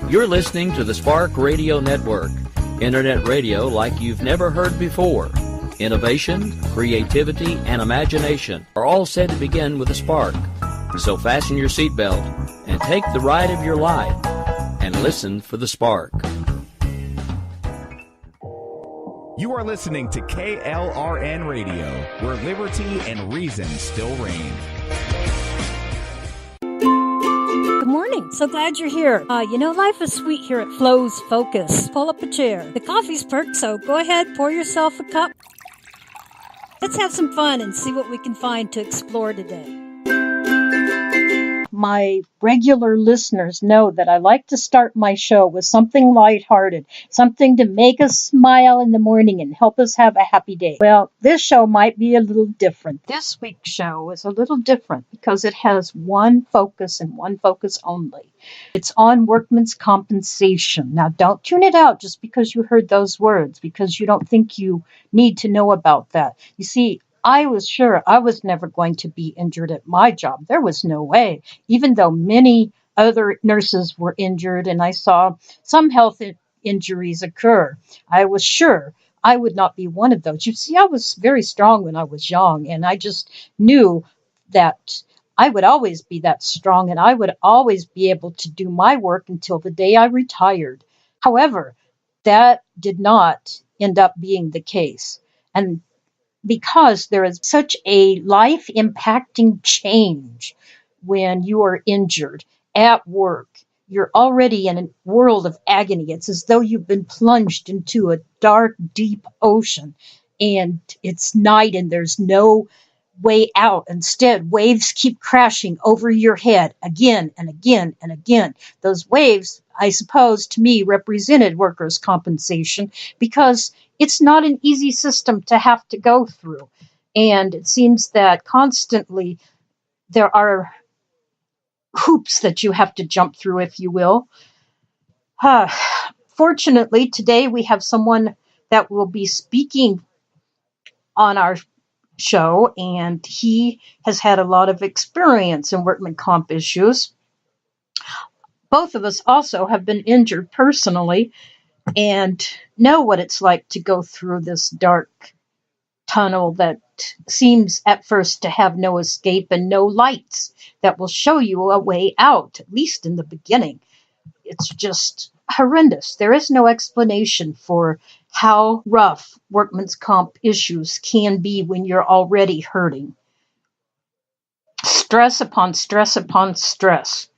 You're listening to the Spark Radio Network, internet radio like you've never heard before. Innovation, creativity, and imagination are all said to begin with a spark. So fasten your seatbelt and take the ride of your life and listen for the spark. You are listening to KLRN Radio, where liberty and reason still reign. Good morning. So glad you're here. Life is sweet here at Flo's Focus. Pull up a chair. The coffee's perked, so go ahead, pour yourself a cup. Let's have some fun and see what we can find to explore today. My regular listeners know that I like to start my show with something lighthearted, something to make us smile in the morning and help us have a happy day. Well, this show might be a little different. This week's show is a little different because it has one focus and one focus only. It's on workman's compensation. Now, don't tune it out just because you heard those words, because you don't think you need to know about that. You see, I was sure I was never going to be injured at my job. There was no way, even though many other nurses were injured and I saw some health injuries occur. I was sure I would not be one of those. You see, I was very strong when I was young, and I just knew that I would always be that strong and I would always be able to do my work until the day I retired. However, that did not end up being the case. And because there is such a life-impacting change when you are injured at work. You're already in a world of agony. It's as though you've been plunged into a dark, deep ocean, and it's night and there's no way out. Instead, waves keep crashing over your head again and again and again. Those waves, I suppose, to me, represented workers' compensation because it's not an easy system to have to go through. And it seems that constantly there are hoops that you have to jump through, if you will. Fortunately, today we have someone that will be speaking on our show, and he has had a lot of experience in workman comp issues. Both of us also have been injured personally and know what it's like to go through this dark tunnel that seems at first to have no escape and no lights that will show you a way out, at least in the beginning. It's just horrendous. There is no explanation for how rough workman's comp issues can be when you're already hurting. Stress upon stress upon stress.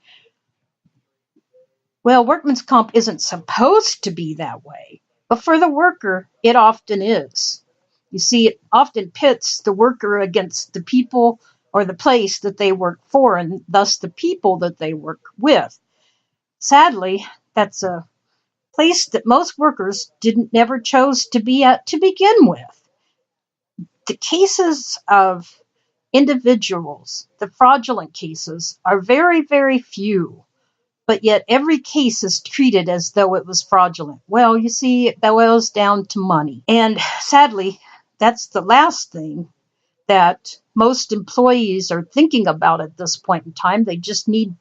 Well, workman's comp isn't supposed to be that way, but for the worker, it often is. You see, it often pits the worker against the people or the place that they work for, and thus the people that they work with. Sadly, that's a place that most workers never chose to be at to begin with. The cases of individuals, the fraudulent cases, are very, very few. But yet every case is treated as though it was fraudulent. Well, you see, it boils down to money. And sadly, that's the last thing that most employees are thinking about at this point in time. They just need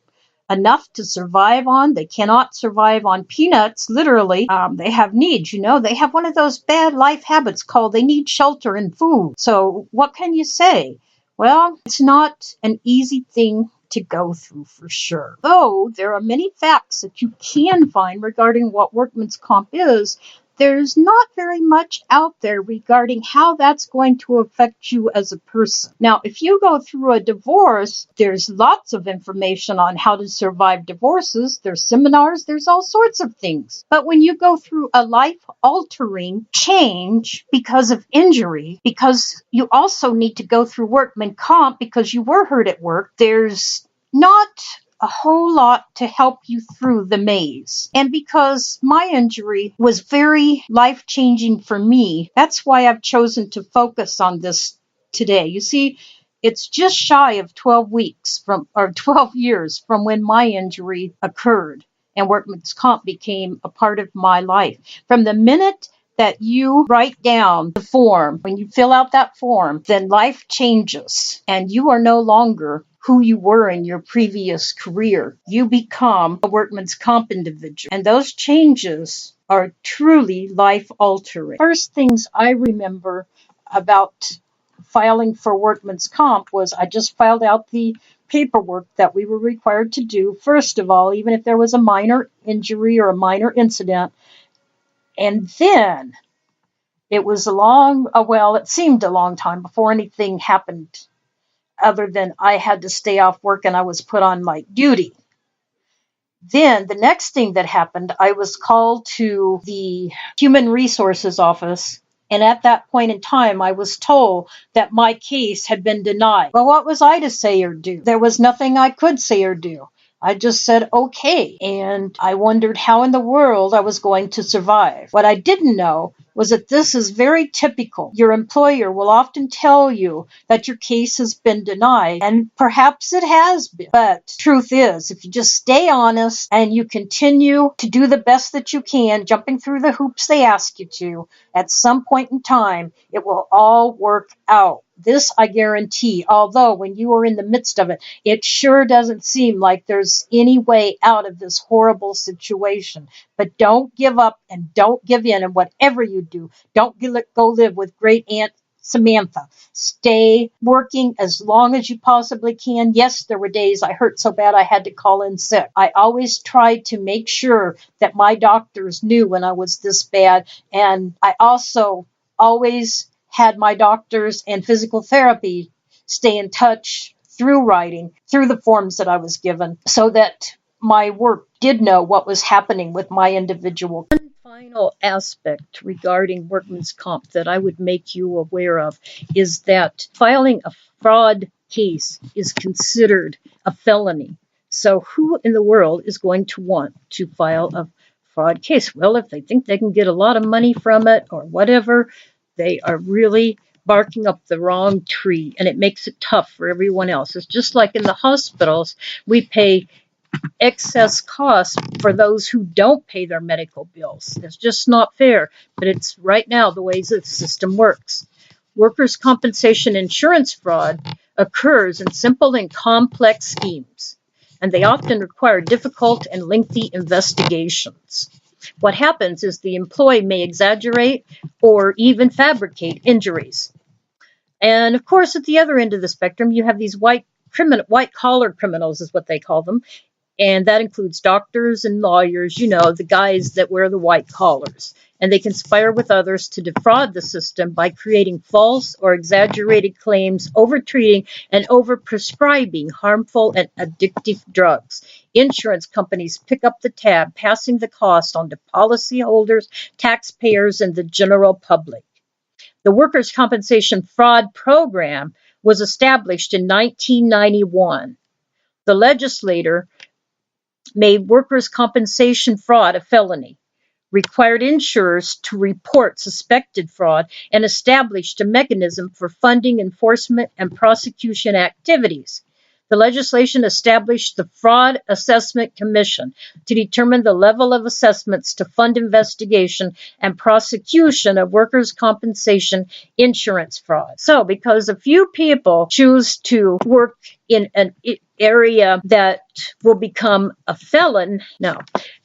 enough to survive on. They cannot survive on peanuts, literally. They have needs, They have one of those bad life habits called they need shelter and food. So what can you say? Well, it's not an easy thing to go through for sure. Though there are many facts that you can find regarding what workman's comp is, there's not very much out there regarding how that's going to affect you as a person. Now, if you go through a divorce, there's lots of information on how to survive divorces. There's seminars, there's all sorts of things. But when you go through a life-altering change because of injury, because you also need to go through workman comp because you were hurt at work, there's not a whole lot to help you through the maze. And because my injury was very life-changing for me, that's why I've chosen to focus on this today. You see, it's just shy of 12 years from when my injury occurred and workman's comp became a part of my life. From the minute that you write down the form, when you fill out that form, then life changes and you are no longer who you were in your previous career. You become a workman's comp individual. And those changes are truly life altering. First things I remember about filing for workman's comp was I just filed out the paperwork that we were required to do, first of all, even if there was a minor injury or a minor incident. And then it was it seemed a long time before anything happened other than I had to stay off work and I was put on light duty. Then the next thing that happened, I was called to the Human Resources office. And at that point in time, I was told that my case had been denied. Well, what was I to say or do? There was nothing I could say or do. I just said, okay. And I wondered how in the world I was going to survive. What I didn't know was that this is very typical. Your employer will often tell you that your case has been denied, and perhaps it has been. But truth is, if you just stay honest and you continue to do the best that you can, jumping through the hoops they ask you to, at some point in time, it will all work out. This I guarantee, although when you are in the midst of it, it sure doesn't seem like there's any way out of this horrible situation. But don't give up and don't give in. And whatever you do, don't go live with great Aunt Samantha. Stay working as long as you possibly can. Yes, there were days I hurt so bad I had to call in sick. I always tried to make sure that my doctors knew when I was this bad. And I also always had my doctors and physical therapy stay in touch through writing, through the forms that I was given, so that my work did know what was happening with my individual. One final aspect regarding workman's comp that I would make you aware of is that filing a fraud case is considered a felony. So who in the world is going to want to file a fraud case? Well, if they think they can get a lot of money from it or whatever, they are really barking up the wrong tree, and it makes it tough for everyone else. It's just like in the hospitals, we pay excess costs for those who don't pay their medical bills. It's just not fair, but it's right now the way the system works. Workers' compensation insurance fraud occurs in simple and complex schemes, and they often require difficult and lengthy investigations. What happens is the employee may exaggerate or even fabricate injuries. And of course, at the other end of the spectrum, you have these white-collar criminals is what they call them. And that includes doctors and lawyers, the guys that wear the white collars. And they conspire with others to defraud the system by creating false or exaggerated claims, overtreating and overprescribing harmful and addictive drugs. Insurance companies pick up the tab, passing the cost on to policyholders, taxpayers, and the general public. The Workers' Compensation Fraud Program was established in 1991. The legislator made workers' compensation fraud a felony, required insurers to report suspected fraud, and established a mechanism for funding enforcement and prosecution activities. The legislation established the Fraud Assessment Commission to determine the level of assessments to fund investigation and prosecution of workers' compensation insurance fraud. So, because a few people choose to work in an area that will become a felon,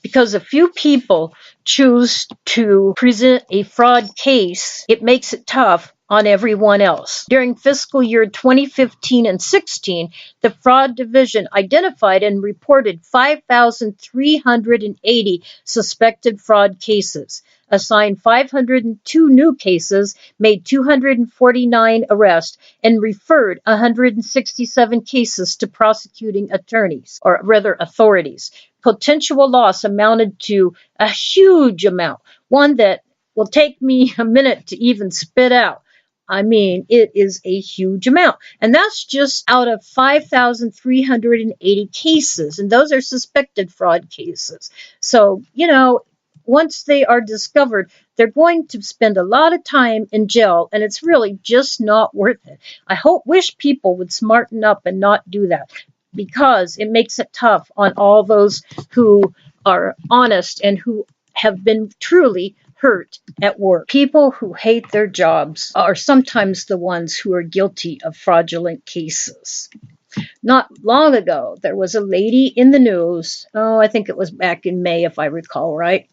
because a few people choose to present a fraud case, it makes it tough on everyone else. During fiscal year 2015 and 16, the Fraud Division identified and reported 5,380 suspected fraud cases, assigned 502 new cases, made 249 arrests, and referred 167 cases to prosecuting attorneys, or rather authorities. Potential loss amounted to a huge amount, one that will take me a minute to even spit out. I mean, it is a huge amount. And that's just out of 5,380 cases. And those are suspected fraud cases. So, once they are discovered, they're going to spend a lot of time in jail. And it's really just not worth it. Wish people would smarten up and not do that, because it makes it tough on all those who are honest and who have been truly hurt at work. People who hate their jobs are sometimes the ones who are guilty of fraudulent cases. Not long ago, there was a lady in the news. Oh, I think it was back in May, if I recall right.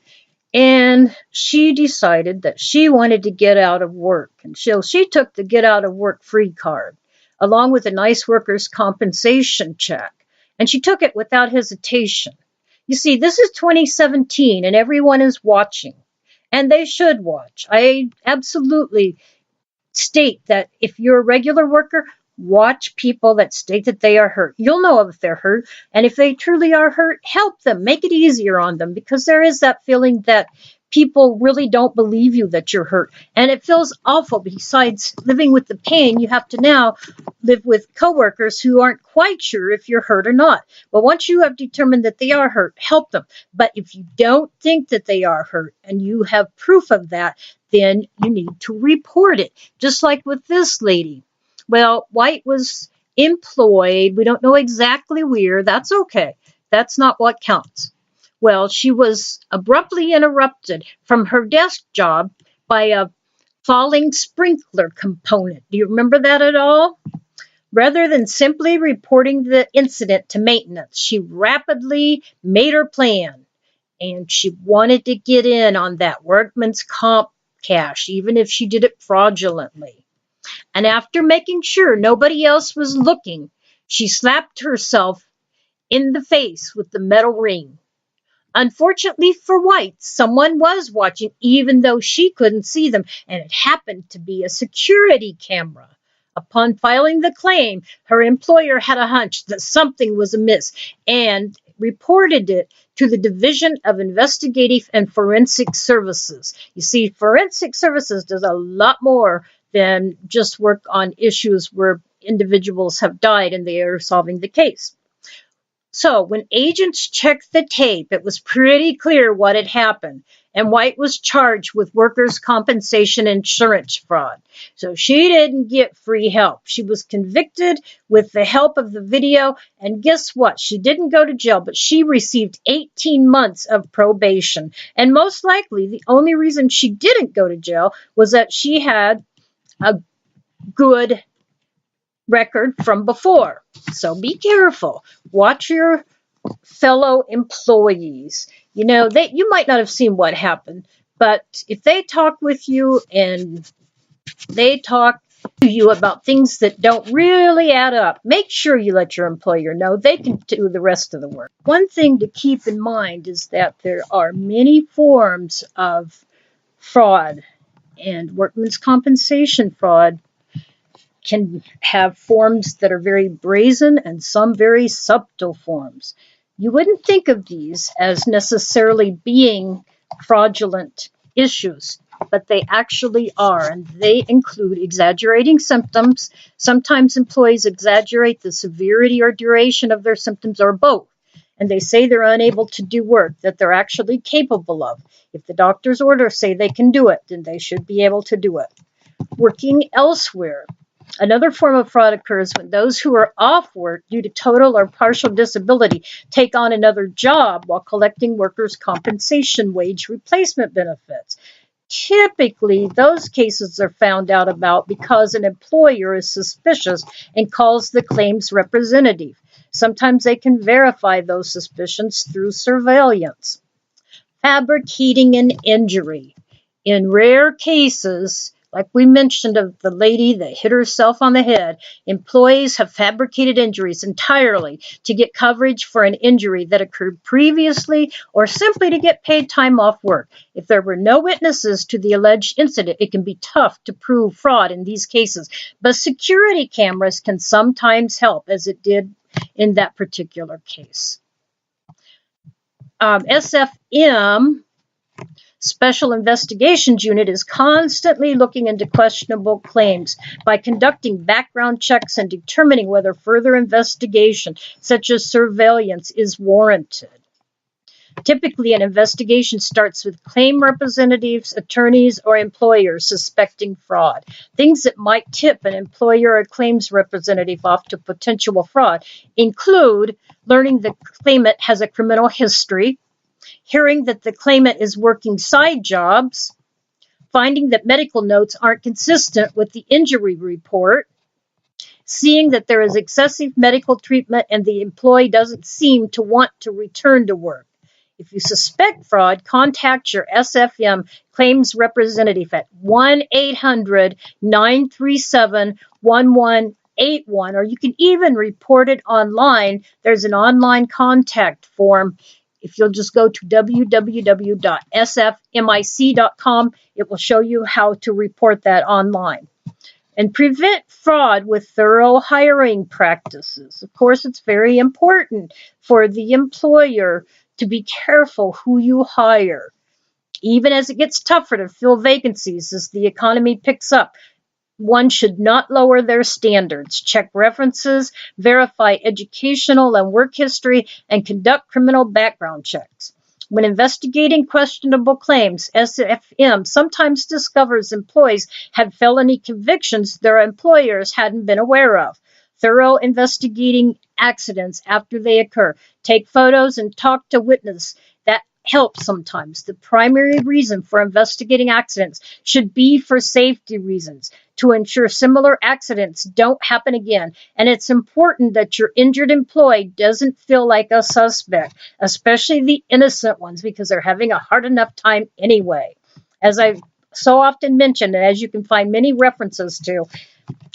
And she decided that she wanted to get out of work. And so she took the get out of work free card along with a nice workers' compensation check. And she took it without hesitation. You see, this is 2017 and everyone is watching. And they should watch. I absolutely state that if you're a regular worker, watch people that state that they are hurt. You'll know if they're hurt. And if they truly are hurt, help them. Make it easier on them, because there is that feeling that people really don't believe you that you're hurt. And it feels awful. Besides living with the pain, you have to now live with coworkers who aren't quite sure if you're hurt or not. But once you have determined that they are hurt, help them. But if you don't think that they are hurt and you have proof of that, then you need to report it. Just like with this lady. Well, White was employed. We don't know exactly where. That's okay. That's not what counts. Well, she was abruptly interrupted from her desk job by a falling sprinkler component. Do you remember that at all? Rather than simply reporting the incident to maintenance, she rapidly made her plan, and she wanted to get in on that Workman'S comp cash, even if she did it fraudulently. And after making sure nobody else was looking, she slapped herself in the face with the metal ring. Unfortunately for White, someone was watching, even though she couldn't see them, and it happened to be a security camera. Upon filing the claim, her employer had a hunch that something was amiss and reported it to the Division of Investigative and Forensic Services. You see, Forensic Services does a lot more than just work on issues where individuals have died and they are solving the case. So when agents checked the tape, it was pretty clear what had happened, and White was charged with workers' compensation insurance fraud. So she didn't get free help. She was convicted with the help of the video, and guess what? She didn't go to jail, but she received 18 months of probation. And most likely, the only reason she didn't go to jail was that she had a good record from before. So be careful. Watch your fellow employees. You know, you might not have seen what happened, but if they talk with you and they talk to you about things that don't really add up, make sure you let your employer know. They can do the rest of the work. One thing to keep in mind is that there are many forms of fraud, and workman's compensation fraud can have forms that are very brazen and some very subtle forms. You wouldn't think of these as necessarily being fraudulent issues, but they actually are, and they include exaggerating symptoms. Sometimes employees exaggerate the severity or duration of their symptoms, or both, and they say they're unable to do work that they're actually capable of. If the doctor's orders say they can do it, then they should be able to do it. Working elsewhere. Another form of fraud occurs when those who are off work due to total or partial disability take on another job while collecting workers' compensation wage replacement benefits. Typically, those cases are found out about because an employer is suspicious and calls the claims representative. Sometimes they can verify those suspicions through surveillance. Fabricating an injury. In rare cases, like we mentioned of the lady that hit herself on the head, employees have fabricated injuries entirely to get coverage for an injury that occurred previously or simply to get paid time off work. If there were no witnesses to the alleged incident, it can be tough to prove fraud in these cases. But security cameras can sometimes help, as it did in that particular case. SFM, Special Investigations Unit, is constantly looking into questionable claims by conducting background checks and determining whether further investigation, such as surveillance, is warranted. Typically, an investigation starts with claim representatives, attorneys, or employers suspecting fraud. Things that might tip an employer or claims representative off to potential fraud include learning the claimant has a criminal history, hearing that the claimant is working side jobs, finding that medical notes aren't consistent with the injury report, seeing that there is excessive medical treatment and the employee doesn't seem to want to return to work. If you suspect fraud, contact your SFM claims representative at 1-800-937-1181, or you can even report it online. There's an online contact form. If you'll just go to www.sfmic.com, it will show you how to report that online. And prevent fraud with thorough hiring practices. Of course, it's very important for the employer to be careful who you hire. Even as it gets tougher to fill vacancies as the economy picks up, one should not lower their standards. Check references, verify educational and work history, and conduct criminal background checks. When investigating questionable claims, SFM sometimes discovers employees had felony convictions their employers hadn't been aware of. Thorough investigating accidents after they occur. Take photos and talk to witnesses. That helps sometimes. The primary reason for investigating accidents should be for safety reasons, to ensure similar accidents don't happen again. And it's important that your injured employee doesn't feel like a suspect, especially the innocent ones, because they're having a hard enough time anyway. As I've so often mentioned, and as you can find many references to,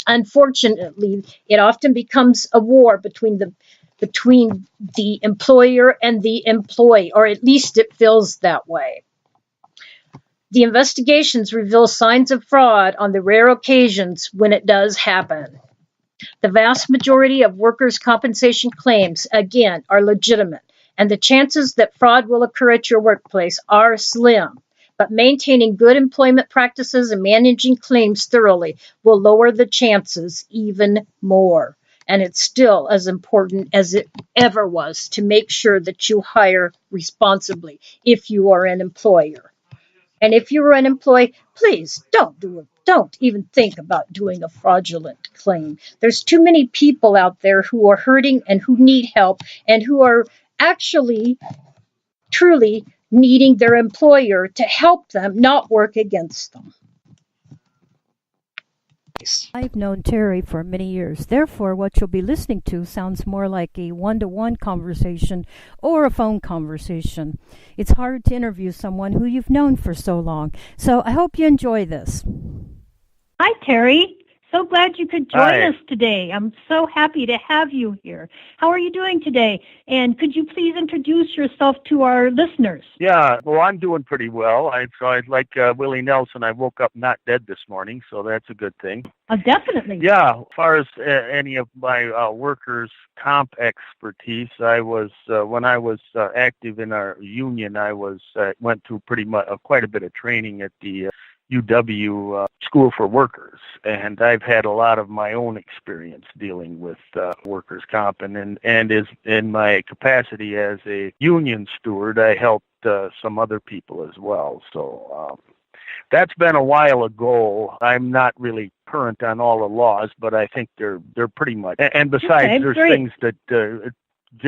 unfortunately, it often becomes a war between the employer and the employee, or at least it feels that way. The investigations reveal signs of fraud on the rare occasions when it does happen. The vast majority of workers' compensation claims, again, are legitimate, and the chances that fraud will occur at your workplace are slim. But maintaining good employment practices and managing claims thoroughly will lower the chances even more. And it's still as important as it ever was to make sure that you hire responsibly if you are an employer. And if you are an employee, please don't even think about doing a fraudulent claim. There's too many people out there who are hurting and who need help and who are actually truly needing their employer to help them, not work against them. I've known Terry for many years. Therefore, what you'll be listening to sounds more like a one-to-one conversation or a phone conversation. It's hard to interview someone who you've known for so long. So I hope you enjoy this. Hi, Terry. So glad you could join Hi. us today. I'm so happy to have you here. How are you doing today? And could you please introduce yourself to our listeners? Yeah, well, I'm doing pretty well. I'd like Willie Nelson. I woke up not dead this morning, so that's a good thing. Definitely. Yeah, as far as any of my workers' comp expertise, I was when I was active in our union, I went through pretty much quite a bit of training at the UW School for Workers, and I've had a lot of my own experience dealing with workers' comp, and is in my capacity as a union steward, I helped some other people as well. So that's been a while ago. I'm not really current on all the laws, but I think they're pretty much. And besides, Okay, there's great. things that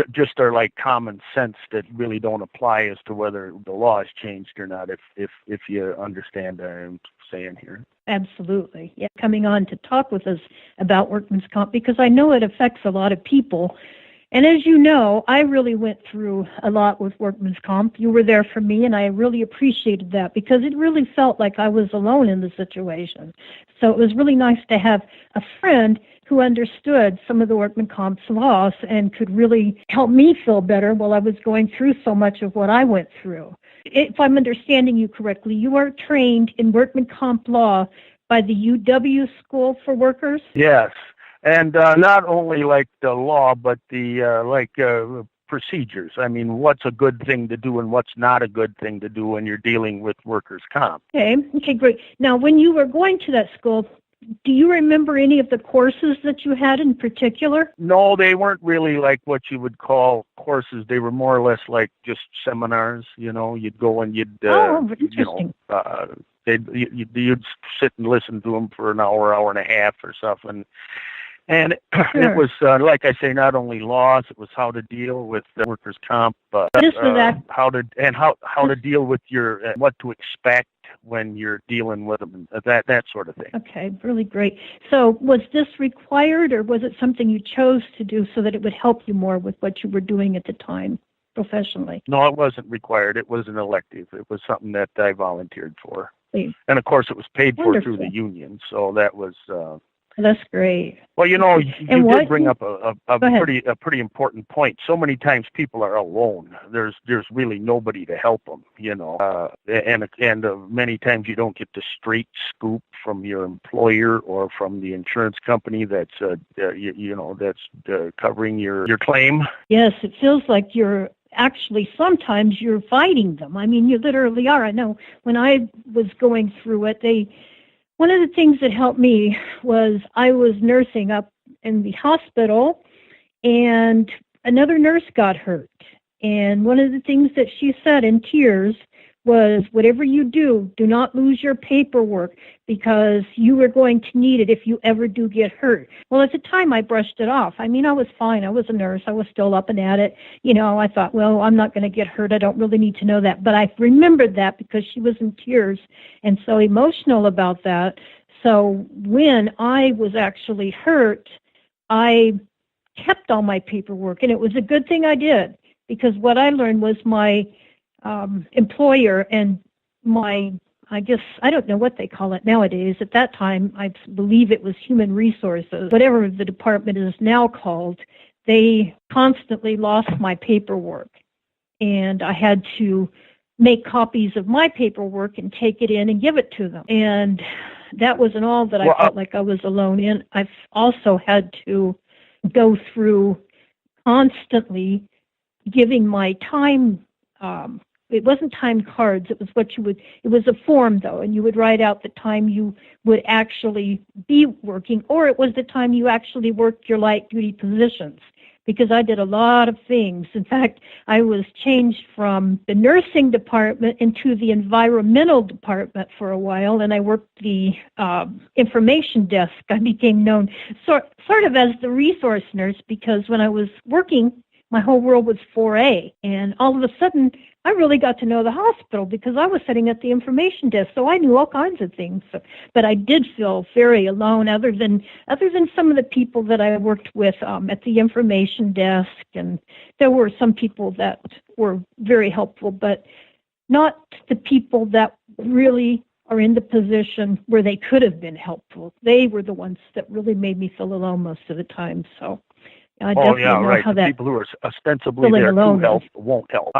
just are like common sense that really don't apply as to whether the law has changed or not, if you understand what I'm saying here. Absolutely. Yeah, coming on to talk with us about workman's comp, because I know it affects a lot of people. And as you know, I really went through a lot with workman's comp. You were there for me, and I really appreciated that because it really felt like I was alone in the situation. So it was really nice to have a friend who understood some of the workman's comp's laws and could really help me feel better while I was going through so much of what I went through. If I'm understanding you correctly, you are trained in workman's comp law by the UW School for Workers? Yes, and not only like the law, but the procedures. I mean, what's a good thing to do and what's not a good thing to do when you're dealing with workers' comp. Okay, great. Now, when you were going to that school, do you remember any of the courses that you had in particular? No, they weren't really like what you would call courses. They were more or less like just seminars. You know, you'd go and you'd interesting. you'd sit and listen to them for an hour, hour and a half or something. And Sure. it was, like I say, not only laws, it was how to deal with workers' comp, This was how to deal with your, what to expect when you're dealing with them, that sort of thing. Okay, really great. So was this required, or was it something you chose to do so that it would help you more with what you were doing at the time professionally? No, it wasn't required. It was an elective. It was something that I volunteered for. Please. And, of course, it was paid Wonderful. for through the union, so that was... That's great. Well, you did bring up a pretty important point. So many times people are alone. There's really nobody to help them, and many times you don't get the straight scoop from your employer or from the insurance company that's covering your claim. Yes, it feels like you're actually sometimes you're fighting them. I mean, you literally are. I know when I was going through it, one of the things that helped me was I was nursing up in the hospital, and another nurse got hurt. And one of the things that she said in tears was, whatever you do, do not lose your paperwork, because you are going to need it if you ever do get hurt. Well, at the time, I brushed it off. I mean, I was fine. I was a nurse. I was still up and at it. I thought, well, I'm not going to get hurt. I don't really need to know that. But I remembered that because she was in tears and so emotional about that. So when I was actually hurt, I kept all my paperwork, and it was a good thing I did, because what I learned was my employer and I guess, I don't know what they call it nowadays. At that time, I believe it was human resources, whatever the department is now called, they constantly lost my paperwork. And I had to make copies of my paperwork and take it in and give it to them. And that wasn't all that I felt like I was alone in. I've also had to go through constantly giving my time. It wasn't time cards. It was it was a form, though, and you would write out the time you would actually be working, or it was the time you actually worked your light duty positions, because I did a lot of things. In fact, I was changed from the nursing department into the environmental department for a while, and I worked the information desk. I became known sort of as the resource nurse, because when I was working, my whole world was 4A, and all of a sudden, I really got to know the hospital because I was sitting at the information desk, so I knew all kinds of things. But I did feel very alone, other than some of the people that I worked with at the information desk, and there were some people that were very helpful, but not the people that really are in the position where they could have been helpful. They were the ones that really made me feel alone most of the time. So I definitely know how the that people who are ostensibly there to help won't help.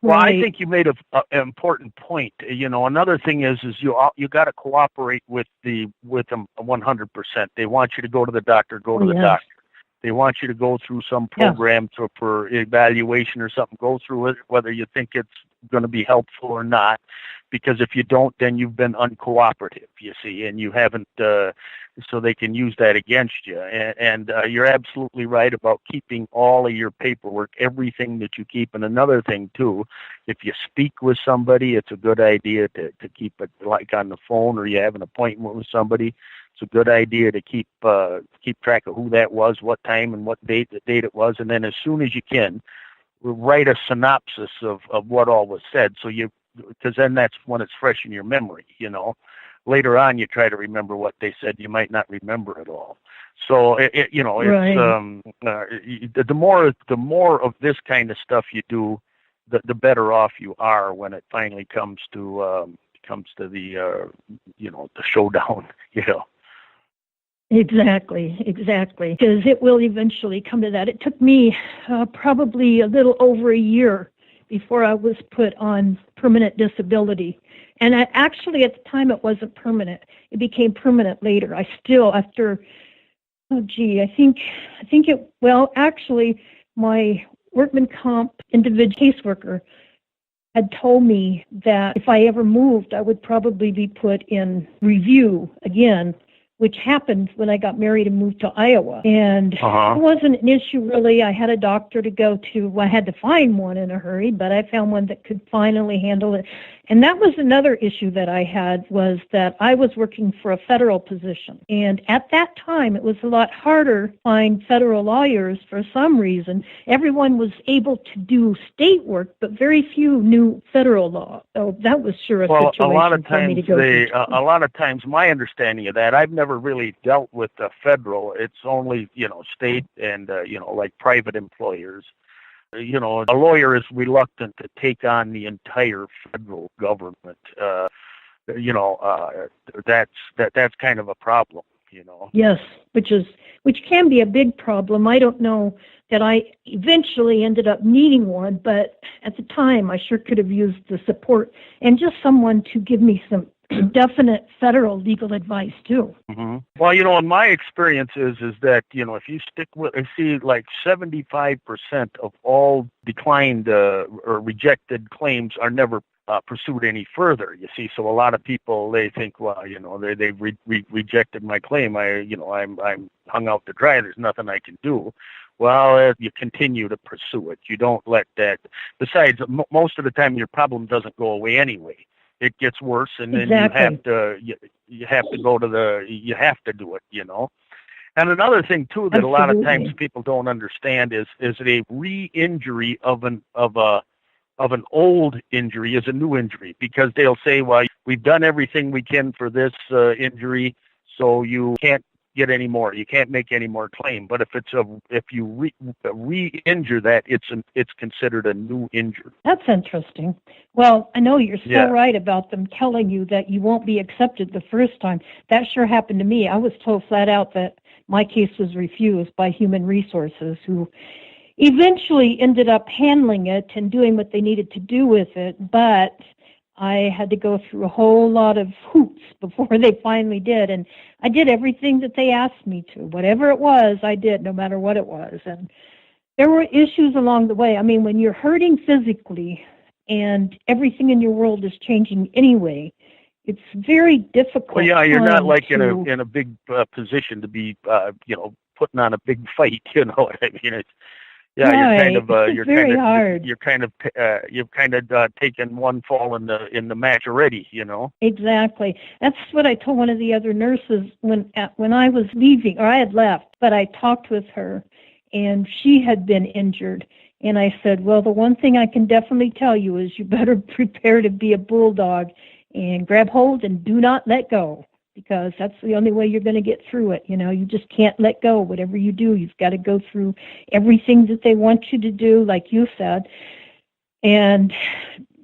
Well, I think you made an important point. Another thing is you got to cooperate with them 100%. They want you to go to the doctor, go to the doctor. They want you to go through some program for evaluation or something. Go through it, whether you think it's going to be helpful or not. Because if you don't, then you've been uncooperative, you see, and you haven't, so they can use that against you. And you're absolutely right about keeping all of your paperwork, everything that you keep. And another thing, too, if you speak with somebody, it's a good idea to keep it like on the phone, or you have an appointment with somebody. It's a good idea to keep track of who that was, what time and what date it was. And then as soon as you can, write a synopsis of what all was said, because then that's when it's fresh in your memory, Later on, you try to remember what they said. You might not remember it all. So, it's the more of this kind of stuff you do, the better off you are when it finally comes to the the showdown. Exactly. Because it will eventually come to that. It took me probably a little over a year before I was put on permanent disability. And actually, at the time, it wasn't permanent. It became permanent later. I still, after, actually, my Workman Comp individual caseworker had told me that if I ever moved, I would probably be put in review again which happened when I got married and moved to Iowa. And it wasn't an issue, really. I had a doctor to go to. Well, I had to find one in a hurry, but I found one that could finally handle it. And that was another issue that I had, was that I was working for a federal position. And at that time, it was a lot harder to find federal lawyers for some reason. Everyone was able to do state work, but very few knew federal law. So that was sure a situation a lot of for me times to go through. a lot of times, my understanding of that, I've never really dealt with the federal. It's only, state and, like private employers. A lawyer is reluctant to take on the entire federal government. That's kind of a problem, Yes, which can be a big problem. I don't know that I eventually ended up needing one, but at the time I sure could have used the support and just someone to give me some definite federal legal advice too. Mm-hmm. Well, in my experience is that, if you stick with, I see like 75% of all declined or rejected claims are never pursued any further. You see, so a lot of people, they think, well, they've rejected my claim. I'm hung out to dry. There's nothing I can do. Well, you continue to pursue it. You don't let that. Besides, most of the time, your problem doesn't go away anyway. It gets worse, and then you have to go to you have to do it, And another thing too that a lot of times people don't understand is a re-injury of an old injury is a new injury, because they'll say, well, we've done everything we can for this injury, so you can't get any more. You can't make any more claim. But if you re-injure that, it's considered a new injury. That's interesting. Well, I know you're so right about them telling you that you won't be accepted the first time. That sure happened to me. I was told flat out that my case was refused by Human Resources, who eventually ended up handling it and doing what they needed to do with it, but I had to go through a whole lot of hoops before they finally did, and I did everything that they asked me to. Whatever it was, I did, no matter what it was. And there were issues along the way. I mean, when you're hurting physically and everything in your world is changing anyway, it's very difficult. Well, yeah, you're not like in a big position to be, putting on a big fight. You know what I mean? Right. You've kind of taken one fall in the match already, Exactly. That's what I told one of the other nurses when I was leaving, or I had left, but I talked with her, and she had been injured. And I said, well, the one thing I can definitely tell you is you better prepare to be a bulldog and grab hold and do not let go, because that's the only way you're going to get through it. You just can't let go. Whatever you do, you've got to go through everything that they want you to do, like you said, and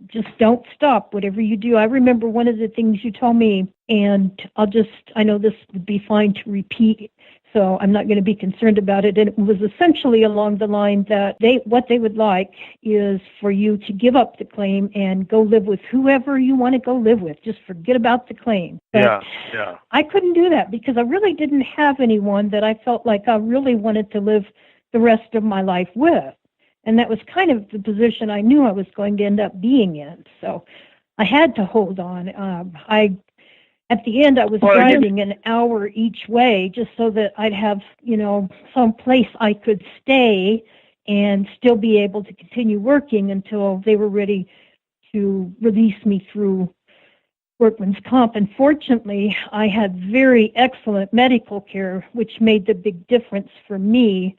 just don't stop. Whatever you do. I remember one of the things you told me, and I know this would be fine to repeat, so I'm not going to be concerned about it. And it was essentially along the line that what they would like is for you to give up the claim and go live with whoever you want to go live with. Just forget about the claim. But yeah. I couldn't do that because I really didn't have anyone that I felt like I really wanted to live the rest of my life with. And that was kind of the position I knew I was going to end up being in. So I had to hold on. At the end, I was driving an hour each way just so that I'd have, some place I could stay and still be able to continue working until they were ready to release me through Workman's Comp. And fortunately, I had very excellent medical care, which made the big difference for me.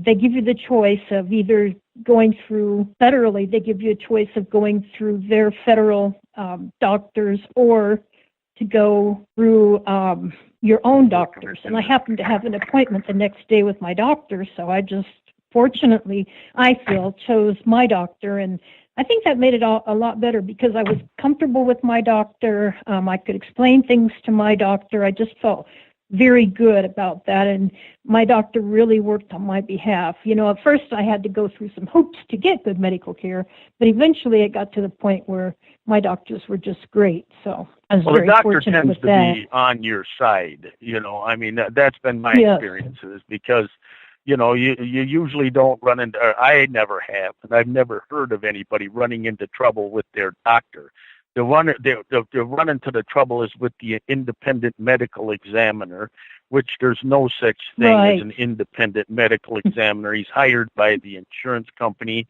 They give you the choice of either going through federally, they give you a choice of going through their federal doctors or to go through your own doctors. And I happened to have an appointment the next day with my doctor, so I just, fortunately, I feel, chose my doctor. And I think that made it a lot better because I was comfortable with my doctor. I could explain things to my doctor. I just felt very good about that, and my doctor really worked on my behalf. At first I had to go through some hoops to get good medical care, but eventually it got to the point where my doctors were just great. So I was very fortunate with that. The doctor tends to be on your side. I mean, that's been my experiences because, you usually don't run into, or I never have, and I've never heard of anybody running into trouble with their doctor. they run into the trouble is with the independent medical examiner, which there's no such thing as an independent medical examiner. He's hired by the insurance company.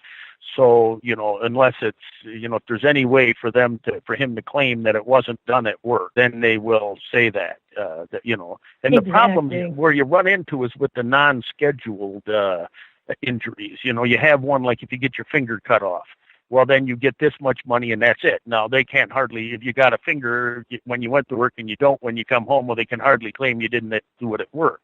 So, unless it's, if there's any way for him to claim that it wasn't done at work, then they will say that, and exactly. The problem where you run into is with the non-scheduled injuries. You have one, like if you get your finger cut off, well, then you get this much money and that's it. Now, they can't hardly, if you got a finger when you went to work and you don't when you come home, well, they can hardly claim you didn't do it at work.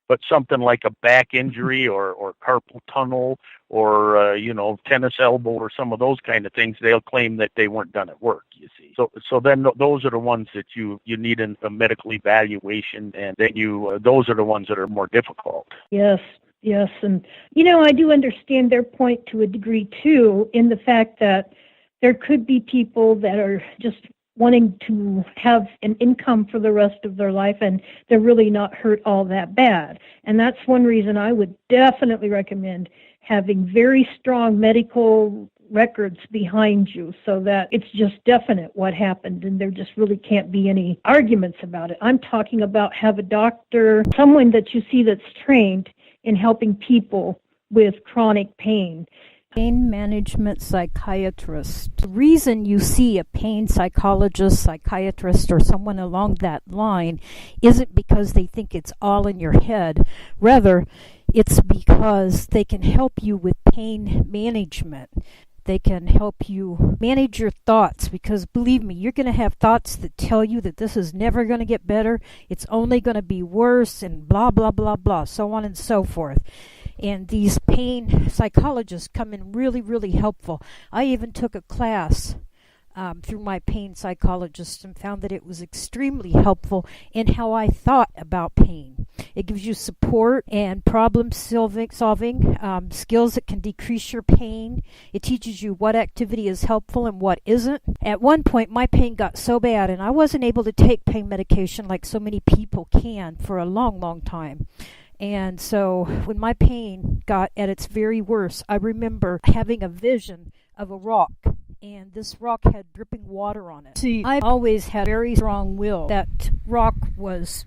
But something like a back injury or carpal tunnel or, tennis elbow or some of those kind of things, they'll claim that they weren't done at work, you see. So then those are the ones that you need a medical evaluation, and then those are the ones that are more difficult. Yes, and I do understand their point to a degree too, in the fact that there could be people that are just wanting to have an income for the rest of their life, and they're really not hurt all that bad. And that's one reason I would definitely recommend having very strong medical records behind you so that it's just definite what happened and there just really can't be any arguments about it. I'm talking about have a doctor, someone that you see that's trained in helping people with chronic pain. Pain management psychiatrist. The reason you see a pain psychologist, psychiatrist, or someone along that line isn't because they think it's all in your head. Rather, it's because they can help you with pain management. They can help you manage your thoughts, because believe me, you're going to have thoughts that tell you that this is never going to get better, it's only going to be worse, and blah, blah, blah, blah, so on and so forth. And these pain psychologists come in really, really helpful. I even took a class through my pain psychologist and found that it was extremely helpful in how I thought about pain. It gives you support and problem solving skills that can decrease your pain. It teaches you what activity is helpful and what isn't. At one point, my pain got so bad, and I wasn't able to take pain medication like so many people can for a long, long time. And so when my pain got at its very worst, I remember having a vision of a rock, and this rock had dripping water on it. See, I've always had very strong will. That rock was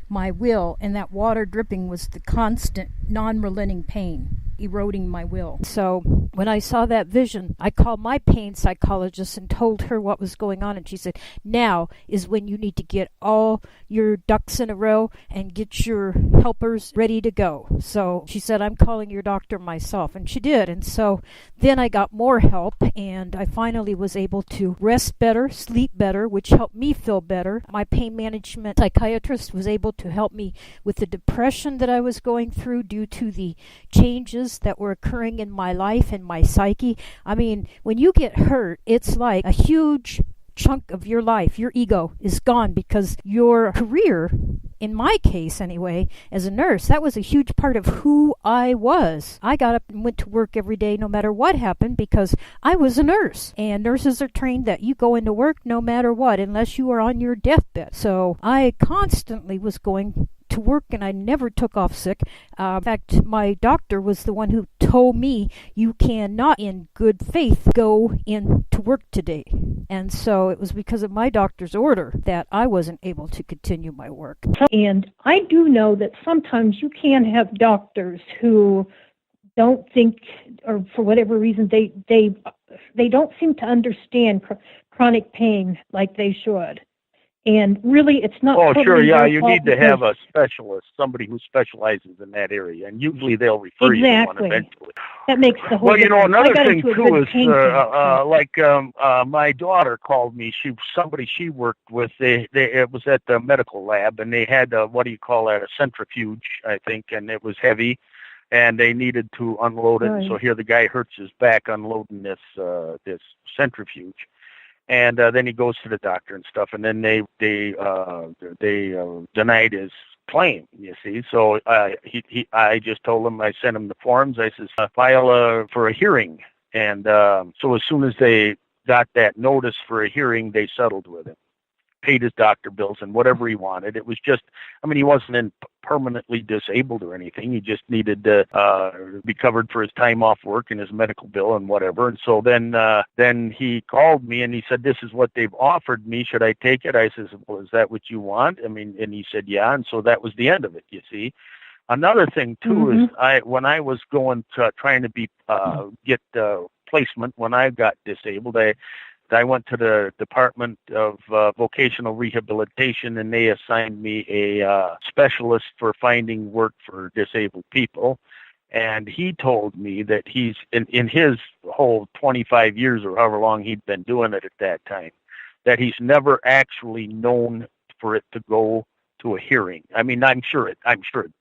my will, and that water dripping was the constant, non-relenting pain eroding my will. So when I saw that vision, I called my pain psychologist and told her what was going on, and she said, now is when you need to get all your ducks in a row and get your helpers ready to go. So she said, I'm calling your doctor myself, and she did. And so then I got more help, and I finally was able to rest better, sleep better, which helped me feel better. My pain management psychiatrist was able to help me with the depression that I was going through due to the changes that were occurring in my life and my psyche. I mean, when you get hurt, it's like a huge chunk of your life, your ego, is gone, because your career, in my case anyway, as a nurse, that was a huge part of who I was. I got up and went to work every day no matter what happened, because I was a nurse. And nurses are trained that you go into work no matter what, unless you are on your deathbed. So I constantly was going to work, and I never took off sick. In fact, my doctor was the one who told me, you cannot in good faith go in to work today. And so it was because of my doctor's order that I wasn't able to continue my work. And I do know that sometimes you can have doctors who don't think, or for whatever reason, they don't seem to understand chronic pain like they should. And really, it's not. Oh, sure, yeah. You need to have a specialist, somebody who specializes in that area, and usually they'll refer you to one eventually. That makes the whole. Well, another thing too is my daughter called me. Somebody she worked with. It was at the medical lab, and they had a centrifuge, I think, and it was heavy, and they needed to unload it. Right. So here the guy hurts his back unloading this centrifuge. And then he goes to the doctor and stuff, and then they denied his claim. You see, so I just told him, I sent him the forms. I says file for a hearing, and so as soon as they got that notice for a hearing, they settled with him. paid his doctor bills and whatever he wanted. It was just, I mean, he wasn't permanently disabled or anything. He just needed to be covered for his time off work and his medical bill and whatever. And so then he called me and he said, this is what they've offered me. Should I take it? I said, well, is that what you want? I mean, and he said, yeah. And so that was the end of it, you see. Another thing too is when I was going to trying to get placement when I got disabled, I went to the Department of Vocational Rehabilitation, and they assigned me a specialist for finding work for disabled people. And he told me that he's in his whole 25 years or however long he'd been doing it at that time, that he's never actually known for it to go to a hearing. I mean, I'm sure it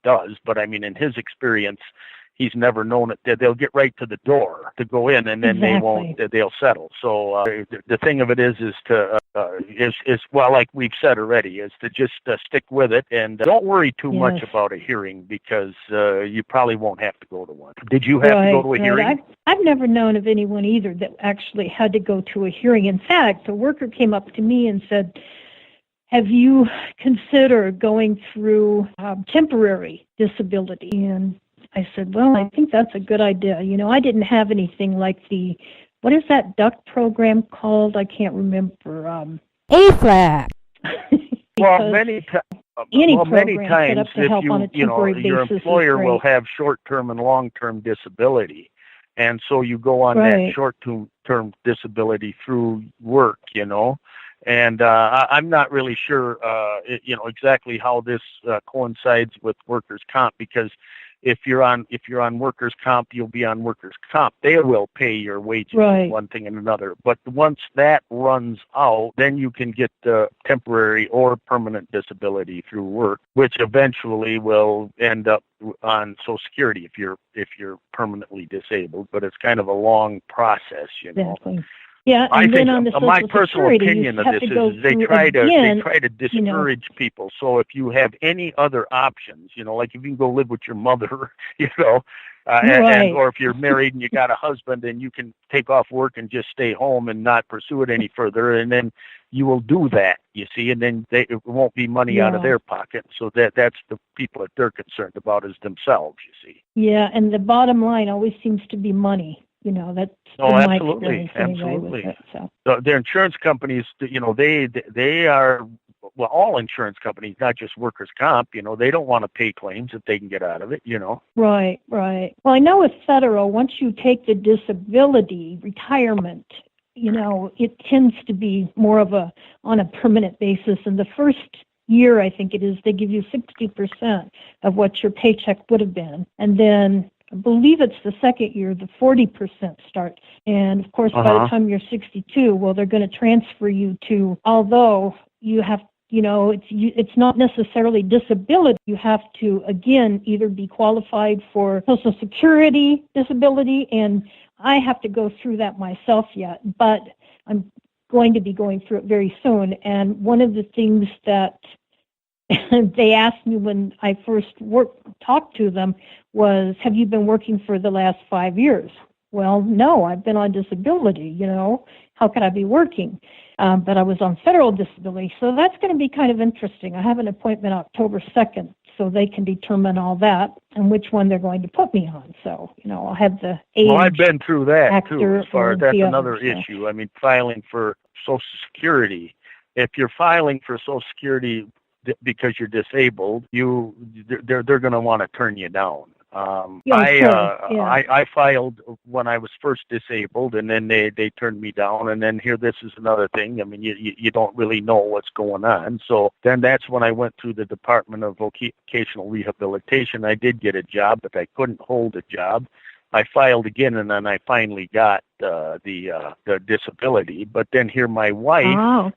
does, but I mean, in his experience, he's never known it. They'll get right to the door to go in, and then they'll settle. So the thing of it is well, like we've said already, is to just stick with it and don't worry too much about a hearing, because you probably won't have to go to one. Did you have to go to a hearing? I've never known of anyone either that actually had to go to a hearing. In fact, a worker came up to me and said, have you considered going through temporary disability? And I said, well, I think that's a good idea. You know, I didn't have anything like what is that duck program called? I can't remember. AFLAC. Well, many times, if your employer will have short-term and long-term disability, and so you go on that short-term disability through work, you know. And I'm not really sure, exactly how this coincides with workers' comp, because if you're on workers' comp, you'll be on workers' comp. They will pay your wages, one thing and another. But once that runs out, then you can get temporary or permanent disability through work, which eventually will end up on Social Security if you're permanently disabled. But it's kind of a long process, you know. Exactly. Yeah, and I think on the my Social personal Security, opinion of this is they try to discourage people. So if you have any other options, you know, like if you can go live with your mother, you know, or if you're married and you got a husband and you can take off work and just stay home and not pursue it any further, and then you will do that, you see, and then it won't be money out of their pocket. So that's the people that they're concerned about is themselves, you see. Yeah, and the bottom line always seems to be money. You know, that's my experience anyway with it. So their insurance companies, you know, they are, well, all insurance companies, not just workers' comp, you know, they don't want to pay claims if they can get out of it, you know. Right. Well, I know with federal, once you take the disability retirement, you know, it tends to be more of on a permanent basis. And the first year, I think it is, they give you 60% of what your paycheck would have been. And then I believe it's the second year, the 40% starts. And, of course, by the time you're 62, well, they're going to transfer you to, although you have, you know, it's not necessarily disability. You have to, again, either be qualified for Social Security disability, and I have to go through that myself yet, but I'm going to be going through it very soon. And one of the things that they asked me when I first talked to them was, have you been working for the last 5 years? Well, no, I've been on disability, you know. How could I be working? But I was on federal disability, so that's going to be kind of interesting. I have an appointment October 2nd, so they can determine all that and which one they're going to put me on. So, you know, I'll have the age. Well, I've been through that, too, as far as that's another issue. I mean, filing for Social Security. If you're filing for Social Security because you're disabled, they're going to want to turn you down. I filed when I was first disabled, and then they turned me down. And then this is another thing. I mean, you don't really know what's going on. So then that's when I went through the Department of Vocational Rehabilitation. I did get a job, but I couldn't hold a job. I filed again, and then I finally got the disability. But then here my wife,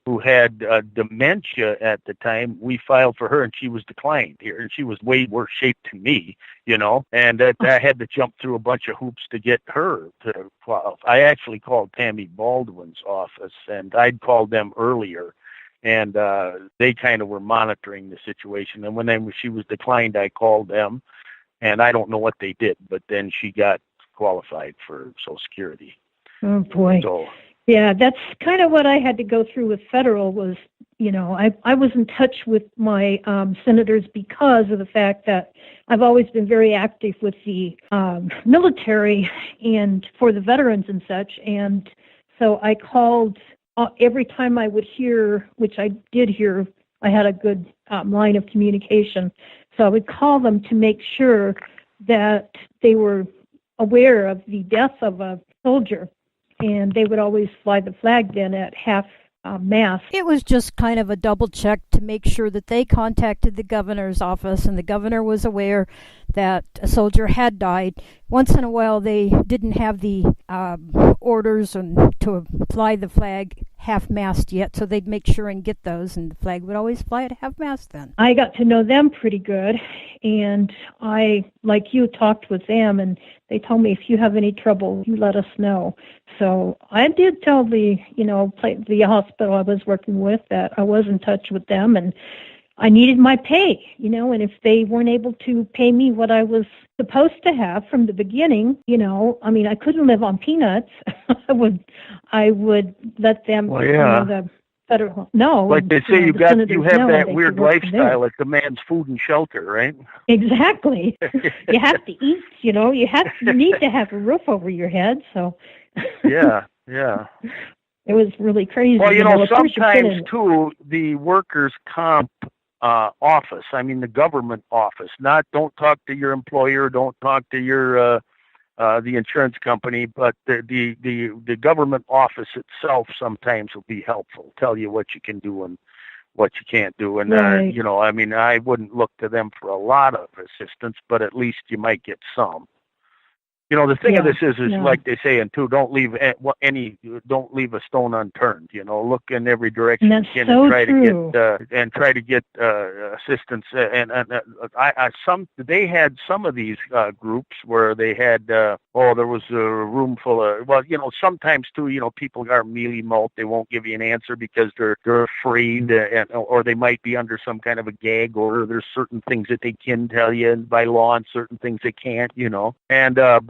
who had dementia at the time, we filed for her, and she was declined here, and she was way worse shape than me, you know, and I had to jump through a bunch of hoops to get her to qualify. I actually called Tammy Baldwin's office, and I'd called them earlier, and they kind of were monitoring the situation, and when she was declined, I called them, and I don't know what they did, but then she got qualified for Social Security. Oh, boy. So, yeah, that's kind of what I had to go through with federal was I was in touch with my senators because of the fact that I've always been very active with the military and for the veterans and such. And so I called every time I would hear, which I did hear, I had a good line of communication. So I would call them to make sure that they were aware of the death of a soldier. And they would always fly the flag then at half mast. It was just kind of a double check to make sure that they contacted the governor's office and the governor was aware that a soldier had died. Once in a while they didn't have the orders and to fly the flag half-mast yet, so they'd make sure and get those, and the flag would always fly at half-mast then. I got to know them pretty good, and I, like you, talked with them, and they told me, if you have any trouble, you let us know. So I did tell the hospital I was working with that I was in touch with them, and I needed my pay, and if they weren't able to pay me what I was supposed to have from the beginning, I couldn't live on peanuts. I would let them, the federal, like they say, you have that weird lifestyle. It demands food and shelter, right? Exactly. You have to eat, you need to have a roof over your head. So yeah. It was really crazy. Well, sometimes too, the workers' comp office, the government office, don't talk to your employer, don't talk to your the insurance company, but the government office itself sometimes will be helpful, tell you what you can do and what you can't do. And, right. I wouldn't look to them for a lot of assistance, but at least you might get some. The thing of this is like they say, and too, don't leave a stone unturned. Look in every direction you can and try to get assistance. And they had some of these groups where they had there was a room full of sometimes too people are mealy-mouthed. They won't give you an answer because they're afraid or they might be under some kind of a gag order. There's certain things that they can tell you by law and certain things they can't.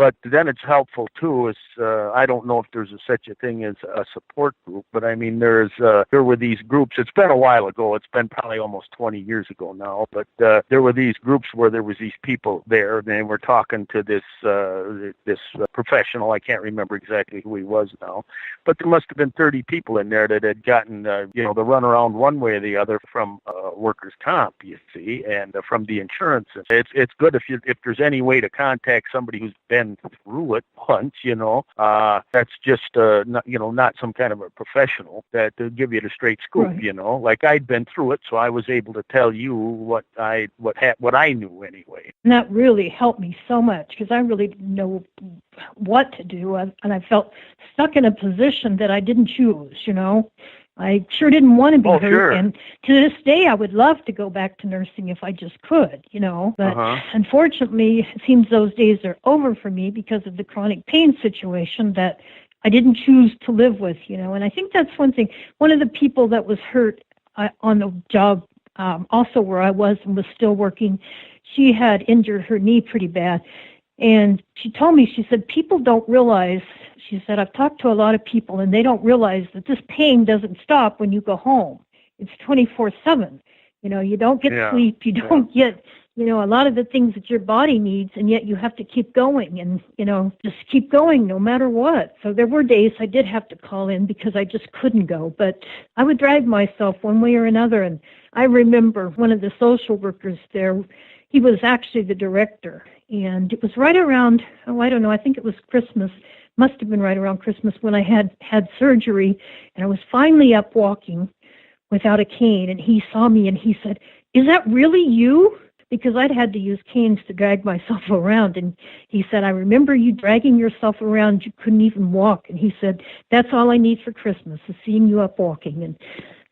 But then it's helpful too. I don't know if there's such a thing as a support group, but there were these groups. It's been a while ago. It's been probably almost 20 years ago now. But there were these groups where there was these people there, and they were talking to this professional. I can't remember exactly who he was now, but there must have been 30 people in there that had gotten the runaround one way or the other from workers' comp, you see, and from the insurance. It's good if there's any way to contact somebody who's been through it once, that's just not some kind of a professional that to give you the straight scoop, right. Like I'd been through it, so I was able to tell you what I knew anyway. And that really helped me so much because I really didn't know what to do, and I felt stuck in a position that I didn't choose. I sure didn't want to be hurt, sure. And to this day, I would love to go back to nursing if I just could, But unfortunately, it seems those days are over for me because of the chronic pain situation that I didn't choose to live with, And I think that's one thing. One of the people that was hurt on the job, also where I was and was still working, she had injured her knee pretty bad. And she told me, she said, people don't realize, she said, I've talked to a lot of people and they don't realize that this pain doesn't stop when you go home. It's 24/7. You don't get sleep. You don't get, a lot of the things that your body needs, and yet you have to keep going and, just keep going no matter what. So there were days I did have to call in because I just couldn't go, but I would drag myself one way or another. And I remember one of the social workers there, he was actually the director. And it was right around, I don't know, I think it was Christmas, must have been right around Christmas when I had surgery, and I was finally up walking without a cane, and he saw me and he said, "Is that really you?" Because I'd had to use canes to drag myself around, and he said, "I remember you dragging yourself around, you couldn't even walk," and he said, "That's all I need for Christmas is seeing you up walking." And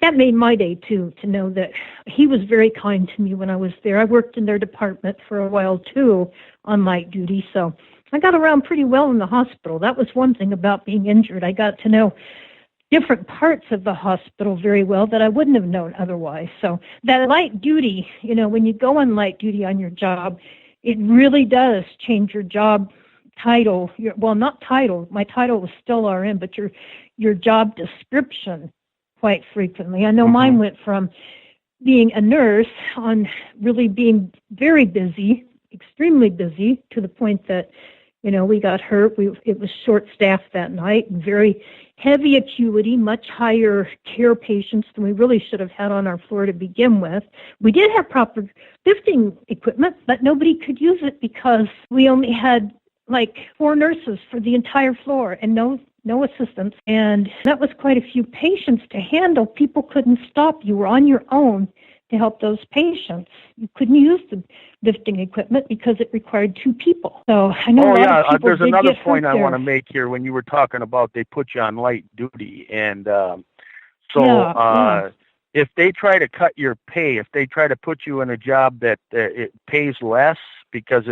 that made my day, too, to know that he was very kind to me when I was there. I worked in their department for a while, too, on light duty, so I got around pretty well in the hospital. That was one thing about being injured. I got to know different parts of the hospital very well that I wouldn't have known otherwise. So that light duty, when you go on light duty on your job, it really does change your job title. Not title. My title was still RN, but your job description quite frequently. I know mine went from being a nurse on really being very busy, extremely busy, to the point that, we got hurt. It was short-staffed that night and very heavy acuity, much higher care patients than we really should have had on our floor to begin with. We did have proper lifting equipment, but nobody could use it because we only had like 4 nurses for the entire floor and no assistants. And that was quite a few patients to handle. People couldn't stop. You were on your own to help those patients. You couldn't use the lifting equipment because it required 2 people. So I know a lot of people there's did another get point hurt I there. want to make here when you were talking about they put you on light duty. And if they try to cut your pay, if they try to put you in a job that it pays less because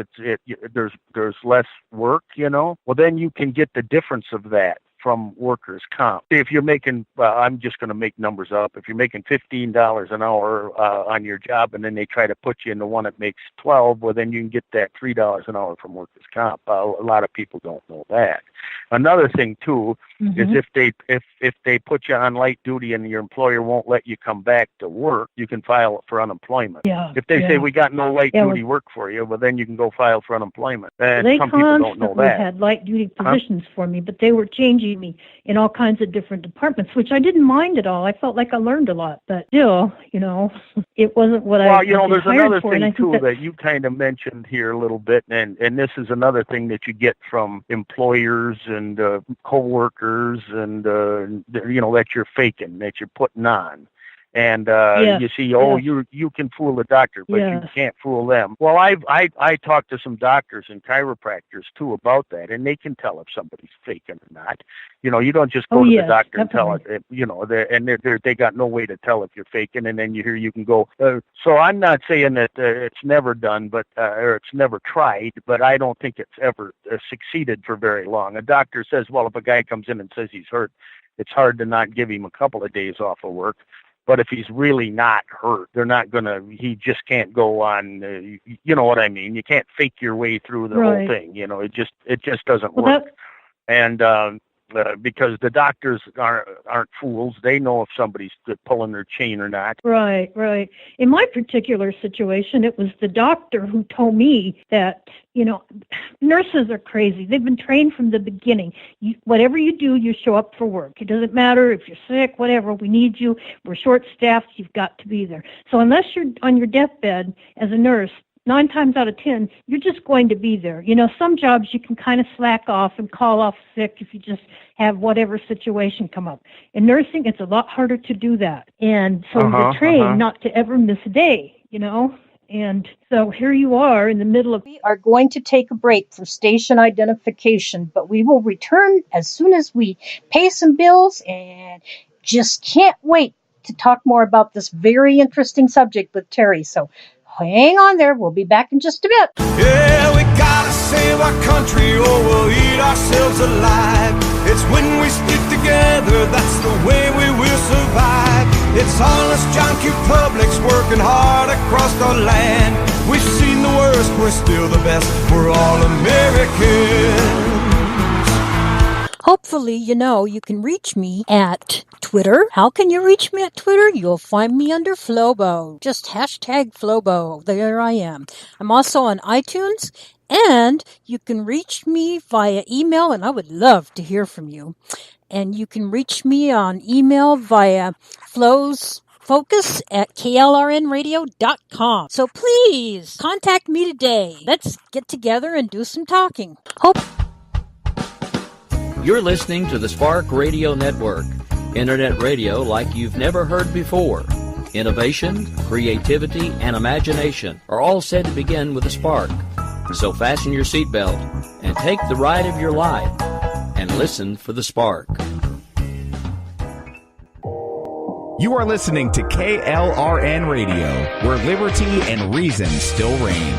there's less work, well, then you can get the difference of that from workers' comp. If you're making, I'm just going to make numbers up. If you're making $15 an hour on your job, and then they try to put you in the one that makes $12, well, then you can get that $3 an hour from workers' comp. A lot of people don't know that. Another thing too is if they put you on light duty and your employer won't let you come back to work, you can file for unemployment. If they say we got no light duty work for you, well, then you can go file for unemployment. And some people don't know that. They had light duty positions for me, but they were changing me in all kinds of different departments, which I didn't mind at all. I felt like I learned a lot, but still, it wasn't what I was there's another for, thing too that you kind of mentioned here a little bit, and this is another thing that you get from employers and co-workers and that you're faking, that you're putting on. And you see, you can fool a doctor, but you can't fool them. Well, I talked to some doctors and chiropractors too about that, and they can tell if somebody's faking or not. You don't just go to the doctor and tell it. They got no way to tell if you're faking, and then you can go. So I'm not saying that it's never done, but or it's never tried, but I don't think it's ever succeeded for very long. A doctor says, well, if a guy comes in and says he's hurt, it's hard to not give him a couple of days off of work. But if he's really not hurt, he just can't go on, you know what I mean? You can't fake your way through the whole thing. It just doesn't work. And because the doctors aren't fools. They know if somebody's pulling their chain or not. Right. In my particular situation, it was the doctor who told me that, nurses are crazy. They've been trained from the beginning. Whatever you do, you show up for work. It doesn't matter if you're sick, whatever. We need you. We're short-staffed. You've got to be there. So unless you're on your deathbed as a nurse, 9 times out of 10, you're just going to be there. Some jobs you can kind of slack off and call off sick if you just have whatever situation come up. In nursing, it's a lot harder to do that. And so you're trained not to ever miss a day, And so here you are in the middle of... We are going to take a break for station identification, but we will return as soon as we pay some bills, and just can't wait to talk more about this very interesting subject with Terry. So hang on there. We'll be back in just a bit. Yeah, we gotta save our country or we'll eat ourselves alive. It's when we stick together, that's the way we will survive. It's honest junkie publics working hard across our land. We've seen the worst, we're still the best. We're all Americans. Hopefully, you can reach me at Twitter. How can you reach me at Twitter? You'll find me under Flobo. Just hashtag Flobo. There I am. I'm also on iTunes, and you can reach me via email, and I would love to hear from you. And you can reach me on email via flowsfocus@klrnradio.com. So please contact me today. Let's get together and do some talking. You're listening to the Spark Radio Network, Internet radio like you've never heard before. Innovation, creativity, and imagination are all said to begin with a spark. So fasten your seatbelt and take the ride of your life and listen for the spark. You are listening to KLRN Radio, where liberty and reason still reign.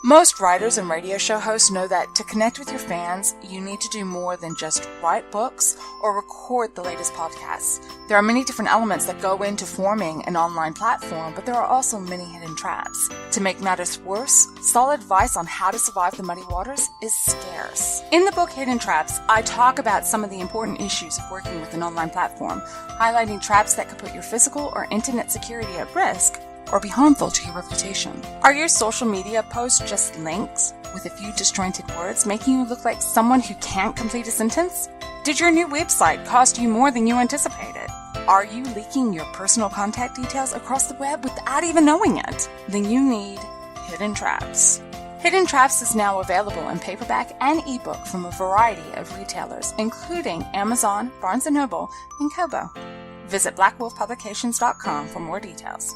Most writers and radio show hosts know that to connect with your fans, you need to do more than just write books or record the latest podcasts. There are many different elements that go into forming an online platform, but there are also many hidden traps. To make matters worse, solid advice on how to survive the muddy waters is scarce. In the book Hidden Traps, I talk about some of the important issues of working with an online platform, highlighting traps that could put your physical or internet security at risk or be harmful to your reputation. Are your social media posts just links with a few disjointed words, making you look like someone who can't complete a sentence? Did your new website cost you more than you anticipated? Are you leaking your personal contact details across the web without even knowing it? Then you need Hidden Traps. Hidden Traps is now available in paperback and ebook from a variety of retailers, including Amazon, Barnes & Noble, and Kobo. Visit blackwolfpublications.com for more details.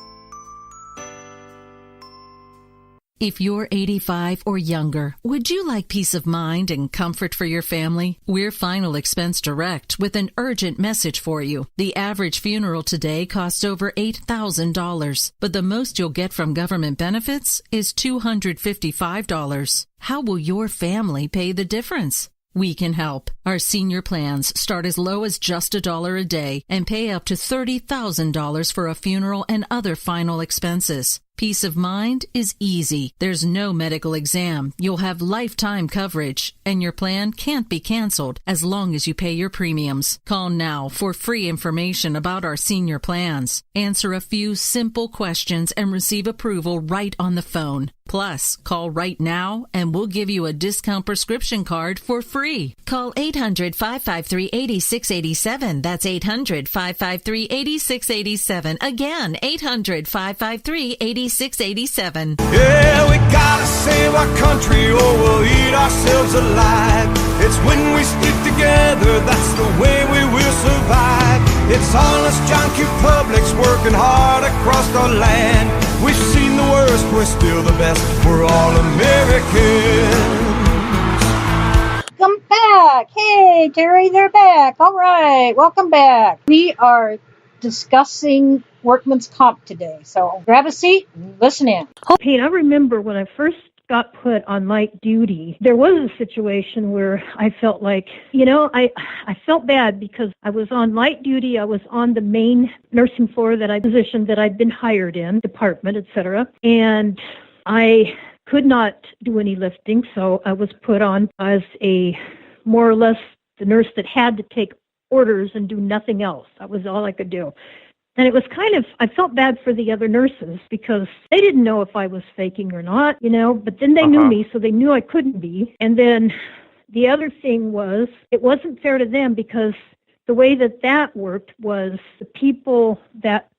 If you're 85 or younger, would you like peace of mind and comfort for your family? We're Final Expense Direct with an urgent message for you. The average funeral today costs over $8,000, but the most you'll get from government benefits is $255. How will your family pay the difference? We can help. Our senior plans start as low as just $1 a day and pay up to $30,000 for a funeral and other final expenses. Peace of mind is easy. There's no medical exam. You'll have lifetime coverage, and your plan can't be canceled as long as you pay your premiums. Call now for free information about our senior plans. Answer a few simple questions and receive approval right on the phone. Plus, call right now and we'll give you a discount prescription card for free. Call 800-553-8687. That's 800-553-8687. Again, 800-553-8687. Yeah, we gotta save our country or we'll eat ourselves alive. It's when we stick together, that's the way we will survive. It's honest junkie publics working hard across our land. We've seen the worst, we're still the best, we're all Americans. Come back. Hey, Terry, they're back. All right, welcome back. We are discussing Workman's Comp today, so grab a seat and listen in. Pete, I remember when I first got put on light duty, there was a situation where I felt like, I felt bad because I was on light duty. I was on the main nursing floor position that I'd been hired in, department, etc. And I could not do any lifting, so I was put on as more or less the nurse that had to take orders and do nothing else. That was all I could do. And it was I felt bad for the other nurses because they didn't know if I was faking or not, but then they knew me, so they knew I couldn't be. And then the other thing was, it wasn't fair to them because the way that worked was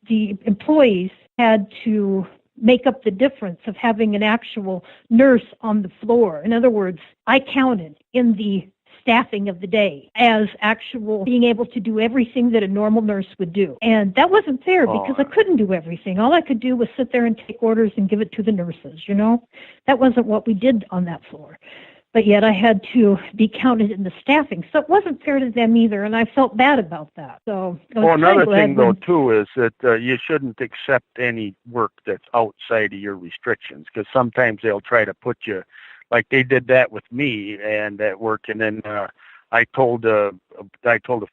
the employees had to make up the difference of having an actual nurse on the floor. In other words, I counted in the staffing of the day as actual being able to do everything that a normal nurse would do. And that wasn't fair because I couldn't do everything. All I could do was sit there and take orders and give it to the nurses, That wasn't what we did on that floor. But yet I had to be counted in the staffing. So it wasn't fair to them either, and I felt bad about that. So another thing, though, too, is that you shouldn't accept any work that's outside of your restrictions because sometimes they'll try to put you, like they did that with me and at work, and then I told the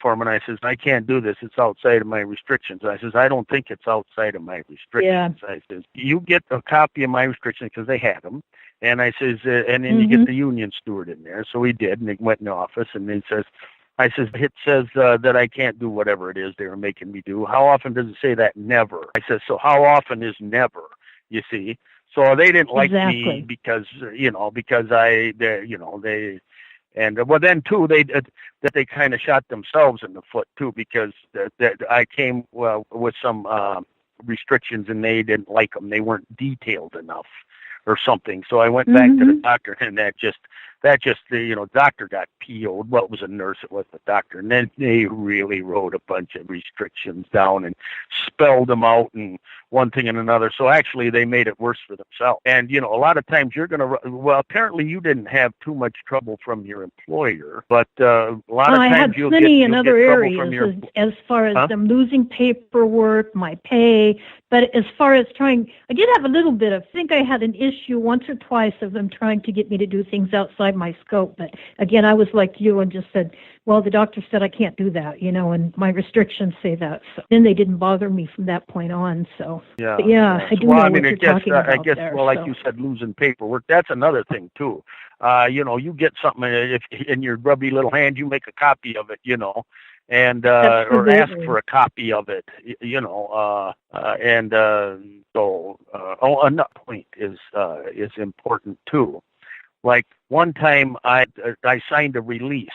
foreman, I says, I can't do this. It's outside of my restrictions. I says, I don't think it's outside of my restrictions. Yeah. I says, you get a copy of my restrictions because they had them. And I says, and then you get the union steward in there. So he did, and he went in the office, and he says, it says that I can't do whatever it is they were making me do. How often does it say that? Never. I said, so how often is never, you see? So they didn't like me because then too, they kind of shot themselves in the foot too, because I came with some restrictions and they didn't like them. They weren't detailed enough or something. So I went back to the doctor, and that just that just, doctor got PO'd. Well, it was a nurse, it wasn't a doctor. And then they really wrote a bunch of restrictions down and spelled them out and one thing and another. So actually they made it worse for themselves. And, a lot of times you're going to, well, apparently you didn't have too much trouble from your employer, but a lot of times you'll get in other areas from your, as far as them losing paperwork, my pay. But as far as I did have a little bit of, I think I had an issue once or twice of them trying to get me to do things outside my scope. But again, I was like you and just said, well, the doctor said I can't do that, and my restrictions say that. So then they didn't bother me from that point on. So, yeah, but yeah, I do know what you're talking about I guess, there, well, like you said, losing paperwork, that's another thing, too. You get something in your grubby little hand, you make a copy of it, and or ask for a copy of it, another point is important too. Like one time I signed a release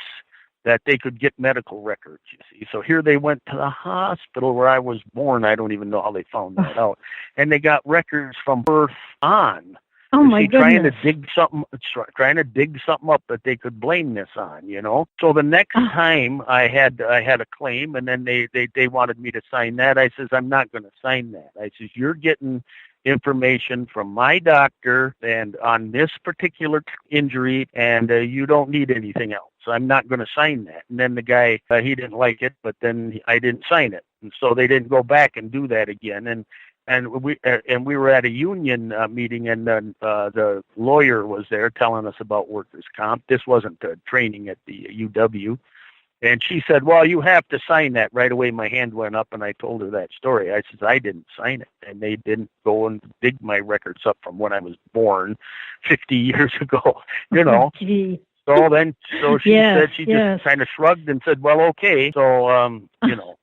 that they could get medical records, you see. So here they went to the hospital where I was born. I don't even know how they found that out. And they got records from birth on. Oh my goodness! Trying to dig something up that they could blame this on, So the next time I had a claim, and then they wanted me to sign that. I says I'm not going to sign that. I says you're getting information from my doctor and on this particular injury, and you don't need anything else. So I'm not going to sign that. And then the guy he didn't like it, but then I didn't sign it, and so they didn't go back and do that again. And we were at a union meeting, and the lawyer was there telling us about workers' comp. This wasn't training at the UW. And she said, well, you have to sign that. Right away, my hand went up, and I told her that story. I said, I didn't sign it. And they didn't go and dig my records up from when I was born 50 years ago, Gee. So she said, she just kind of shrugged and said, well, okay. So,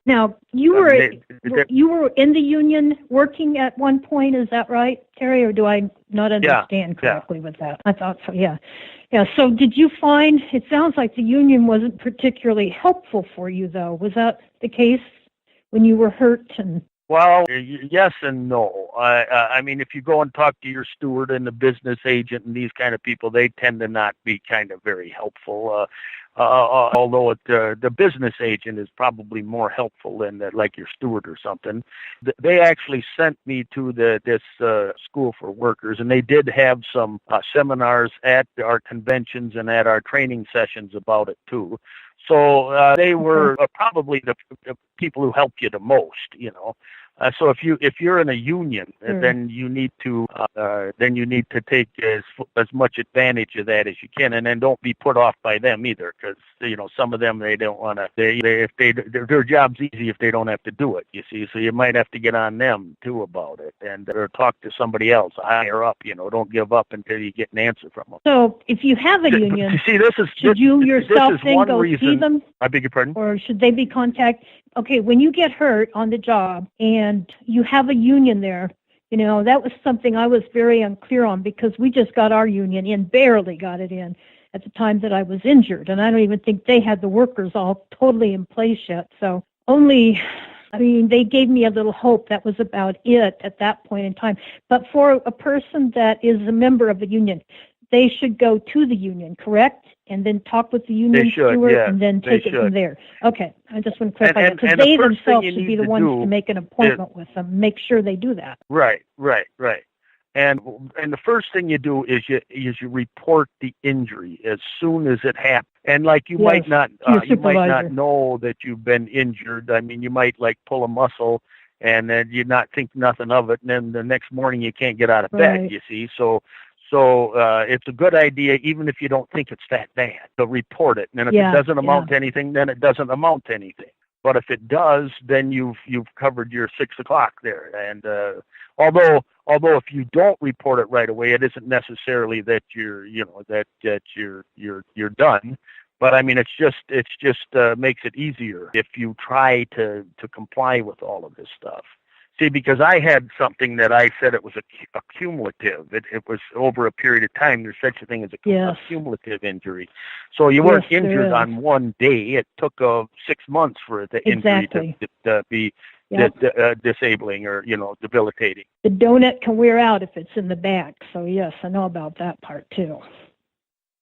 Now, you were in the union working at one point, is that right, Terry, or do I not understand correctly with that? I thought so, yeah. Yeah, so did you find, it sounds like the union wasn't particularly helpful for you, though. Was that the case when you were hurt? Well, yes and no. I mean, if you go and talk to your steward and the business agent and these kind of people, they tend to not be kind of very helpful. Although the business agent is probably more helpful than like your steward or something. They actually sent me to this school for workers, and they did have some seminars at our conventions and at our training sessions about it too. So they were probably the people who helped you the most, So if you're in a union, then you need to take as much advantage of that as you can, and then don't be put off by them either, because some of them they don't want to. Their job's easy if they don't have to do it. You see, so you might have to get on them too about it, or talk to somebody else higher up. Don't give up until you get an answer from them. So if you have a union, should you yourself then go see them? I beg your pardon? Or should they be contacted? Okay, when you get hurt on the job and you have a union there, that was something I was very unclear on, because we just got our union in, barely got it in at the time that I was injured. And I don't even think they had the workers all totally in place yet. So they gave me a little hope. That was about it at that point in time. But for a person that is a member of the union, they should go to the union, correct? And then talk with the union steward, and then take it from there. Okay, I just want to clarify that, because they themselves should be the ones to make an appointment with them, make sure they do that. Right. And the first thing you do is you report the injury as soon as it happens. And like you might not know that you've been injured. I mean, you might pull a muscle, and then you not think nothing of it, and then the next morning you can't get out of bed. You see, So it's a good idea, even if you don't think it's that bad, to report it. And if it doesn't amount to anything, then it doesn't amount to anything. But if it does, then you've covered your 6 o'clock there. And although if you don't report it right away, it isn't necessarily that you're done. But I mean, it's just makes it easier if you try to comply with all of this stuff. See, because I had something that I said it was a cumulative. It was over a period of time. There's such a thing as a cumulative injury. So you weren't injured on one day. It took 6 months for the injury to be disabling or debilitating. The donut can wear out if it's in the back. So yes, I know about that part too.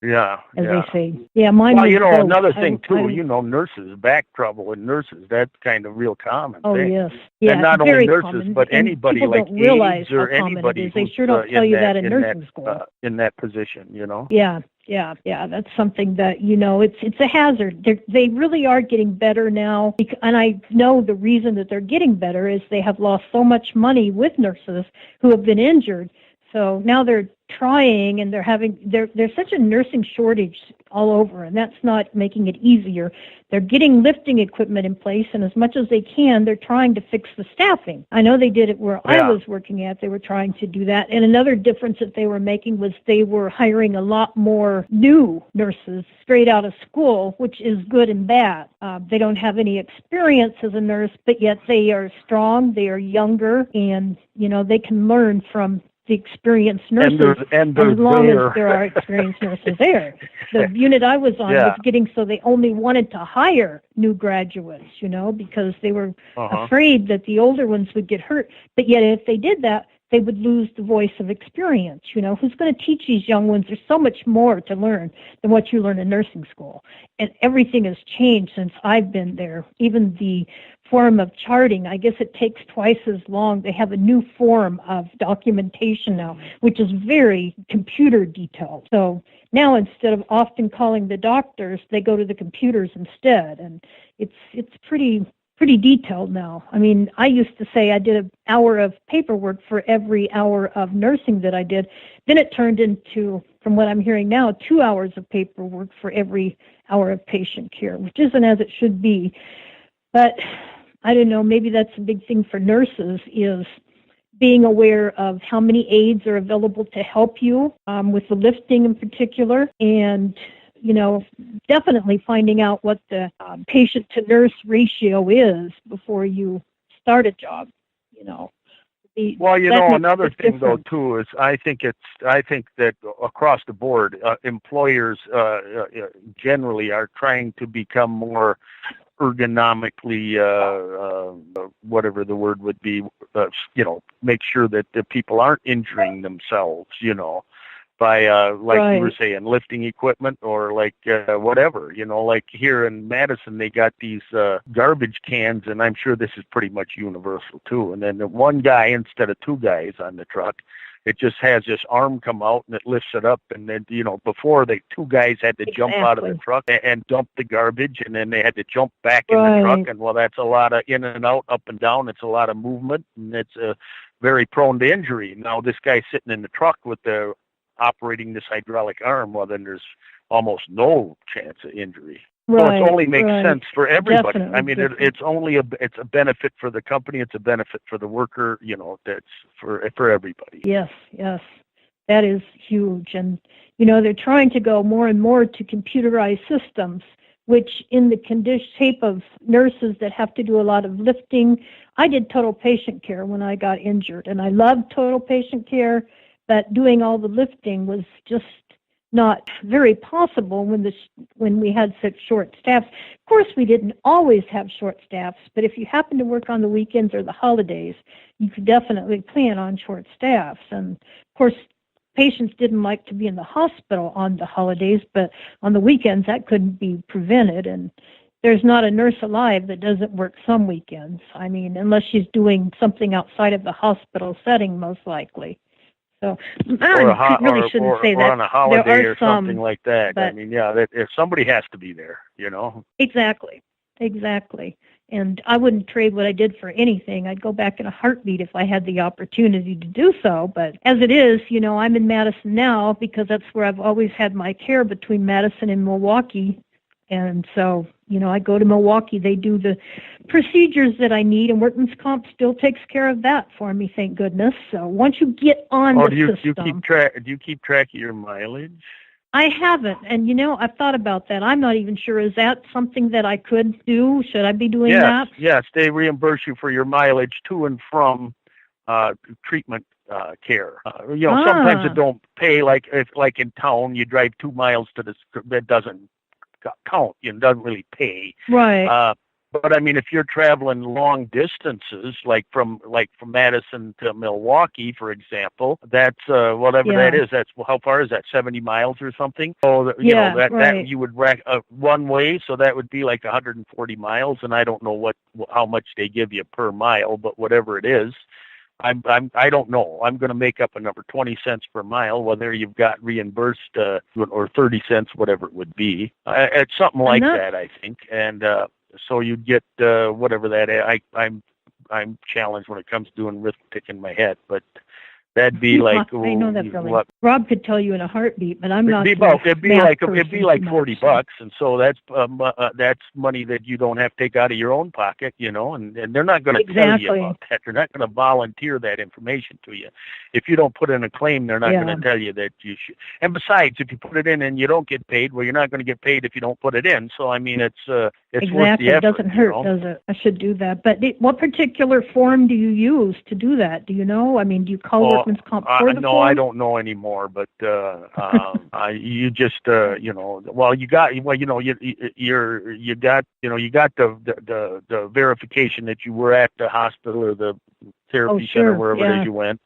Yeah, as yeah. they say. Yeah, mine Well, was both. another thing too, nurses, back trouble in nurses, that's kind of real common thing. Yes. Yeah, and not very only nurses, common. but And anybody people like don't realize aides or how common anybody it is. They who's sure don't tell you that in nursing school. In that position, Yeah, that's something that, it's a hazard. They really are getting better now, and I know the reason that they're getting better is they have lost so much money with nurses who have been injured. So now they're trying, and there's such a nursing shortage all over, and that's not making it easier. They're getting lifting equipment in place, and as much as they can, they're trying to fix the staffing. I know they did it where I was working at. They were trying to do that. And another difference that they were making was they were hiring a lot more new nurses straight out of school, which is good and bad. They don't have any experience as a nurse, but yet they are strong, they are younger, and, they can learn from the experienced nurses, and as long there. as there are experienced nurses there. The unit I was on was getting so they only wanted to hire new graduates, because they were afraid that the older ones would get hurt. But yet if they did that, they would lose the voice of experience. Who's going to teach these young ones? There's so much more to learn than what you learn in nursing school. And everything has changed since I've been there. Even the form of charting, I guess it takes twice as long. They have a new form of documentation now, which is very computer detailed. So now instead of often calling the doctors, they go to the computers instead. And it's pretty detailed now. I mean, I used to say I did an hour of paperwork for every hour of nursing that I did. Then it turned into, from what I'm hearing now, 2 hours of paperwork for every hour of patient care, which isn't as it should be. But I don't know, maybe that's a big thing for nurses, is being aware of how many aides are available to help you with the lifting in particular, and definitely finding out what the patient-to-nurse ratio is before you start a job. Another thing though too is I think that across the board, employers generally are trying to become more ergonomically, whatever the word would be, make sure that the people aren't injuring themselves, by, you were saying, lifting equipment or whatever, like here in Madison, they got these garbage cans, and I'm sure this is pretty much universal too. And then the one guy instead of two guys on the truck, it just has this arm come out and it lifts it up. And then, before the two guys had to jump out of the truck and dump the garbage, and then they had to jump back in the truck. And that's a lot of in and out, up and down. It's a lot of movement, and it's very prone to injury. Now this guy's sitting in the truck with the operating this hydraulic arm, well, then there's almost no chance of injury. So it only makes sense for everybody. Definitely. I mean, it's a benefit for the company. It's a benefit for the worker. That's for everybody. Yes, that is huge. And they're trying to go more and more to computerized systems, which in the shape of nurses that have to do a lot of lifting. I did total patient care when I got injured, and I loved total patient care. But doing all the lifting was just not very possible when we had such short staffs. Of course, we didn't always have short staffs, but if you happen to work on the weekends or the holidays, you could definitely plan on short staffs. And of course, patients didn't like to be in the hospital on the holidays, but on the weekends that couldn't be prevented. And there's not a nurse alive that doesn't work some weekends. I mean, unless she's doing something outside of the hospital setting, most likely. So I really shouldn't say that. Or on a holiday or something some, like that. I mean, if somebody has to be there, Exactly. And I wouldn't trade what I did for anything. I'd go back in a heartbeat if I had the opportunity to do so. But as it is, I'm in Madison now because that's where I've always had my care, between Madison and Milwaukee. And so, I go to Milwaukee. They do the procedures that I need, and Workman's Comp still takes care of that for me, thank goodness. So once you get on the system... Do you keep track of your mileage? I haven't, and I've thought about that. I'm not even sure. Is that something that I could do? Should I be doing that? Yes, they reimburse you for your mileage to and from treatment care. Sometimes it don't pay. Like in town, you drive 2 miles to that doesn't count. It doesn't really pay. Right. But I mean, if you're traveling long distances, like from Madison to Milwaukee, for example, that's whatever that is. That's how far is that? 70 miles or something. So you know that you would one way, so that would be like 140 miles, and I don't know how much they give you per mile, but whatever it is. I don't know. I'm going to make up a number, 20 cents per mile, whether you've got reimbursed or 30 cents, whatever it would be. It's something like that, I think. And so you'd get whatever that is. I'm challenged when it comes to doing arithmetic in my head, but that'd be like I know that feeling. Rob could tell you in a heartbeat, but I'm not. It'd be like $40, and so that's money that you don't have to take out of your own pocket, you know, and they're not going to tell you about that. They're not going to volunteer that information to you. If you don't put in a claim, they're not going to tell you that you should. And besides, if you put it in and you don't get paid, well, you're not going to get paid if you don't put it in. So I mean, it's worth the effort. It doesn't hurt, does it? I should do that. But what particular form do you use to do that? Do you know? I mean, do you call Workman's Comp for the no, form? I don't know anymore. But you just you know, well, you got the verification that you were at the hospital or the therapy center, wherever it is you went.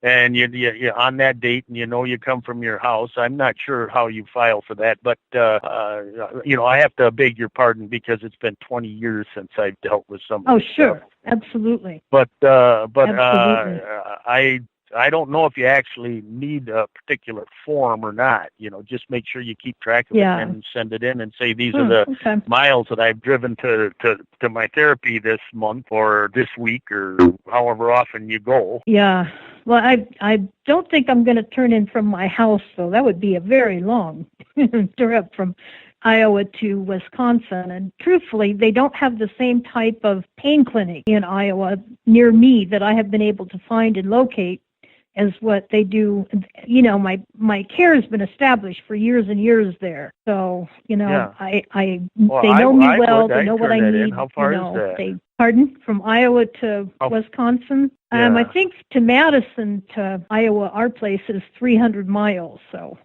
And you on that date, and you know you come from your house. I'm not sure how you file for that, but you know, I have to beg your pardon because it's been 20 years since I've dealt with somebody. Oh, sure, absolutely. But absolutely. I don't know if you actually need a particular form or not. You know, just make sure you keep track of it and send it in and say these are the miles that I've driven to my therapy this month or this week or however often you go. Yeah. Well, I don't think I'm going to turn in from my house, though. That would be a very long trip from Iowa to Wisconsin. And truthfully, they don't have the same type of pain clinic in Iowa near me that I have been able to find and locate as what they do. You know, my care has been established for years and years there. So, you know, they know me well. They know what I need. How far is that? Pardon? From Iowa to Wisconsin? I think to Madison to Iowa, our place is 300 miles. So,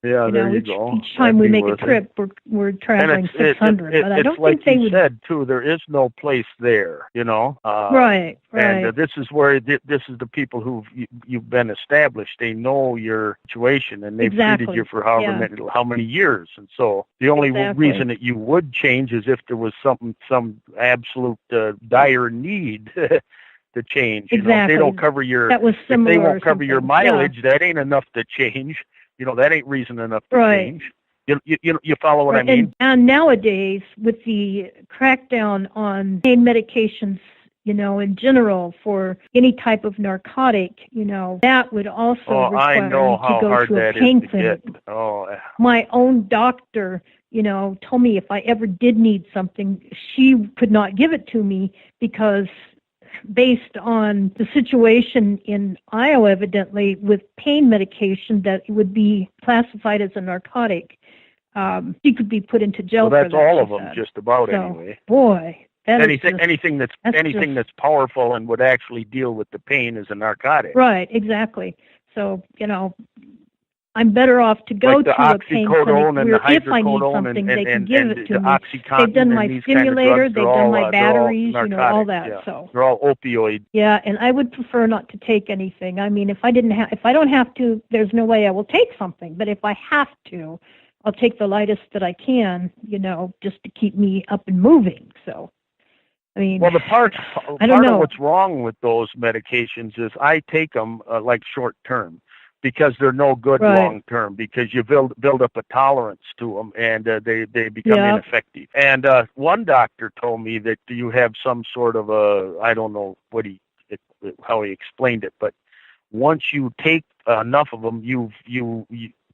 yeah, there you go. Each time we make a trip, we're traveling 600. But I don't think they would. Said too, there is no place there. You know. Right. And this is where this is the people you've been established. They know your situation, and they've treated you for how many years. And so the only reason that you would change is if there was some absolute dire need. To change. You know, if they don't cover your, if they won't cover your mileage, that ain't enough to change. You know, that ain't reason enough to change. You follow what I mean? And nowadays, with the crackdown on pain medications, you know, in general for any type of narcotic, you know, that would also require me to go to a pain clinic. My own doctor, you know, told me if I ever did need something, she could not give it to me because based on the situation in Iowa, evidently, with pain medication that would be classified as a narcotic, she could be put into jail for that. That's all of them, just about, anyway. Boy, anything that's powerful and would actually deal with the pain is a narcotic. Right, exactly. So, you know, I'm better off to go to a pain clinic where if I need something, they can give it to me. They've done my stimulator, they've done my batteries, you know, all that. Yeah. So they're all opioid. Yeah, and I would prefer not to take anything. I mean, if I don't have to, there's no way I will take something. But if I have to, I'll take the lightest that I can, you know, just to keep me up and moving. So. I mean, well, part of what's wrong with those medications is I take them like short term. Because they're no good long term, because you build up a tolerance to them, and they become ineffective. And one doctor told me that you have some sort of I don't know how he explained it, but once you take enough of them, you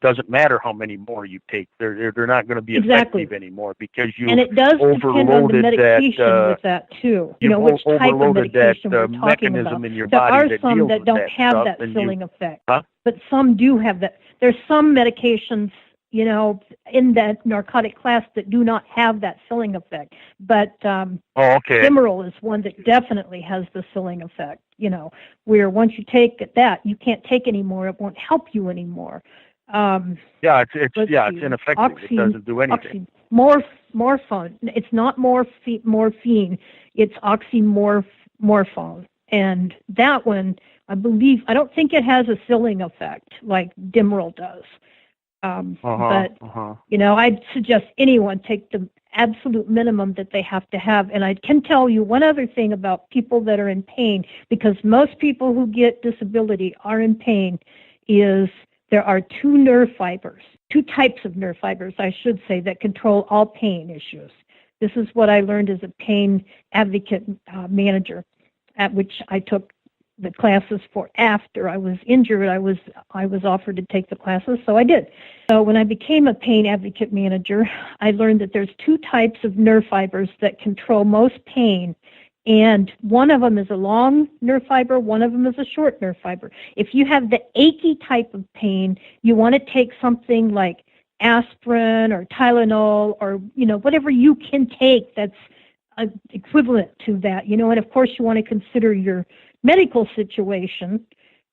doesn't matter how many more you take, they're not going to be effective anymore because you and it does depend on the medication with that too. You know, which type of medication we're talking about. In your there body are some that don't have that filling effect, huh? But some do have that. There's some medications, you know, in that narcotic class that do not have that filling effect. But Demerol is one that definitely has the filling effect. You know, where once you take that, you can't take any more. It won't help you anymore. It's ineffective. It doesn't do anything. Morphine. It's not morphine. It's oxymorphone. And that one, I don't think it has a ceiling effect like Demerol does. I'd suggest anyone take the absolute minimum that they have to have. And I can tell you one other thing about people that are in pain, because most people who get disability are in pain, is there are two types of nerve fibers, I should say, that control all pain issues. This is what I learned as a pain advocate manager, at which I took the classes for after I was injured. I was offered to take the classes, so I did. So when I became a pain advocate manager, I learned that there's two types of nerve fibers that control most pain, and one of them is a long nerve fiber, one of them is a short nerve fiber. If you have the achy type of pain, you want to take something like aspirin or Tylenol or whatever you can take that's equivalent to that. And of course you want to consider your medical situation,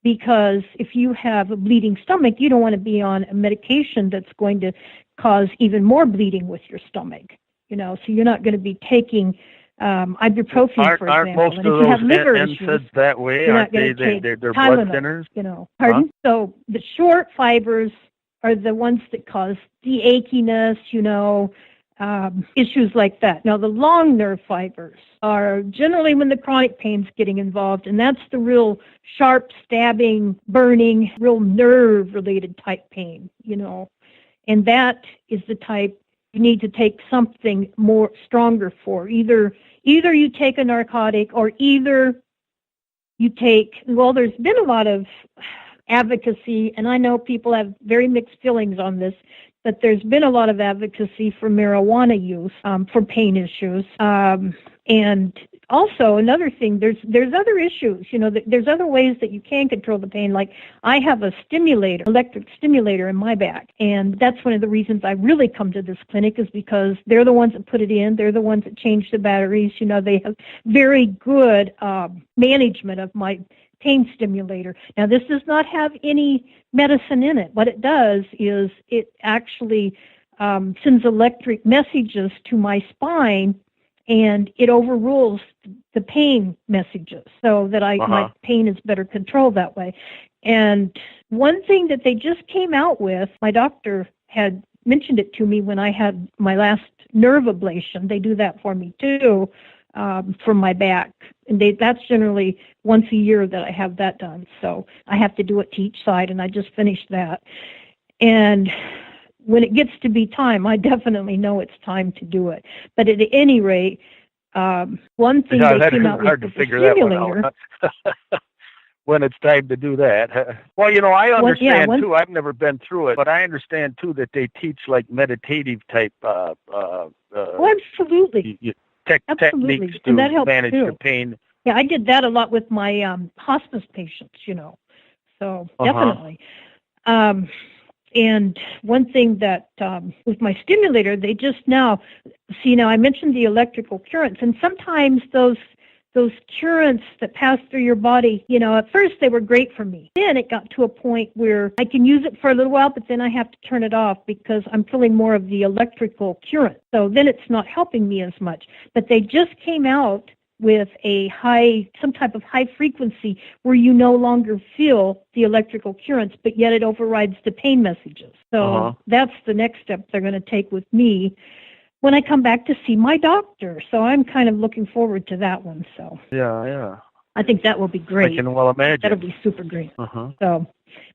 because if you have a bleeding stomach, you don't want to be on a medication that's going to cause even more bleeding with your stomach. So you're not going to be taking ibuprofen, for example. Aren't most of those NSAIDs that way? Aren't they? They're blood thinners. Pardon? So the short fibers are the ones that cause the achiness, issues like that. Now, the long nerve fibers are generally when the chronic pain's getting involved, and that's the real sharp, stabbing, burning, real nerve-related type pain, And that is the type you need to take something more stronger for. Either you take a narcotic, or either you take, there's been a lot of advocacy, and I know people have very mixed feelings on this, but there's been a lot of advocacy for marijuana use for pain issues. And also another thing, there's other issues. There's other ways that you can control the pain. Like I have a electric stimulator in my back, and that's one of the reasons I really come to this clinic, is because they're the ones that put it in. They're the ones that change the batteries. They have very good management of my pain stimulator. Now, this does not have any medicine in it. What it does is it actually sends electric messages to my spine, and it overrules the pain messages so that my pain is better controlled that way. And one thing that they just came out with, my doctor had mentioned it to me when I had my last nerve ablation. They do that for me too, for my back. And that's generally once a year that I have that done. So I have to do it to each side, and I just finished that. And when it gets to be time, I definitely know it's time to do it. But at any rate, one thing they came out with the stimulator. When it's time to do that. Well, I understand too. I've never been through it, but I understand too that they teach like meditative type absolutely. Techniques to manage the pain. Yeah, I did that a lot with my hospice patients, So definitely. And one thing that with my stimulator, they just now I mentioned the electrical currents, and sometimes those currents that pass through your body, at first they were great for me. Then it got to a point where I can use it for a little while, but then I have to turn it off because I'm feeling more of the electrical current. So then it's not helping me as much. But they just came out with some type of high frequency where you no longer feel the electrical currents, but yet it overrides the pain messages. So that's the next step they're going to take with me when I come back to see my doctor. So I'm kind of looking forward to that one. So yeah. I think that will be great. I can well imagine. That'll be super great. So,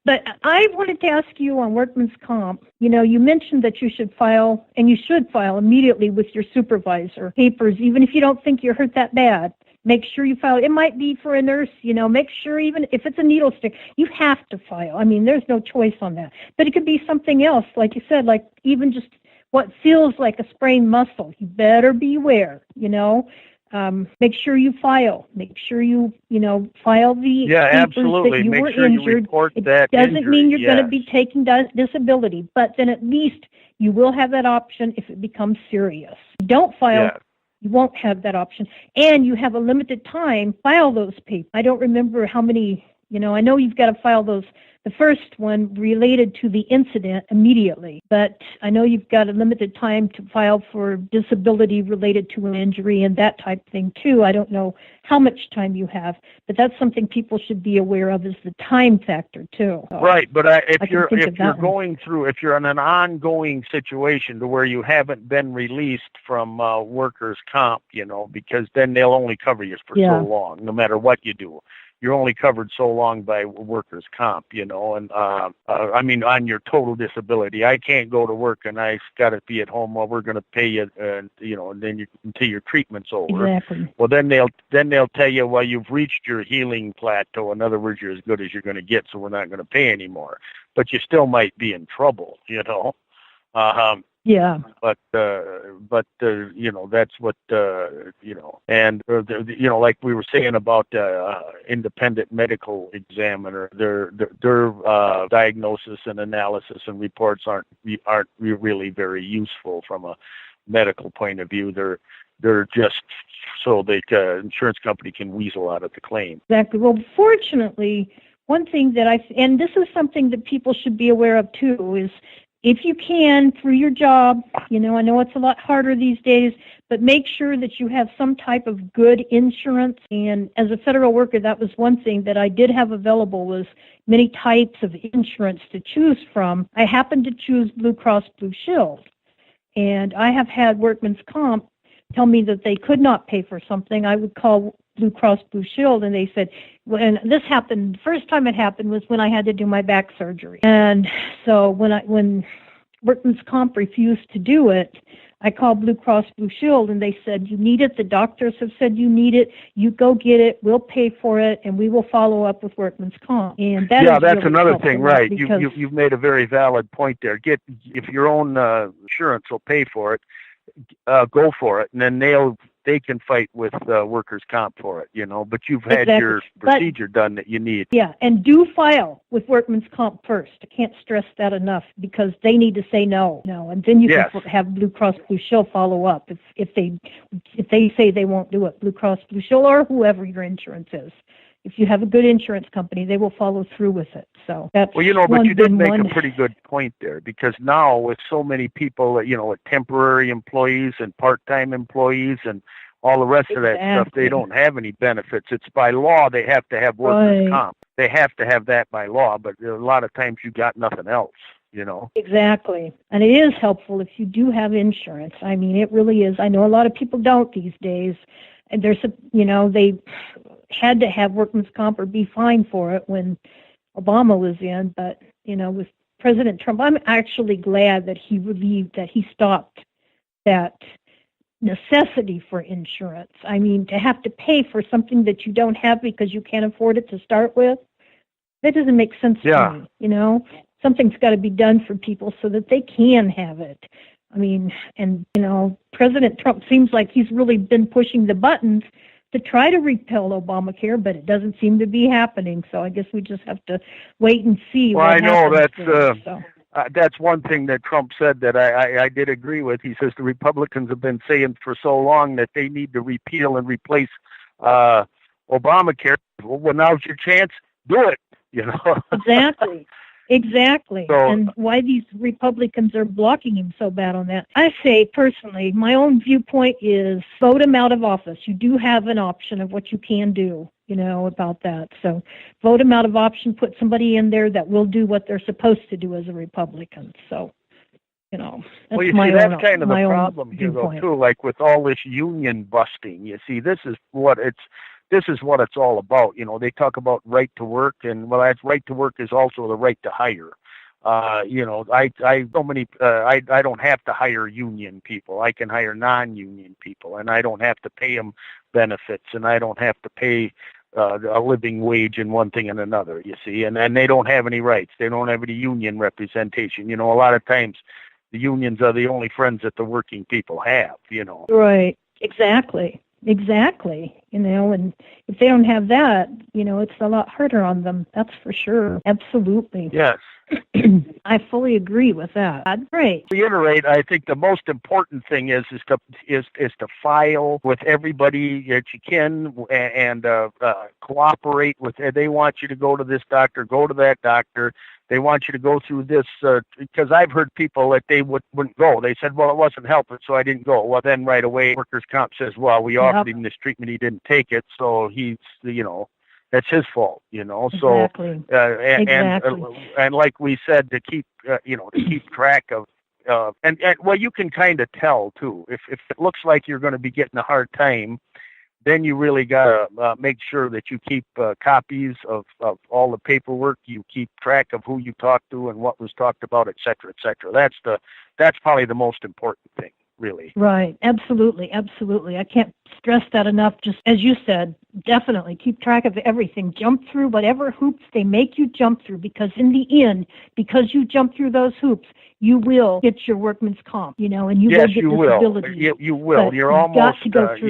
but I wanted to ask you on Workman's Comp, you mentioned that you should file, and you should file immediately with your supervisor papers, even if you don't think you're hurt that bad. Make sure you file. It might be for a nurse, make sure even if it's a needle stick, you have to file. I mean, there's no choice on that. But it could be something else, like you said, like even just what feels like a sprained muscle. You better beware, Make sure you file. Make sure you, file the papers that you were injured. It doesn't mean you're going to be taking disability, but then at least you will have that option if it becomes serious. Don't file. You won't have that option. And you have a limited time. File those papers. I don't remember how many I know you've got to file those. The first one related to the incident immediately, but I know you've got a limited time to file for disability related to an injury and that type of thing too. I don't know how much time you have, but that's something people should be aware of, is the time factor too. So right, but if you're in an ongoing situation to where you haven't been released from workers' comp, because then they'll only cover you for so long, no matter what you do. You're only covered so long by workers' comp, and I mean, on your total disability. I can't go to work and I got to be at home. Well, we're going to pay you, and then until your treatment's over. Exactly. Well, then they'll tell you, well, you've reached your healing plateau. In other words, you're as good as you're going to get, so we're not going to pay anymore. But you still might be in trouble, Yeah. But that's what, and, like we were saying about independent medical examiner, their diagnosis and analysis and reports aren't really very useful from a medical point of view. They're just so the insurance company can weasel out of the claim. Exactly. Well, fortunately, one thing that and this is something that people should be aware of too, is if you can, through your job, I know it's a lot harder these days, but make sure that you have some type of good insurance. And as a federal worker, that was one thing that I did have available, was many types of insurance to choose from. I happened to choose Blue Cross Blue Shield. And I have had Workman's Comp tell me that they could not pay for something. I would call Blue Cross Blue Shield, and they said, when this happened, the first time it happened was when I had to do my back surgery. And so when Workman's Comp refused to do it, I called Blue Cross Blue Shield, and they said, you need it. The doctors have said you need it. You go get it. We'll pay for it, and we will follow up with Workman's Comp. And that's really another helpful, thing, right? You've made a very valid point there. If your own insurance will pay for it, go for it, and then they can fight with workers' comp for it, but you've had your procedure done that you need. Yeah, and do file with Workman's Comp first. I can't stress that enough, because they need to say no, and then you can have Blue Cross Blue Shield follow up if they say they won't do it. Blue Cross Blue Shield, or whoever your insurance is. If you have a good insurance company, they will follow through with it. So that's but you did make a pretty good point there, because now with so many people, with temporary employees and part-time employees and all the rest of that stuff, they don't have any benefits. It's by law they have to have workers' comp. They have to have that by law, but a lot of times you got nothing else. Exactly. And it is helpful if you do have insurance. I mean, it really is. I know a lot of people don't these days. And they had to have Workman's Comp or be fined for it when Obama was in. But, with President Trump, I'm actually glad that he stopped that necessity for insurance. I mean, to have to pay for something that you don't have because you can't afford it to start with, that doesn't make sense to me, Something's got to be done for people so that they can have it. I mean, and, President Trump seems like he's really been pushing the buttons to try to repeal Obamacare, but it doesn't seem to be happening. So I guess we just have to wait and see. Well, I know that's one thing that Trump said that I did agree with. He says the Republicans have been saying for so long that they need to repeal and replace Obamacare. Well, now's your chance. Do it, Exactly. So, and why these Republicans are blocking him so bad on that. I say, personally, my own viewpoint is vote him out of office. You do have an option of what you can do, about that. So vote him out of option, put somebody in there that will do what they're supposed to do as a Republican. So, that's that's kind of the problem here, though, too, like with all this union busting. You see, this is what it's all about. They talk about right to work, and that's right to work is also the right to hire. I don't have to hire union people. I can hire non-union people, and I don't have to pay them benefits, and I don't have to pay a living wage and one thing and another, you see, and they don't have any rights. They don't have any union representation. A lot of times the unions are the only friends that the working people have, Right, exactly. And if they don't have that, it's a lot harder on them. That's for sure. Absolutely. Yes. I fully agree with that. Great. To reiterate, I think the most important thing is to file with everybody that you can and cooperate with. They want you to go to this doctor, go to that doctor. They want you to go through this, because I've heard people that they wouldn't go. They said, well, it wasn't helping, so I didn't go. Well, then right away, workers' comp says, well, we offered him this treatment, he didn't take it, so he's, that's his fault, Exactly. So, exactly. and like we said, to keep track of, and well, you can kind of tell too. If it looks like you're going to be getting a hard time, then you really got to make sure that you keep copies of all the paperwork. You keep track of who you talked to and what was talked about, et cetera, et cetera. That's probably the most important thing, really. Right. Absolutely. Absolutely. I can't stress that enough. Just as you said, definitely keep track of everything. Jump through whatever hoops they make you jump through, because in the end, because you jump through those hoops, you will get your workman's comp, and you will get disability. You will. You're almost, got to go through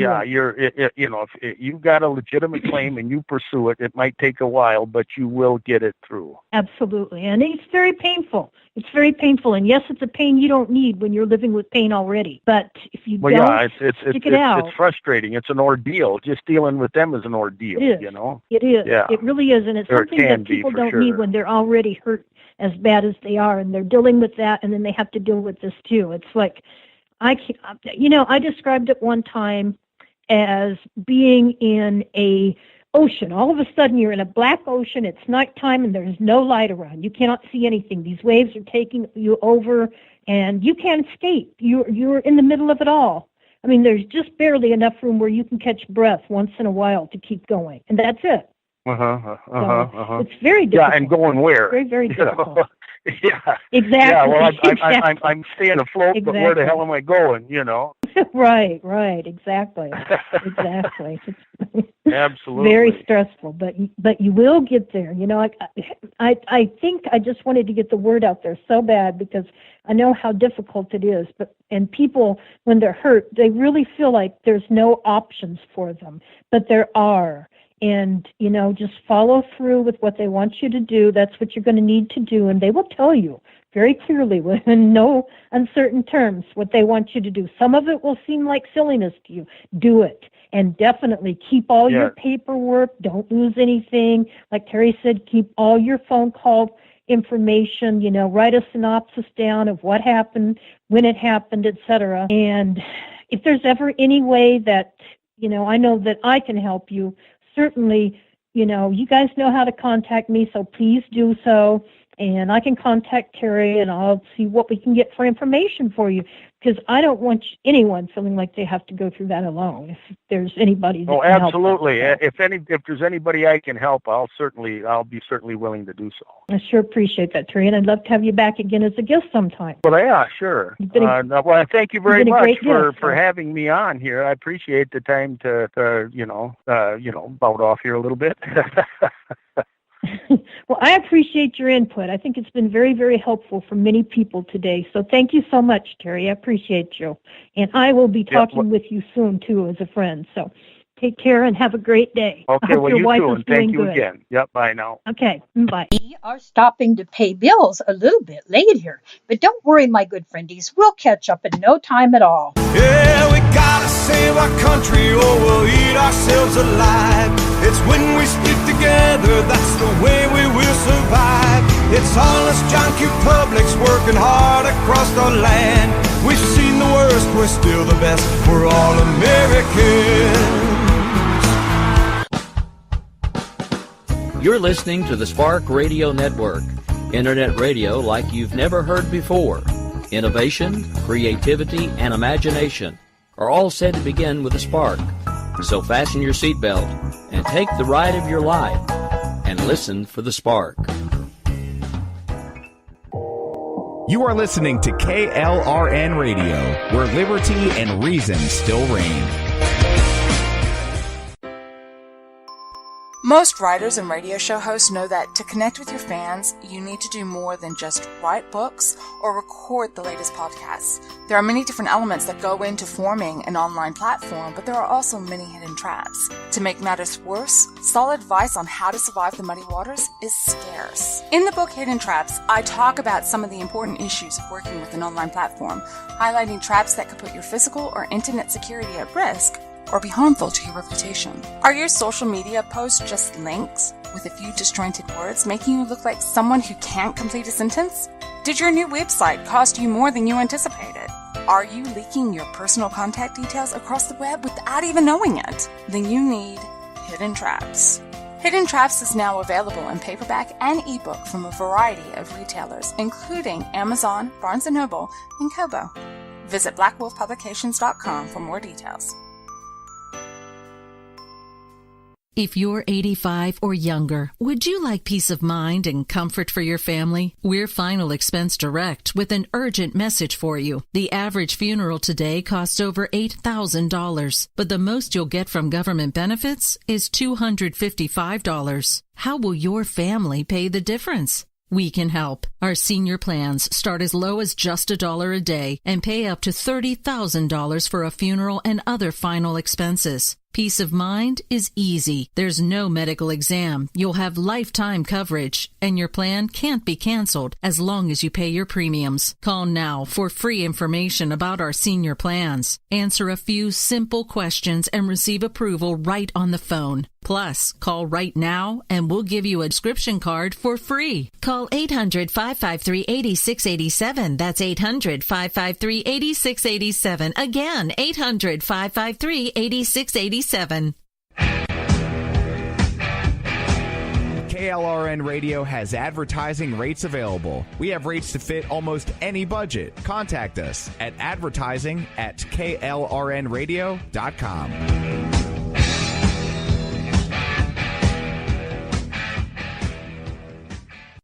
if you've got a legitimate claim and you pursue it, it might take a while, but you will get it through. Absolutely. And it's very painful. It's very painful. And yes, it's a pain you don't need when you're living with pain already. But if you stick it out. It's frustrating. It's an ordeal. Just dealing with them is an ordeal, It is. Yeah. It really is. And it's something that people don't need when they're already hurt as bad as they are, and they're dealing with that, and then they have to deal with this too. It's like, I described it one time as being in a ocean. All of a sudden, you're in a black ocean. It's nighttime, and there's no light around. You cannot see anything. These waves are taking you over, and you can't escape. You're in the middle of it all. I mean, there's just barely enough room where you can catch breath once in a while to keep going, and that's it. It's very difficult. Yeah, and going where? Very, very difficult. Yeah. Exactly. Yeah, well, exactly. I'm staying afloat, but where the hell am I going, Right, exactly. Absolutely. Very stressful, but you will get there. I think I just wanted to get the word out there so bad, because I know how difficult it is. And people, when they're hurt, they really feel like there's no options for them, but there are. And, just follow through with what they want you to do. That's what you're going to need to do. And they will tell you very clearly, in no uncertain terms, what they want you to do. Some of it will seem like silliness to you. Do it. And definitely keep all your paperwork. Don't lose anything. Like Terry said, keep all your phone call information. Write a synopsis down of what happened, when it happened, etc. And if there's ever any way that, I know that I can help you, certainly, you guys know how to contact me, so please do so. And I can contact Terry, and I'll see what we can get for information for you, because I don't want anyone feeling like they have to go through that alone. If there's anybody that can absolutely. help them. If there's anybody I can help, I'll be certainly willing to do so. I sure appreciate that, Terry, and I'd love to have you back again as a guest sometime. Well, yeah, sure. Well, thank you very much for having me on here. I appreciate the time to bout off here a little bit. Well, I appreciate your input. I think it's been very, very helpful for many people today. So thank you so much, Terry. I appreciate you. And I will be talking with you soon, too, as a friend. So take care and have a great day. Okay, well, you too, and thank you again. Yep, bye now. Okay, bye. We are stopping to pay bills a little bit late here. But don't worry, my good friendies. We'll catch up in no time at all. Yeah, we gotta save our country or we'll eat ourselves alive. It's when we stick together, that's the way we will survive. It's honest junkie publics working hard across our land. We've seen the worst, we're still the best, we're all Americans. You're listening to the Spark Radio Network, internet radio like you've never heard before. Innovation, creativity, and imagination are all said to begin with a spark. So fasten your seatbelt and take the ride of your life and listen for the spark. You are listening to KLRN Radio, where liberty and reason still reign. Most writers and radio show hosts know that to connect with your fans, you need to do more than just write books or record the latest podcasts. There are many different elements that go into forming an online platform, but there are also many hidden traps. To make matters worse, solid advice on how to survive the muddy waters is scarce. In the book Hidden Traps, I talk about some of the important issues of working with an online platform, highlighting traps that could put your physical or internet security at risk or be harmful to your reputation. Are your social media posts just links with a few disjointed words, making you look like someone who can't complete a sentence? Did your new website cost you more than you anticipated? Are you leaking your personal contact details across the web without even knowing it? Then you need Hidden Traps. Hidden Traps is now available in paperback and ebook from a variety of retailers, including Amazon, Barnes & Noble, and Kobo. Visit blackwolfpublications.com for more details. If you're 85 or younger, would you like peace of mind and comfort for your family? We're Final Expense Direct with an urgent message for you. The average funeral today costs over $8,000, but the most you'll get from government benefits is $255. How will your family pay the difference? We can help. Our senior plans start as low as just $1 a day and pay up to $30,000 for a funeral and other final expenses. Peace of mind is easy. There's no medical exam. You'll have lifetime coverage, and your plan can't be canceled as long as you pay your premiums. Call now for free information about our senior plans. Answer a few simple questions and receive approval right on the phone. Plus, call right now and we'll give you a subscription card for free. Call 800-553-8687. That's 800-553-8687. Again, 800-553-8687. KLRN Radio has advertising rates available. We have rates to fit almost any budget. Contact us at advertising@klrnradio.com.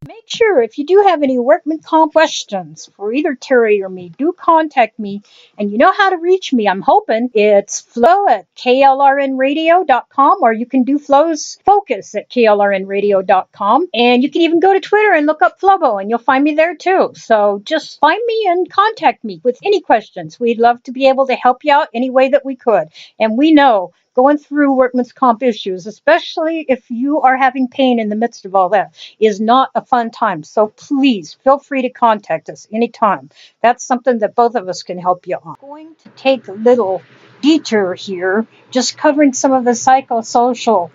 Make sure if you do have any workman comp questions for either Terry or me, do contact me. And you know how to reach me. I'm hoping it's Flo at KLRNradio.com, or you can do Flo's Focus at KLRNradio.com. And you can even go to Twitter and look up Flobo, and you'll find me there too. So just find me and contact me with any questions. We'd love to be able to help you out any way that we could. And we know going through workman's comp issues, especially if you are having pain in the midst of all that, is not a fun time. So please feel free to contact us anytime. That's something that both of us can help you on. I'm going to take a little detour here, just covering some of the psychosocial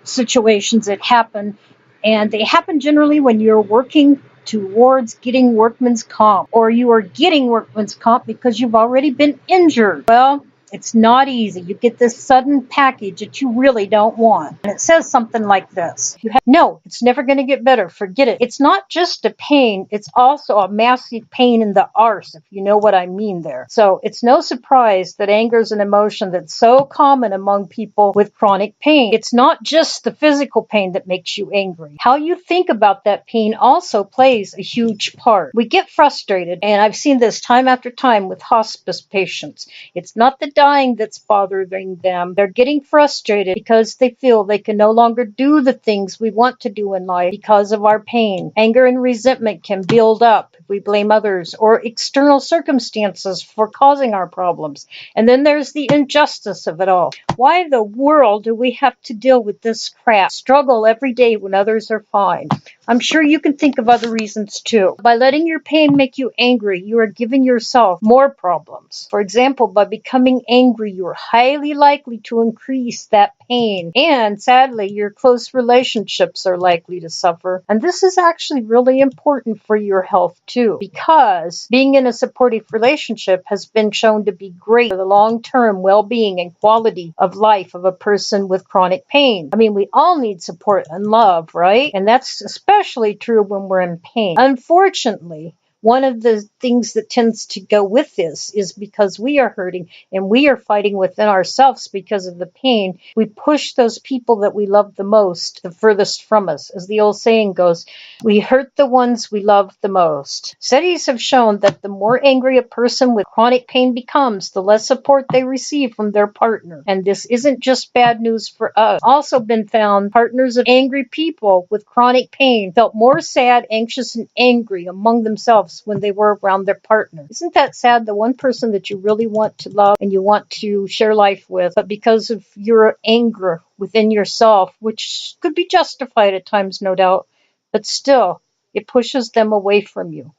situations that happen. And they happen generally when you're working towards getting workman's comp, or you are getting workman's comp because you've already been injured. Well, it's not easy. You get this sudden package that you really don't want. And it says something like this. No, it's never going to get better. Forget it. It's not just a pain. It's also a massive pain in the arse, if you know what I mean there. So it's no surprise that anger is an emotion that's so common among people with chronic pain. It's not just the physical pain that makes you angry. How you think about that pain also plays a huge part. We get frustrated, and I've seen this time after time with hospice patients. It's not the dying that's bothering them. They're getting frustrated because they feel they can no longer do the things we want to do in life because of our pain. Anger and resentment can build up if we blame others or external circumstances for causing our problems. And then there's the injustice of it all. Why in the world do we have to deal with this crap? Struggle every day when others are fine. I'm sure you can think of other reasons too. By letting your pain make you angry, you are giving yourself more problems. For example, by becoming angry, you are highly likely to increase that pain. And sadly, your close relationships are likely to suffer. And this is actually really important for your health too, because being in a supportive relationship has been shown to be great for the long-term well-being and quality of life of a person with chronic pain. I mean, we all need support and love, right? And that's especially true when we're in pain. Unfortunately, one of the things that tends to go with this is because we are hurting and we are fighting within ourselves because of the pain, we push those people that we love the most the furthest from us. As the old saying goes, we hurt the ones we love the most. Studies have shown that the more angry a person with chronic pain becomes, the less support they receive from their partner. And this isn't just bad news for us. Also been found partners of angry people with chronic pain felt more sad, anxious, and angry among themselves when they were around their partner. Isn't that sad? The one person that you really want to love and you want to share life with, but because of your anger within yourself, which could be justified at times, no doubt, but still, it pushes them away from you.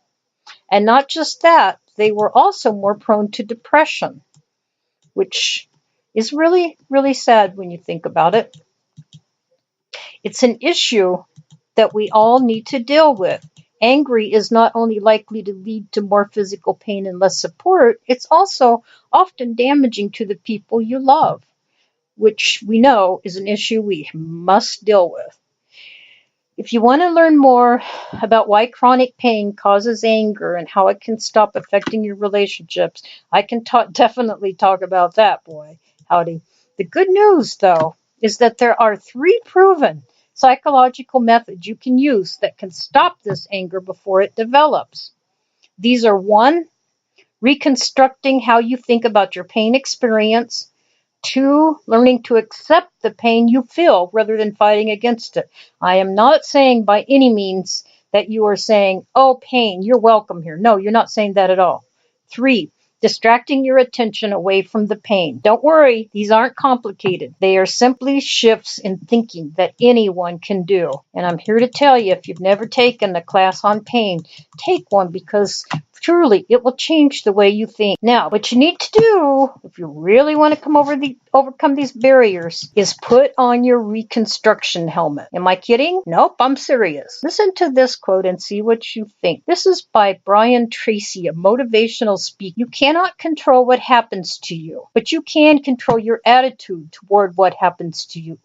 And not just that, they were also more prone to depression, which is really, really sad when you think about it. It's an issue that we all need to deal with. Angry is not only likely to lead to more physical pain and less support, it's also often damaging to the people you love, which we know is an issue we must deal with. If you want to learn more about why chronic pain causes anger and how it can stop affecting your relationships, I can definitely talk about that, boy. Howdy. The good news, though, is that there are 3 proven psychological methods you can use that can stop this anger before it develops. These are 1, reconstructing how you think about your pain experience. 2, learning to accept the pain you feel rather than fighting against it. I am not saying by any means that you are saying, oh, pain, you're welcome here. No, you're not saying that at all. 3, distracting your attention away from the pain. Don't worry, these aren't complicated. They are simply shifts in thinking that anyone can do. And I'm here to tell you, if you've never taken a class on pain, take one, because truly it will change the way you think. Now, what you need to do, if you really want to overcome these barriers, is put on your reconstruction helmet. Am I kidding? Nope, I'm serious. Listen to this quote and see what you think. This is by Brian Tracy, a motivational speaker. You cannot control what happens to you, but you can control your attitude toward what happens to you.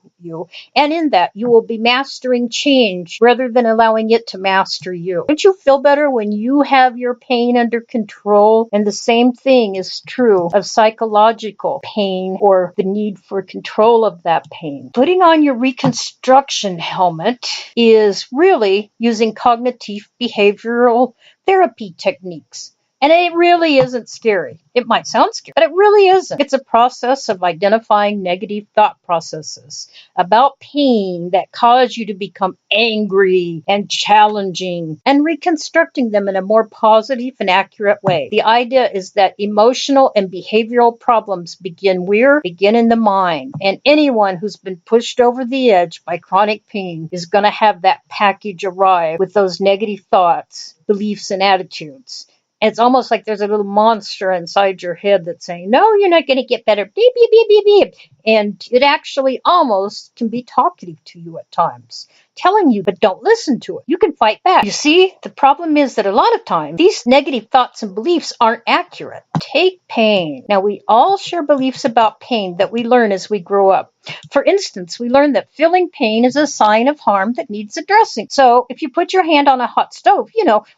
And in that, you will be mastering change rather than allowing it to master you. Don't you feel better when you have your pain under control? And the same thing is true of psychological pain or the need for control of that pain. Putting on your reconstruction helmet is really using cognitive behavioral therapy techniques. And it really isn't scary. It might sound scary, but it really isn't. It's a process of identifying negative thought processes about pain that cause you to become angry and challenging and reconstructing them in a more positive and accurate way. The idea is that emotional and behavioral problems begin in the mind. And anyone who's been pushed over the edge by chronic pain is going to have that package arrive with those negative thoughts, beliefs, and attitudes. It's almost like there's a little monster inside your head that's saying, no, you're not going to get better. Beep, beep, beep, beep, beep. And it actually almost can be talkative to you at times, telling you, but don't listen to it. You can fight back. You see, the problem is that a lot of times these negative thoughts and beliefs aren't accurate. Take pain. Now, we all share beliefs about pain that we learn as we grow up. For instance, we learn that feeling pain is a sign of harm that needs addressing. So if you put your hand on a hot stove,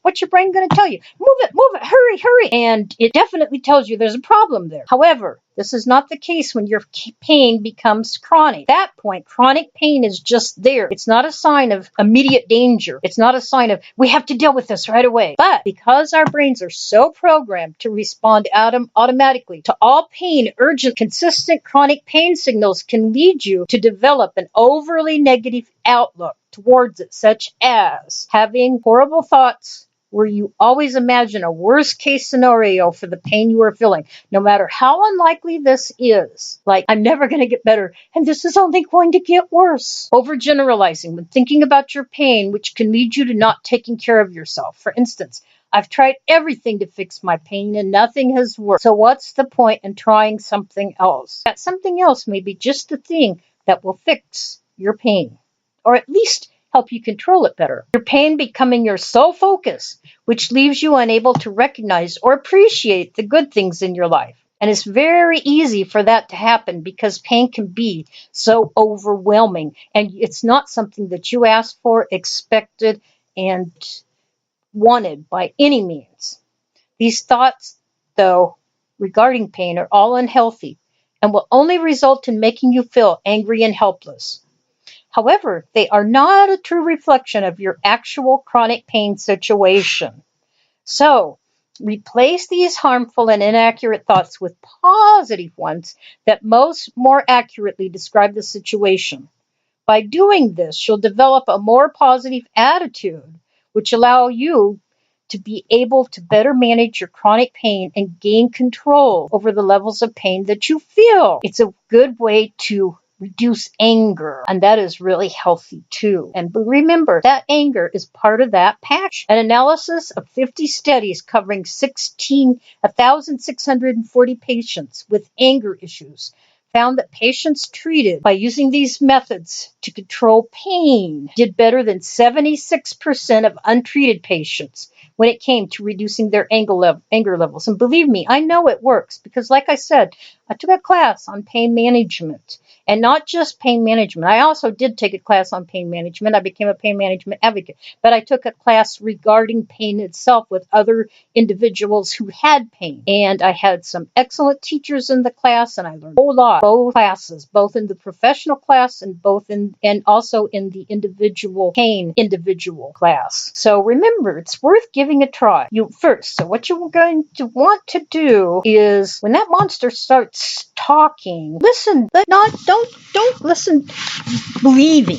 what's your brain going to tell you? Move it, hurry. And it definitely tells you there's a problem there. However, this is not the case when your pain becomes chronic. At that point, chronic pain is just there. It's not a sign of immediate danger. It's not a sign of, we have to deal with this right away. But because our brains are so programmed to respond automatically to all pain, urgent, consistent chronic pain signals can lead you to develop an overly negative outlook towards it, such as having horrible thoughts, where you always imagine a worst case scenario for the pain you are feeling, no matter how unlikely this is. Like, I'm never going to get better, and this is only going to get worse. Overgeneralizing when thinking about your pain, which can lead you to not taking care of yourself. For instance, I've tried everything to fix my pain and nothing has worked. So what's the point in trying something else? That something else may be just the thing that will fix your pain, or at least help you control it better. Your pain becoming your sole focus, which leaves you unable to recognize or appreciate the good things in your life. And it's very easy for that to happen because pain can be so overwhelming. And it's not something that you asked for, expected, and wanted by any means. These thoughts, though, regarding pain are all unhealthy and will only result in making you feel angry and helpless. However, they are not a true reflection of your actual chronic pain situation. So, replace these harmful and inaccurate thoughts with positive ones that more accurately describe the situation. By doing this, you'll develop a more positive attitude, which allow you to be able to better manage your chronic pain and gain control over the levels of pain that you feel. It's a good way to reduce anger, and that is really healthy too. And remember, that anger is part of that patch. An analysis of 50 studies covering 1,640 patients with anger issues found that patients treated by using these methods to control pain did better than 76% of untreated patients when it came to reducing their anger levels. And believe me, I know it works because, like I said, I took a class on pain management. And not just pain management. I also did take a class on pain management. I became a pain management advocate. But I took a class regarding pain itself with other individuals who had pain. And I had some excellent teachers in the class, and I learned a whole lot. Both classes, both in the professional class and also in the individual class. So remember, it's worth giving a try. So what you're going to want to do is when that monster starts talking, listen, but don't listen believing.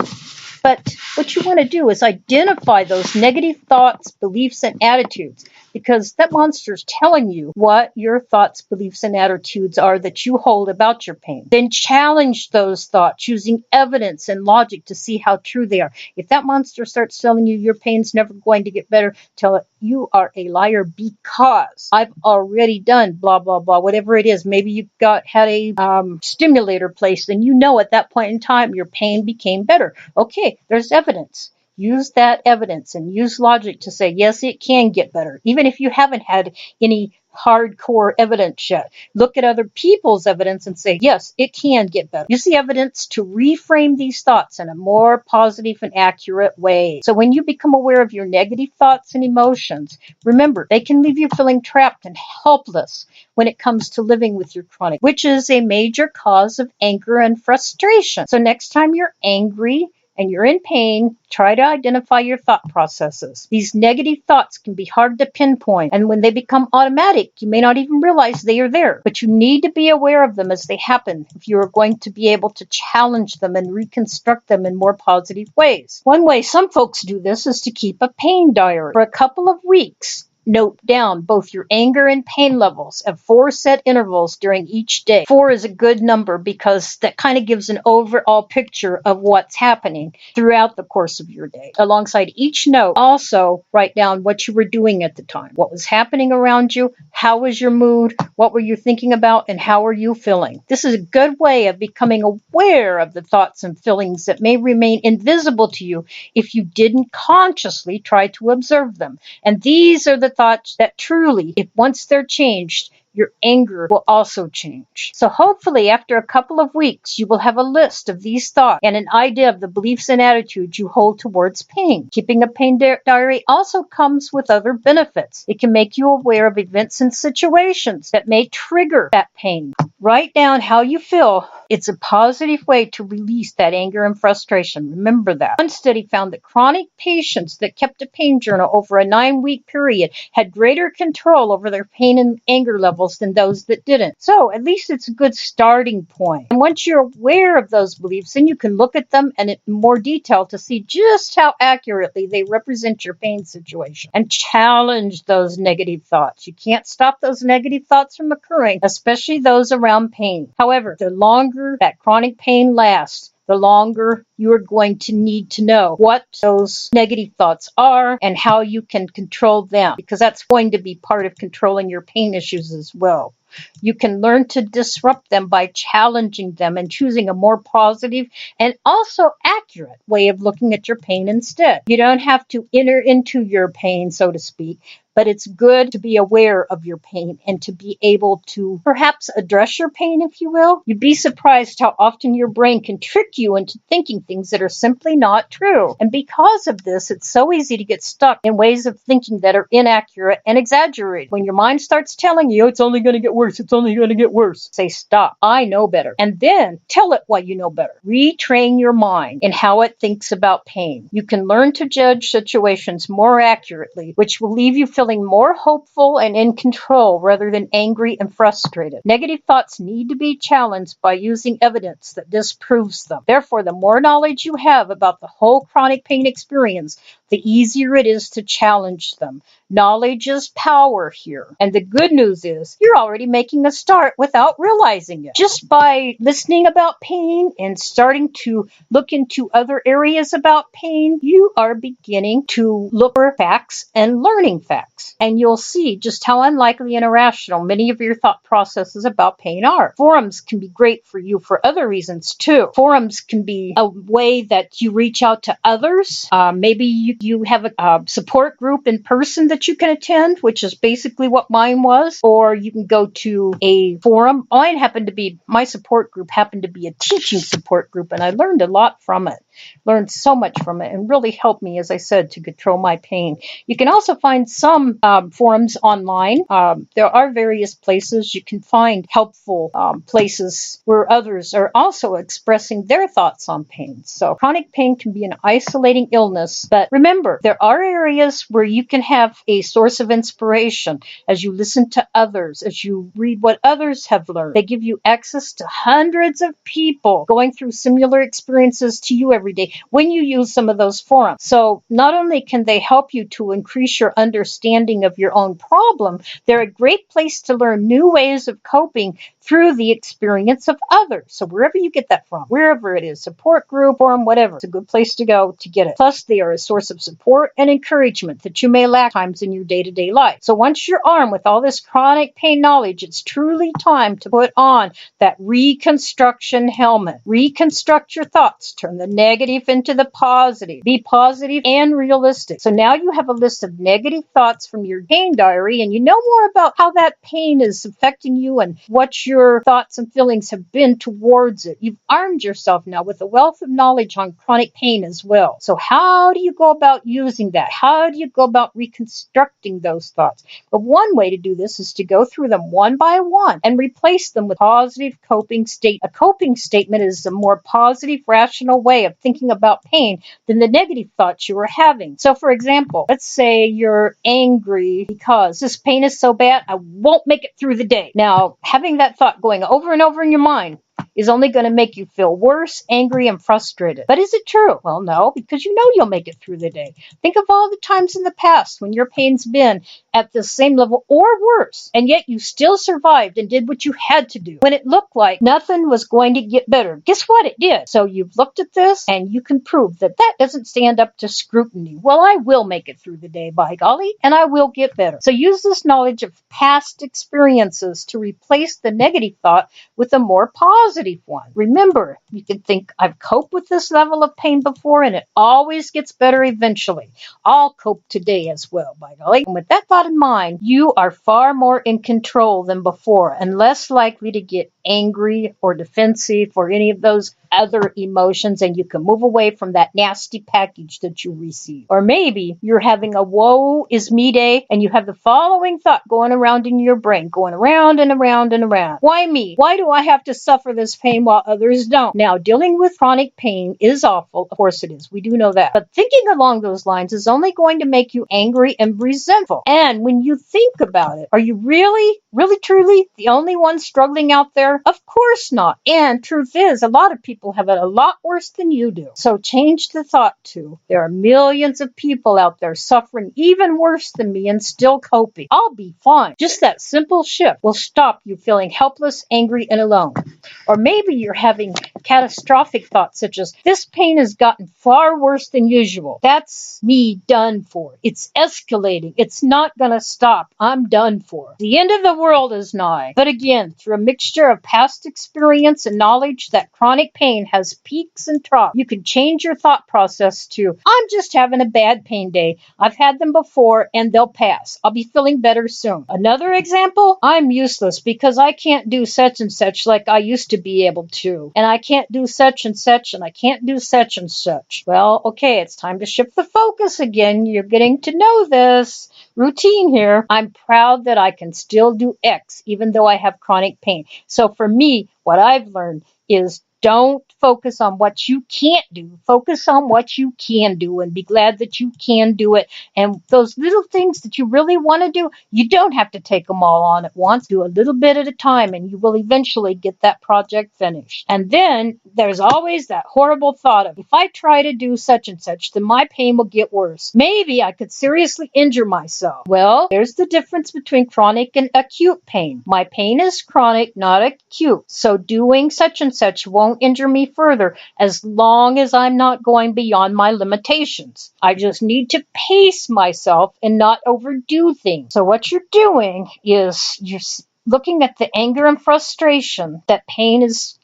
But what you want to do is identify those negative thoughts, beliefs, and attitudes, because that monster is telling you what your thoughts, beliefs, and attitudes are that you hold about your pain. Then challenge those thoughts using evidence and logic to see how true they are. If that monster starts telling you your pain's never going to get better, tell it you are a liar because I've already done blah, blah, blah, whatever it is. Maybe you had a stimulator placed and you know at that point in time your pain became better. Okay, there's evidence. Use that evidence and use logic to say, yes, it can get better, even if you haven't had any hardcore evidence yet. Look at other people's evidence and say, yes, it can get better. Use the evidence to reframe these thoughts in a more positive and accurate way. So when you become aware of your negative thoughts and emotions, remember, they can leave you feeling trapped and helpless when it comes to living with your chronic, which is a major cause of anger and frustration. So next time you're angry and you're in pain, try to identify your thought processes. These negative thoughts can be hard to pinpoint, and when they become automatic, you may not even realize they are there. But you need to be aware of them as they happen if you are going to be able to challenge them and reconstruct them in more positive ways. One way some folks do this is to keep a pain diary. For a couple of weeks, note down both your anger and pain levels at 4 set intervals during each day. 4 is a good number because that kind of gives an overall picture of what's happening throughout the course of your day. Alongside each note, also write down what you were doing at the time, what was happening around you, how was your mood, what were you thinking about, and how are you feeling. This is a good way of becoming aware of the thoughts and feelings that may remain invisible to you if you didn't consciously try to observe them. And these are the thoughts that truly, if once they're changed, your anger will also change. So hopefully after a couple of weeks, you will have a list of these thoughts and an idea of the beliefs and attitudes you hold towards pain. Keeping a pain diary also comes with other benefits. It can make you aware of events and situations that may trigger that pain. Write down how you feel. It's a positive way to release that anger and frustration. Remember that. One study found that chronic patients that kept a pain journal over a 9-week period had greater control over their pain and anger levels than those that didn't. So at least it's a good starting point. And once you're aware of those beliefs, then you can look at them and in more detail to see just how accurately they represent your pain situation and challenge those negative thoughts. You can't stop those negative thoughts from occurring, especially those around pain. However, the longer that chronic pain lasts, the longer you are going to need to know what those negative thoughts are and how you can control them, because that's going to be part of controlling your pain issues as well. You can learn to disrupt them by challenging them and choosing a more positive and also accurate way of looking at your pain instead. You don't have to enter into your pain, so to speak, But it's good to be aware of your pain and to be able to perhaps address your pain, if you will. You'd be surprised how often your brain can trick you into thinking things that are simply not true. And because of this, it's so easy to get stuck in ways of thinking that are inaccurate and exaggerated. When your mind starts telling you, it's only going to get worse, it's only going to get worse, say, stop, I know better. And then tell it why you know better. Retrain your mind in how it thinks about pain. You can learn to judge situations more accurately, which will leave you feeling more hopeful and in control rather than angry and frustrated. Negative thoughts need to be challenged by using evidence that disproves them. Therefore, the more knowledge you have about the whole chronic pain experience, the easier it is to challenge them. Knowledge is power here. And the good news is you're already making a start without realizing it. Just by listening about pain and starting to look into other areas about pain, you are beginning to look for facts and learning facts. And you'll see just how unlikely and irrational many of your thought processes about pain are. Forums can be great for you for other reasons too. Forums can be a way that you reach out to others. Maybe you have a support group in person that you can attend, which is basically what mine was, or you can go to a forum. My support group happened to be a teaching support group, and I learned a lot from it. Learned so much from it and really helped me, as I said, to control my pain. You can also find some forums online. There are various places you can find helpful places where others are also expressing their thoughts on pain. So chronic pain can be an isolating illness, but remember, there are areas where you can have a source of inspiration as you listen to others, as you read what others have learned. They give you access to hundreds of people going through similar experiences to you every day when you use some of those forums. So not only can they help you to increase your understanding of your own problem, they're a great place to learn new ways of coping through the experience of others. So wherever you get that from, wherever it is, support group, forum, whatever, it's a good place to go to get it. Plus, they are a source of support and encouragement that you may lack times in your day-to-day life. So once you're armed with all this chronic pain knowledge, it's truly time to put on that reconstruction helmet. Reconstruct your thoughts. Turn the negative into the positive. Be positive and realistic. So now you have a list of negative thoughts from your pain diary, and you know more about how that pain is affecting you and what your thoughts and feelings have been towards it. You've armed yourself now with a wealth of knowledge on chronic pain as well. So how do you go about using that? How do you go about reconstructing those thoughts? But one way to do this is to go through them one by one and replace them with positive coping state. A coping statement is a more positive, rational way of thinking about pain than the negative thoughts you were having. So for example, let's say you're angry because this pain is so bad, I won't make it through the day. Now, having that thought going over and over in your mind is only going to make you feel worse, angry, and frustrated. But is it true? Well, no, because you know you'll make it through the day. Think of all the times in the past when your pain's been at the same level or worse, and yet you still survived and did what you had to do when it looked like nothing was going to get better. Guess what? It did. So you've looked at this and you can prove that that doesn't stand up to scrutiny. Well, I will make it through the day, by golly, and I will get better. So use this knowledge of past experiences to replace the negative thought with a more positive one. Remember, you can think, I've coped with this level of pain before and it always gets better eventually. I'll cope today as well, by golly. And with that thought in mind, you are far more in control than before and less likely to get angry or defensive or any of those other emotions, and you can move away from that nasty package that you receive. Or maybe you're having a woe is me day and you have the following thought going around in your brain, going around and around and around. Why me? Why do I have to suffer this pain while others don't? Now, dealing with chronic pain is awful. Of course it is. We do know that. But thinking along those lines is only going to make you angry and resentful. And when you think about it, are you really, truly the only one struggling out there? Of course not. And truth is, a lot of people have it a lot worse than you do. So change the thought to, there are millions of people out there suffering even worse than me and still coping. I'll be fine. Just that simple shift will stop you feeling helpless, angry, and alone. Or maybe you're having catastrophic thoughts such as, this pain has gotten far worse than usual. That's me done for. It's escalating. It's not going to stop. I'm done for. The end of the world is nigh. But again, through a mixture of past experience and knowledge that chronic pain has peaks and troughs, you can change your thought process to, I'm just having a bad pain day. I've had them before and they'll pass. I'll be feeling better soon. Another example, I'm useless because I can't do such and such like I used to be able to. And I can't do such and such and I can't do such and such. Well, okay, it's time to shift the focus again. You're getting to know this routine here. I'm proud that I can still do X even though I have chronic pain. So for me, what I've learned is don't focus on what you can't do. Focus on what you can do and be glad that you can do it. And those little things that you really want to do, you don't have to take them all on at once. Do a little bit at a time and you will eventually get that project finished. And then there's always that horrible thought of, if I try to do such and such, then my pain will get worse. Maybe I could seriously injure myself. Well, there's the difference between chronic and acute pain. My pain is chronic, not acute. So doing such and such won't injure me further as long as I'm not going beyond my limitations. I just need to pace myself and not overdo things. So what you're doing is you're looking at the anger and frustration that pain is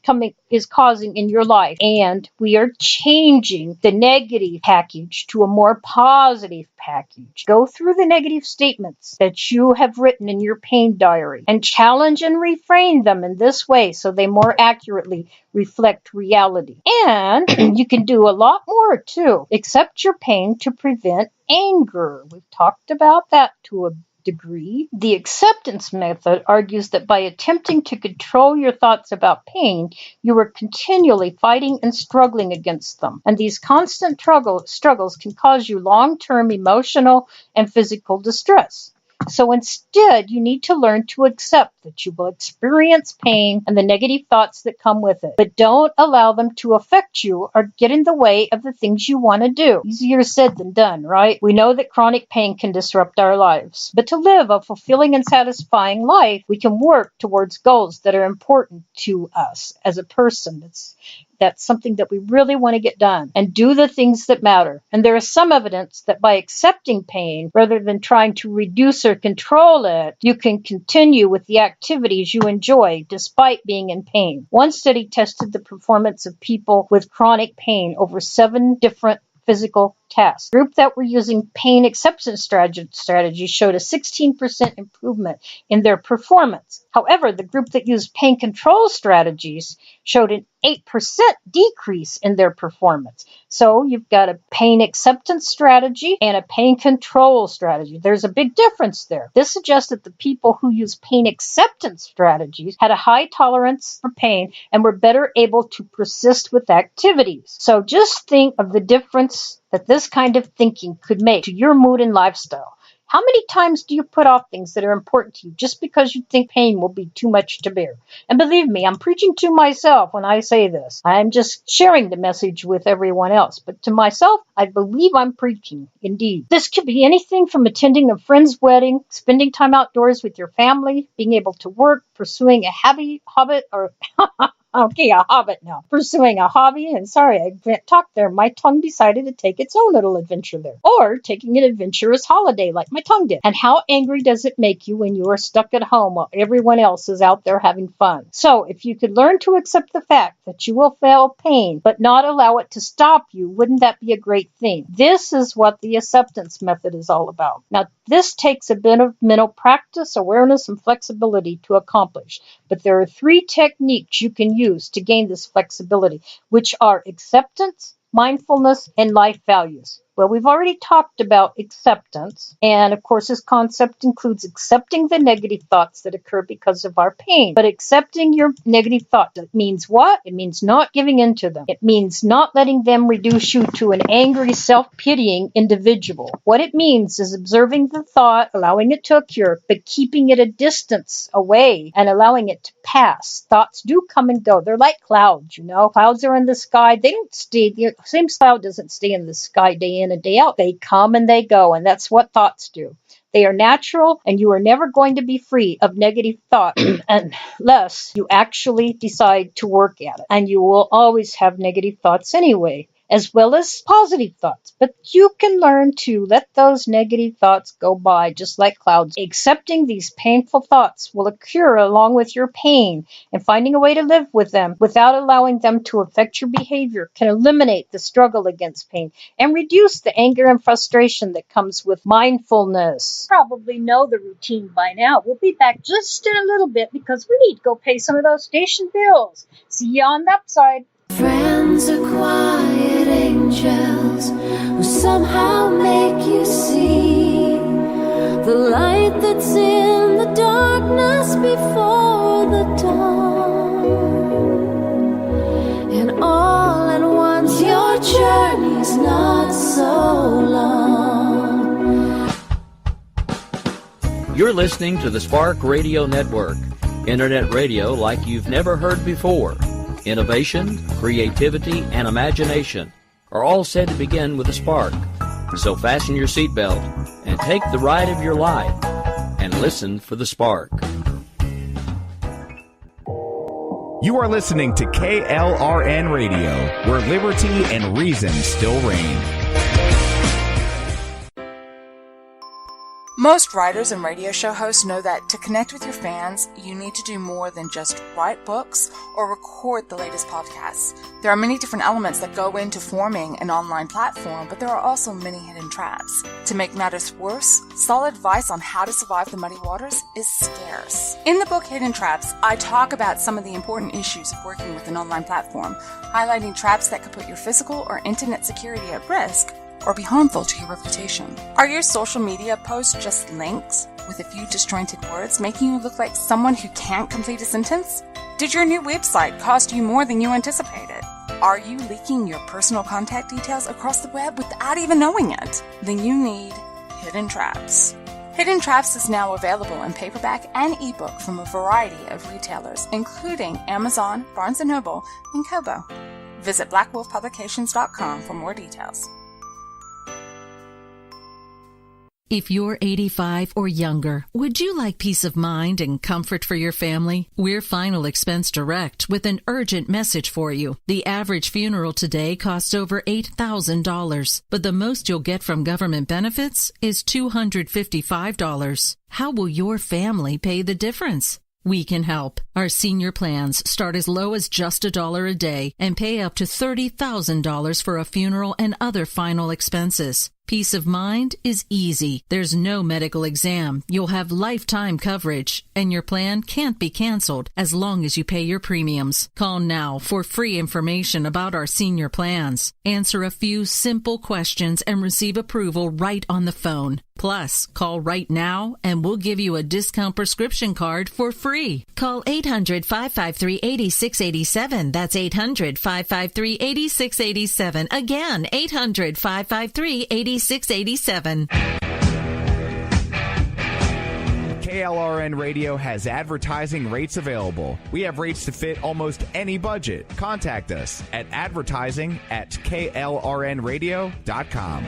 causing in your life, and we are changing the negative package to a more positive package. Go through the negative statements that you have written in your pain diary and challenge and reframe them in this way so they more accurately reflect reality. And you can do a lot more too. Accept your pain to prevent anger. We've talked about that to a degree. The acceptance method argues that by attempting to control your thoughts about pain, you are continually fighting and struggling against them. And these constant struggles can cause you long-term emotional and physical distress. So instead, you need to learn to accept that you will experience pain and the negative thoughts that come with it. But don't allow them to affect you or get in the way of the things you want to do. Easier said than done, right? We know that chronic pain can disrupt our lives. But to live a fulfilling and satisfying life, we can work towards goals that are important to us as a person. That's something that we really want to get done and do the things that matter. And there is some evidence that by accepting pain, rather than trying to reduce or control it, you can continue with the activities you enjoy despite being in pain. One study tested the performance of people with chronic pain over 7 different physical tasks. The group that were using pain acceptance strategies showed a 16% improvement in their performance. However, the group that used pain control strategies showed an 8% decrease in their performance. So you've got a pain acceptance strategy and a pain control strategy. There's a big difference there. This suggests that the people who use pain acceptance strategies had a high tolerance for pain and were better able to persist with activities. So just think of the difference that this kind of thinking could make to your mood and lifestyle. How many times do you put off things that are important to you just because you think pain will be too much to bear? And believe me, I'm preaching to myself when I say this. I'm just sharing the message with everyone else. But to myself, I believe I'm preaching, indeed. This could be anything from attending a friend's wedding, spending time outdoors with your family, being able to work, pursuing a hobbit, or... Okay, a hobbit now. Pursuing a hobby, and sorry, I can't talk there. My tongue decided to take its own little adventure there. Or taking an adventurous holiday like my tongue did. And how angry does it make you when you are stuck at home while everyone else is out there having fun? So, if you could learn to accept the fact that you will feel pain, but not allow it to stop you, wouldn't that be a great thing? This is what the acceptance method is all about. Now, this takes a bit of mental practice, awareness, and flexibility to accomplish. But there are 3 techniques you can use to gain this flexibility, which are acceptance, mindfulness, and life values. Well, we've already talked about acceptance, and of course this concept includes accepting the negative thoughts that occur because of our pain. But accepting your negative thoughts, it means what? It means not giving in to them. It means not letting them reduce you to an angry, self-pitying individual. What it means is observing the thought, allowing it to occur, but keeping it a distance away and allowing it to pass. Thoughts do come and go. They're like clouds, you know. Clouds are in the sky. They don't stay. The same cloud doesn't stay in the sky day in and day out. They come and they go, and that's what thoughts do. They are natural, and you are never going to be free of negative thoughts unless you actually decide to work at it. And you will always have negative thoughts anyway, as well as positive thoughts. But you can learn to let those negative thoughts go by just like clouds. Accepting these painful thoughts will occur along with your pain, and finding a way to live with them without allowing them to affect your behavior can eliminate the struggle against pain and reduce the anger and frustration that comes with mindfulness. You probably know the routine by now. We'll be back just in a little bit because we need to go pay some of those station bills. See you on the upside. Friends are quiet angels who somehow make you see the light that's in the darkness before the dawn. And all at once your journey's not so long. You're listening to the Spark Radio Network, Internet radio like you've never heard before. Innovation, creativity, and imagination are all said to begin with a spark. So fasten your seatbelt and take the ride of your life and listen for the spark. You are listening to KLRN Radio, where liberty and reason still reign. Most writers and radio show hosts know that to connect with your fans, you need to do more than just write books or record the latest podcasts. There are many different elements that go into forming an online platform, but there are also many hidden traps. To make matters worse, solid advice on how to survive the muddy waters is scarce. In the book Hidden Traps, I talk about some of the important issues of working with an online platform, highlighting traps that could put your physical or internet security at risk or be harmful to your reputation. Are your social media posts just links with a few disjointed words, making you look like someone who can't complete a sentence? Did your new website cost you more than you anticipated? Are you leaking your personal contact details across the web without even knowing it? Then you need Hidden Traps. Hidden Traps is now available in paperback and ebook from a variety of retailers, including Amazon, Barnes & Noble, and Kobo. Visit blackwolfpublications.com for more details. If you're 85 or younger, would you like peace of mind and comfort for your family? We're Final Expense Direct with an urgent message for you. The average funeral today costs over $8,000, but the most you'll get from government benefits is $255. How will your family pay the difference? We can help. Our senior plans start as low as just $1 a day and pay up to $30,000 for a funeral and other final expenses. Peace of mind is easy. There's no medical exam. You'll have lifetime coverage, and your plan can't be canceled as long as you pay your premiums. Call now for free information about our senior plans. Answer a few simple questions and receive approval right on the phone. Plus, call right now and we'll give you a discount prescription card for free. Call 800-553-8687. That's 800-553-8687. Again, 800-553-8687. KLRN Radio has advertising rates available. We have rates to fit almost any budget. Contact us at advertising@klrnradio.com.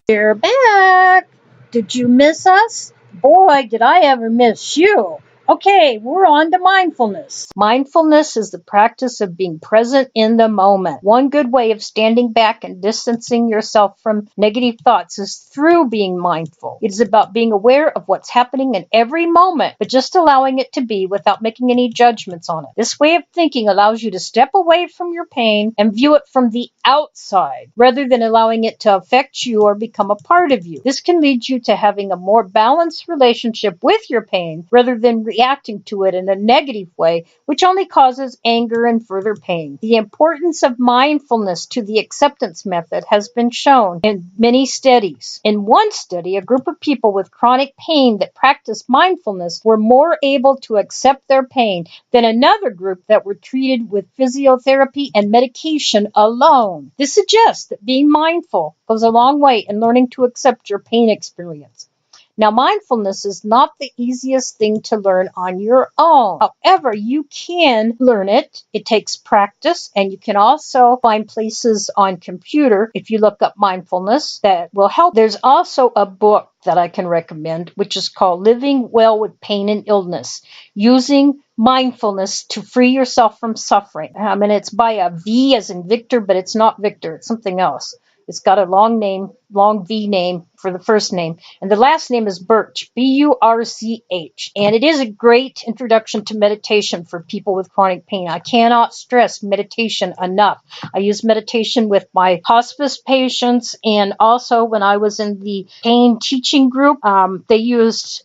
We're back. Did you miss us? Boy, did I ever miss you. Okay, we're on to mindfulness. Mindfulness is the practice of being present in the moment. One good way of standing back and distancing yourself from negative thoughts is through being mindful. It is about being aware of what's happening in every moment, but just allowing it to be without making any judgments on it. This way of thinking allows you to step away from your pain and view it from the outside, rather than allowing it to affect you or become a part of you. This can lead you to having a more balanced relationship with your pain, rather than reacting to it in a negative way, which only causes anger and further pain. The importance of mindfulness to the acceptance method has been shown in many studies. In one study, a group of people with chronic pain that practiced mindfulness were more able to accept their pain than another group that were treated with physiotherapy and medication alone. This suggests that being mindful goes a long way in learning to accept your pain experience. Now, mindfulness is not the easiest thing to learn on your own. However, you can learn it. It takes practice, and you can also find places on computer, if you look up mindfulness, that will help. There's also a book that I can recommend, which is called Living Well with Pain and Illness, Using Mindfulness to Free Yourself from Suffering. I mean, it's by a V as in Victor, but it's not Victor. It's something else. It's got a long name, long V name for the first name. And the last name is Birch, B-U-R-C-H. And it is a great introduction to meditation for people with chronic pain. I cannot stress meditation enough. I use meditation with my hospice patients, and also when I was in the pain teaching group, they used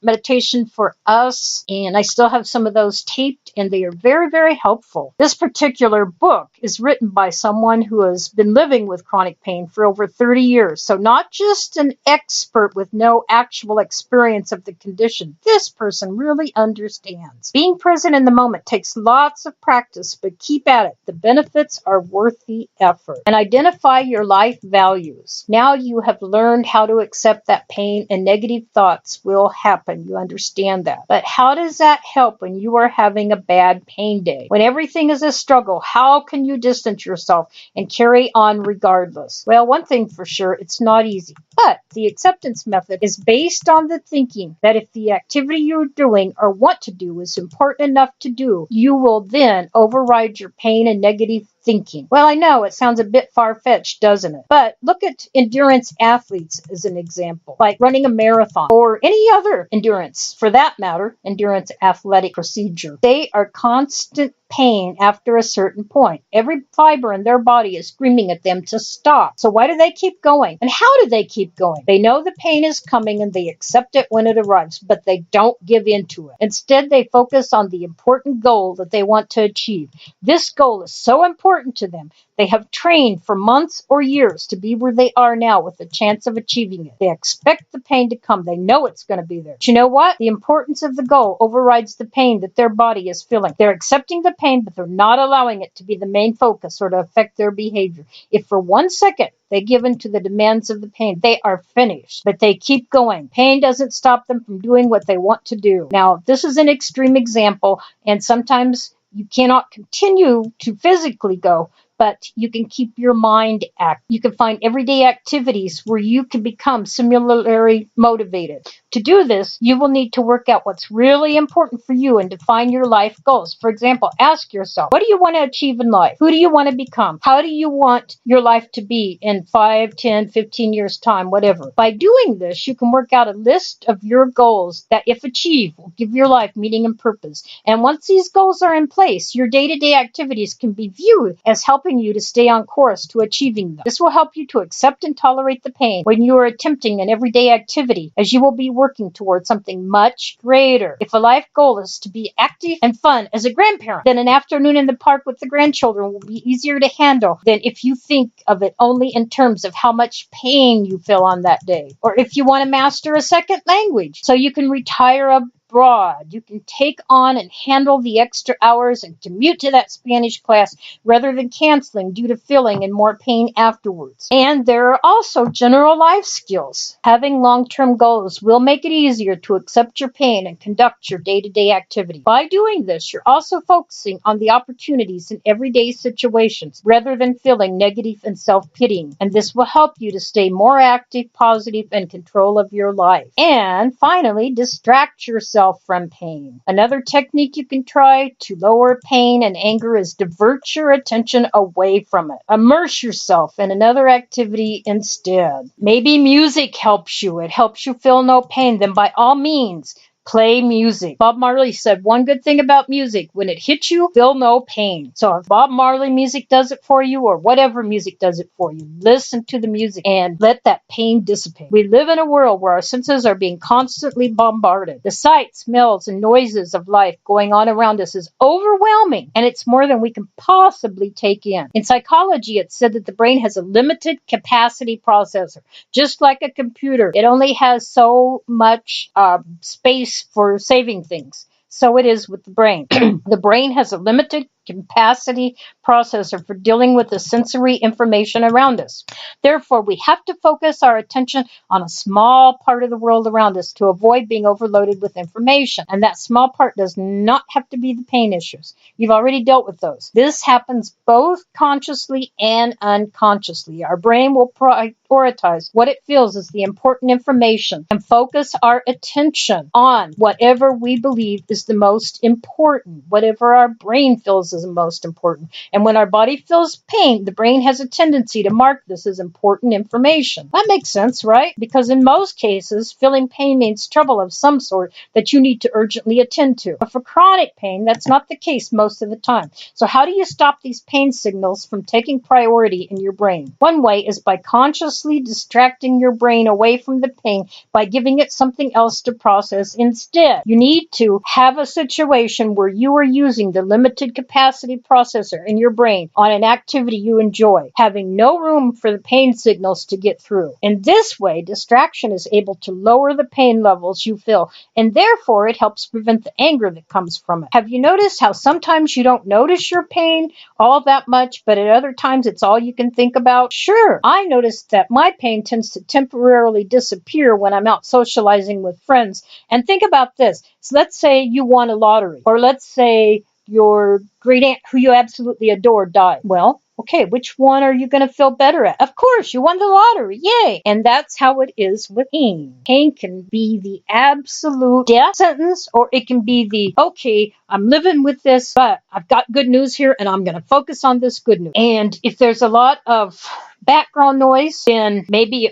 meditation for us, and I still have some of those taped, and they are very, very helpful. This particular book is written by someone who has been living with chronic pain for over 30 years. So not just an expert with no actual experience of the condition. This person really understands. Being present in the moment takes lots of practice, but keep at it. The benefits are worth the effort. And identify your life values. Now you have learned how to accept that pain and negative thoughts will happen. You understand that. But how does that help when you are having a bad pain day? When everything is a struggle, how can you distance yourself and carry on regardless? Well, one thing for sure, it's not easy. But the acceptance method is based on the thinking that if the activity you're doing or want to do is important enough to do, you will then override your pain and negative thinking. Well, I know it sounds a bit far-fetched, doesn't it? But look at endurance athletes as an example, like running a marathon or any other endurance, for that matter, endurance athletic procedure. They are constant pain after a certain point. Every fiber in their body is screaming at them to stop. So why do they keep going? And how do they keep going? They know the pain is coming and they accept it when it arrives, but they don't give in to it. Instead, they focus on the important goal that they want to achieve. This goal is so important to them. They have trained for months or years to be where they are now with a chance of achieving it. They expect the pain to come. They know it's going to be there. But you know what? The importance of the goal overrides the pain that their body is feeling. They're accepting the pain, but they're not allowing it to be the main focus or to affect their behavior. If for 1 second they give in to the demands of the pain, they are finished. But they keep going. Pain doesn't stop them from doing what they want to do. Now, this is an extreme example, and sometimes you cannot continue to physically go, but you can keep your mind active. You can find everyday activities where you can become similarly motivated. To do this, you will need to work out what's really important for you and define your life goals. For example, ask yourself, what do you want to achieve in life? Who do you want to become? How do you want your life to be in 5, 10, 15 years' time, whatever? By doing this, you can work out a list of your goals that, if achieved, will give your life meaning and purpose. And once these goals are in place, your day-to-day activities can be viewed as helping you to stay on course to achieving them. This will help you to accept and tolerate the pain when you are attempting an everyday activity, as you will be working towards something much greater. If a life goal is to be active and fun as a grandparent, then an afternoon in the park with the grandchildren will be easier to handle than if you think of it only in terms of how much pain you feel on that day. Or if you want to master a second language so you can retire abroad, you can take on and handle the extra hours and commute to that Spanish class rather than canceling due to feeling in more pain afterwards. And there are also general life skills. Having long-term goals will make it easier to accept your pain and conduct your day-to-day activity. By doing this, you're also focusing on the opportunities in everyday situations rather than feeling negative and self-pitying. And this will help you to stay more active, positive, and in control of your life. And finally, distract yourself from pain. Another technique you can try to lower pain and anger is divert your attention away from it. Immerse yourself in another activity instead. Maybe music helps you. It helps you feel no pain. Then by all means, play music. Bob Marley said one good thing about music: when it hits you, feel no pain. So if Bob Marley music does it for you, or whatever music does it for you, listen to the music and let that pain dissipate. We live in a world where our senses are being constantly bombarded. The sights, smells, and noises of life going on around us is overwhelming, and it's more than we can possibly take in. In psychology, it's said that the brain has a limited capacity processor. Just like a computer, it only has so much space for saving things. So it is with the brain. The brain has a limited capacity processor for dealing with the sensory information around us. Therefore, we have to focus our attention on a small part of the world around us to avoid being overloaded with information. And that small part does not have to be the pain issues. You've already dealt with those. This happens both consciously and unconsciously. Our brain will prioritize what it feels is the important information and focus our attention on whatever we believe is the most important, whatever our brain feels is the most important. And when our body feels pain, the brain has a tendency to mark this as important information. That makes sense, right? Because in most cases, feeling pain means trouble of some sort that you need to urgently attend to. But for chronic pain, that's not the case most of the time. So how do you stop these pain signals from taking priority in your brain? One way is by consciously distracting your brain away from the pain by giving it something else to process instead. You need to have a situation where you are using the limited capacity processor in your brain on an activity you enjoy, having no room for the pain signals to get through. In this way, distraction is able to lower the pain levels you feel, and therefore it helps prevent the anger that comes from it. Have you noticed how sometimes you don't notice your pain all that much, but at other times it's all you can think about? Sure, I noticed that my pain tends to temporarily disappear when I'm out socializing with friends. And think about this. So let's say you won a lottery, or let's say your great aunt who you absolutely adore died. Well, okay, which one are you going to feel better at? Of course, you won the lottery. Yay! And that's how it is with pain. Pain can be the absolute death sentence, or it can be the, okay, I'm living with this, but I've got good news here, and I'm going to focus on this good news. And if there's a lot of background noise and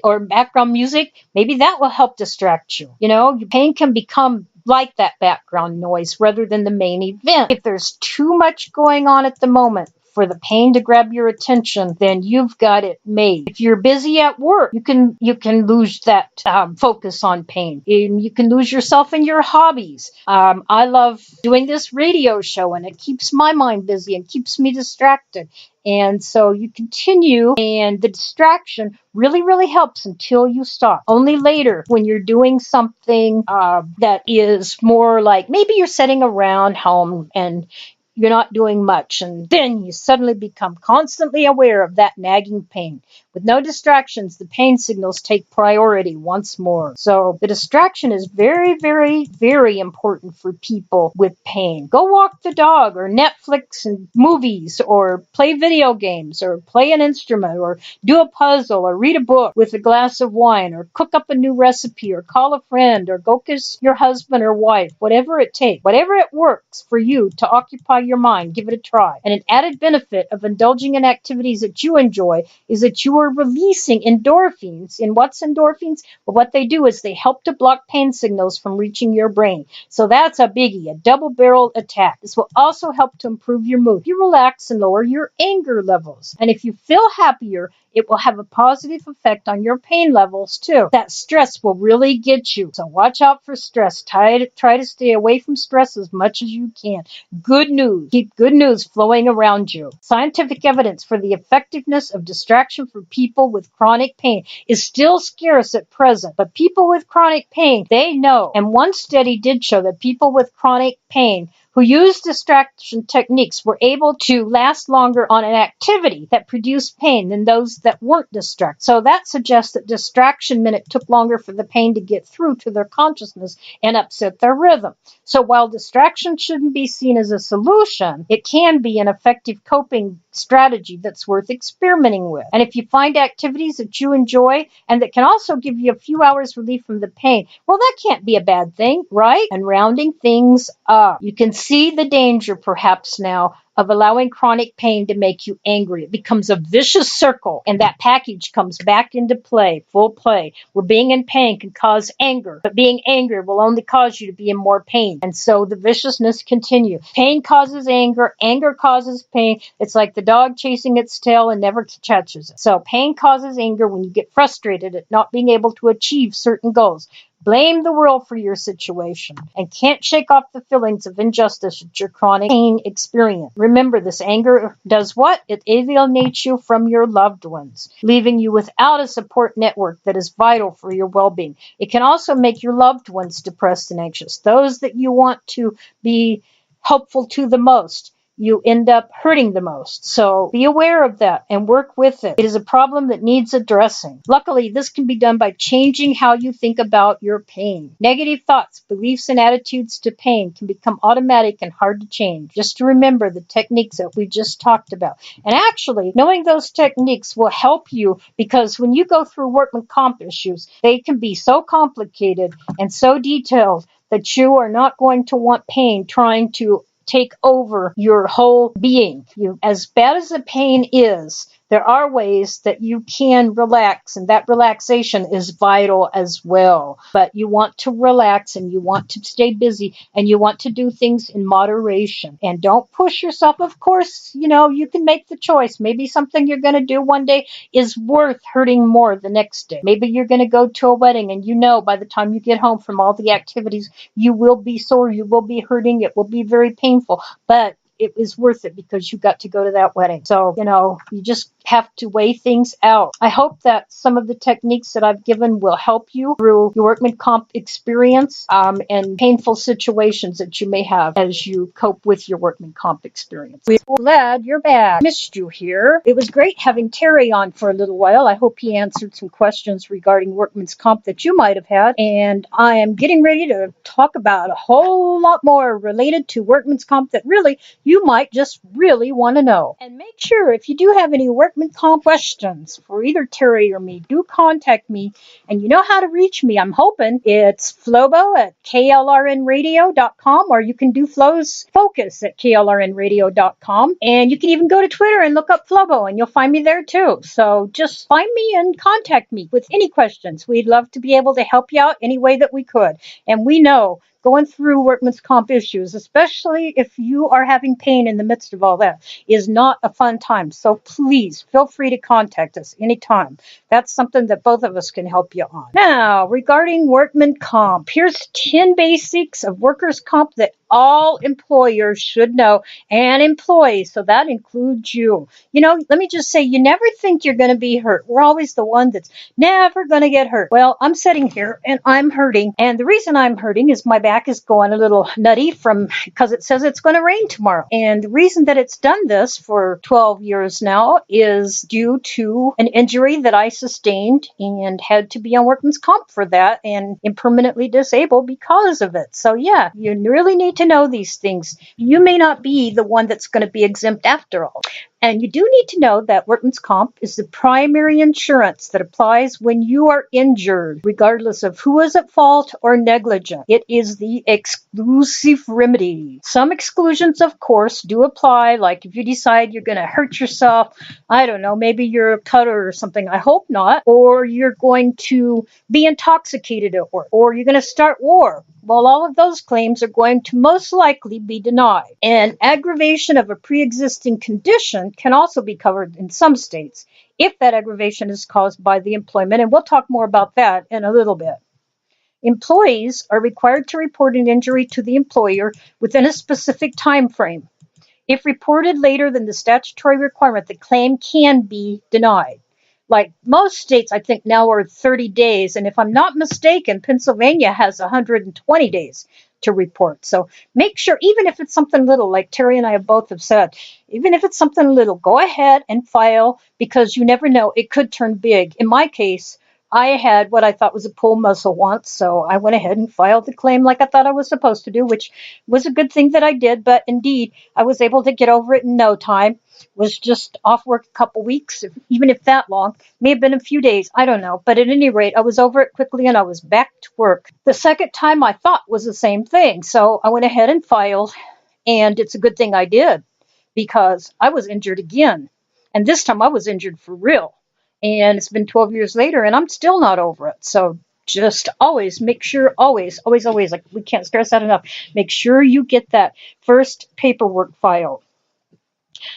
or background music, maybe that will help distract you. You know, your pain can become like that background noise rather than the main event. If there's too much going on at the moment for the pain to grab your attention, then you've got it made. If you're busy at work, you can lose that focus on pain. You can lose yourself in your hobbies. I love doing this radio show, and it keeps my mind busy and keeps me distracted. And so you continue, and the distraction really, really helps until you stop. Only later, when you're doing something that is more like maybe you're sitting around home and you're not doing much, and then you suddenly become constantly aware of that nagging pain. With no distractions, the pain signals take priority once more. So the distraction is very, very, very important for people with pain. Go walk the dog, or Netflix and movies, or play video games, or play an instrument, or do a puzzle, or read a book with a glass of wine, or cook up a new recipe, or call a friend, or go kiss your husband or wife, whatever it takes. Whatever it works for you to occupy your mind, give it a try. And an added benefit of indulging in activities that you enjoy is that you are releasing endorphins. And what's endorphins? Well, what they do is they help to block pain signals from reaching your brain. So that's a biggie, a double-barreled attack. This will also help to improve your mood. You relax and lower your anger levels. And if you feel happier, it will have a positive effect on your pain levels too. That stress will really get you. So watch out for stress. Try to stay away from stress as much as you can. Good news. Keep good news flowing around you. Scientific evidence for the effectiveness of distraction for people with chronic pain is still scarce at present. But people with chronic pain, they know. And one study did show that people with chronic pain who used distraction techniques were able to last longer on an activity that produced pain than those that weren't distracted. So that suggests that distraction meant it took longer for the pain to get through to their consciousness and upset their rhythm. So while distraction shouldn't be seen as a solution, it can be an effective coping strategy that's worth experimenting with. And if you find activities that you enjoy and that can also give you a few hours relief from the pain, well, that can't be a bad thing, right? And rounding things up, you can see the danger perhaps now of allowing chronic pain to make you angry. It becomes a vicious circle, and that package comes back into play, full play, where being in pain can cause anger, but being angry will only cause you to be in more pain. And so the viciousness continues. Pain causes anger, anger causes pain. It's like the dog chasing its tail and never catches it. So pain causes anger when you get frustrated at not being able to achieve certain goals. Blame the world for your situation and can't shake off the feelings of injustice that your chronic pain experience. Remember, this anger does what? It alienates you from your loved ones, leaving you without a support network that is vital for your well-being. It can also make your loved ones depressed and anxious, those that you want to be helpful to the most. you end up hurting the most. So be aware of that and work with it. It is a problem that needs addressing. Luckily, this can be done by changing how you think about your pain. Negative thoughts, beliefs, and attitudes to pain can become automatic and hard to change. Just to remember the techniques that we just talked about. And actually, knowing those techniques will help you, because when you go through workman comp issues, they can be so complicated and so detailed that you are not going to want pain trying to take over your whole being. As bad as the pain is, there are ways that you can relax, and that relaxation is vital as well. But you want to relax, and you want to stay busy, and you want to do things in moderation. And don't push yourself. Of course, you can make the choice. Maybe something you're going to do one day is worth hurting more the next day. Maybe you're going to go to a wedding, and by the time you get home from all the activities, you will be sore, you will be hurting, it will be very painful. But it is worth it because you got to go to that wedding. So, you just have to weigh things out. I hope that some of the techniques that I've given will help you through your workman comp experience and painful situations that you may have as you cope with your workman comp experience. We're glad you're back. Missed you here. It was great having Terry on for a little while. I hope he answered some questions regarding workman's comp that you might have had. And I am getting ready to talk about a whole lot more related to workman's comp that really you might just really want to know. And make sure, if you do have any workman comp questions for either Terry or me, do contact me. And you know how to reach me. I'm hoping it's Flobo at KLRNRadio.com, or you can do Flo's Focus at KLRNRadio.com. And you can even go to Twitter and look up Flobo, and you'll find me there too. So just find me and contact me with any questions. We'd love to be able to help you out any way that we could. And we know going through workman's comp issues, especially if you are having pain in the midst of all that, is not a fun time. So please feel free to contact us anytime. That's something that both of us can help you on. Now, regarding workman comp, here's 10 basics of workers' comp that all employers should know, and employees, so that includes you. Let me just say, you never think you're going to be hurt. We're always the one that's never going to get hurt. Well, I'm sitting here and I'm hurting, and the reason I'm hurting is my back is going a little nutty because it says it's going to rain tomorrow. And the reason that it's done this for 12 years now is due to an injury that I sustained and had to be on workman's comp for that, and am permanently disabled because of it. So yeah, you really need to know these things. You may not be the one that's going to be exempt after all. And you do need to know that workman's comp is the primary insurance that applies when you are injured, regardless of who is at fault or negligent. It is the exclusive remedy. Some exclusions, of course, do apply, like if you decide you're going to hurt yourself, I don't know, maybe you're a cutter or something, I hope not, or you're going to be intoxicated at work, or you're going to start war. Well, all of those claims are going to most likely be denied. And aggravation of a pre-existing condition can also be covered in some states if that aggravation is caused by the employment. And we'll talk more about that in a little bit. Employees are required to report an injury to the employer within a specific time frame. If reported later than the statutory requirement, the claim can be denied. Like most states, I think now are 30 days. And if I'm not mistaken, Pennsylvania has 120 days to report. So make sure, even if it's something little, like Terry and I both have said, even if it's something little, go ahead and file, because you never know, it could turn big. In my case, I had what I thought was a pull muscle once, so I went ahead and filed the claim like I thought I was supposed to do, which was a good thing that I did. But indeed, I was able to get over it in no time. Was just off work a couple weeks, even if that long. May have been a few days, I don't know. But at any rate, I was over it quickly and I was back to work. The second time I thought was the same thing, so I went ahead and filed, and it's a good thing I did, because I was injured again. And this time I was injured for real. And it's been 12 years later, and I'm still not over it. So just always make sure, always, like we can't stress that enough, make sure you get that first paperwork filed.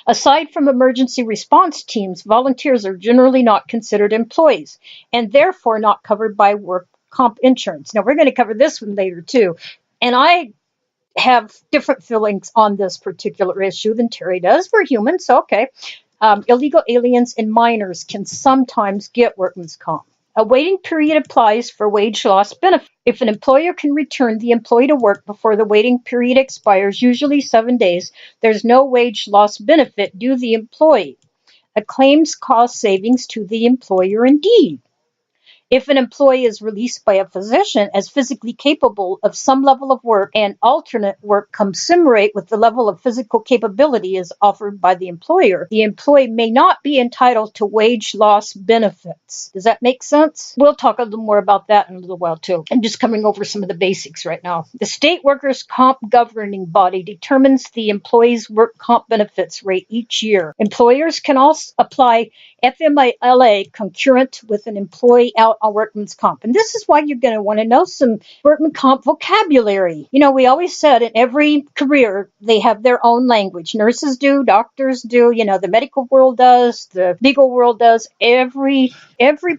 Aside from emergency response teams, volunteers are generally not considered employees and therefore not covered by work comp insurance. Now, we're going to cover this one later, too. And I have different feelings on this particular issue than Terry does. We're human, so okay. Illegal aliens and minors can sometimes get workman's comp. A waiting period applies for wage loss benefit. If an employer can return the employee to work before the waiting period expires, usually 7 days, there's no wage loss benefit due the employee. A claims cost savings to the employer indeed. If an employee is released by a physician as physically capable of some level of work and alternate work commensurate with the level of physical capability is offered by the employee may not be entitled to wage loss benefits. Does that make sense? We'll talk a little more about that in a little while too. I'm just coming over some of the basics right now. The state workers' comp governing body determines the employee's work comp benefits rate each year. Employers can also apply FMLA concurrent with an employee out on workman's comp. And this is why you're going to want to know some workman comp vocabulary. You know, we always said in every career, they have their own language. Nurses do, doctors do, you know, the medical world does, the legal world does. Every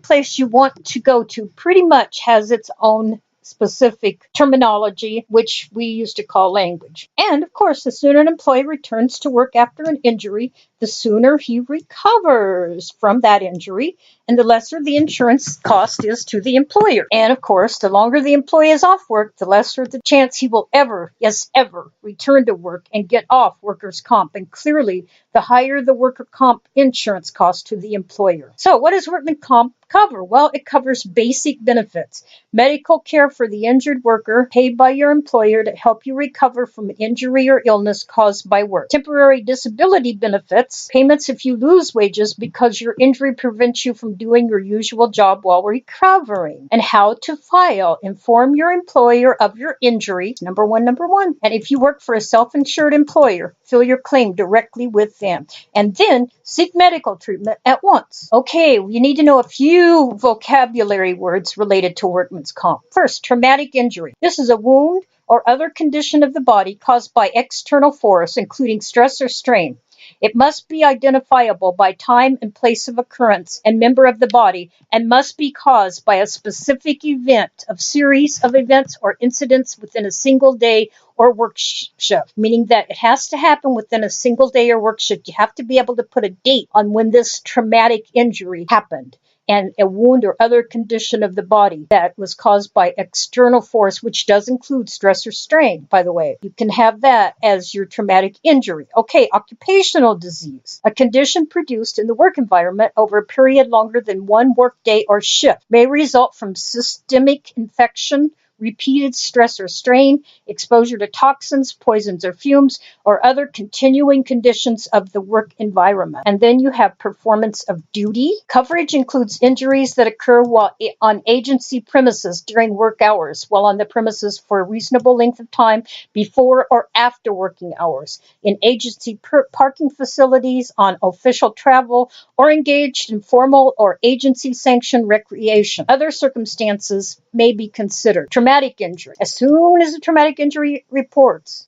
place you want to go to pretty much has its own specific terminology, which we used to call language. And of course, the sooner an employee returns to work after an injury, the sooner he recovers from that injury, and the lesser the insurance cost is to the employer. And of course, the longer the employee is off work, the lesser the chance he will ever return to work and get off workers' comp. And clearly, the higher the worker comp insurance cost to the employer. So what does workman comp cover? Well, it covers basic benefits. Medical care for the injured worker paid by your employer to help you recover from injury or illness caused by work. Temporary disability benefits, payments if you lose wages because your injury prevents you from doing your usual job while recovering. And how to file. Inform your employer of your injury, number one. And if you work for a self-insured employer, fill your claim directly with them. And then seek medical treatment at once. Okay, you need to know a few vocabulary words related to workman's comp. First, traumatic injury. This is a wound or other condition of the body caused by external force, including stress or strain. It must be identifiable by time and place of occurrence and member of the body, and must be caused by a specific event, of series of events or incidents within a single day or work shift, meaning that it has to happen within a single day or work shift. You have to be able to put a date on when this traumatic injury happened. And a wound or other condition of the body that was caused by external force, which does include stress or strain, by the way. You can have that as your traumatic injury. Okay, occupational disease. A condition produced in the work environment over a period longer than one work day or shift may result from systemic infection, repeated stress or strain, exposure to toxins, poisons, or fumes, or other continuing conditions of the work environment. And then you have performance of duty. Coverage includes injuries that occur while on agency premises during work hours, while on the premises for a reasonable length of time before or after working hours, in agency parking facilities, on official travel, or engaged in formal or agency-sanctioned recreation. Other circumstances may be considered. Traumatic injury. As soon as a traumatic injury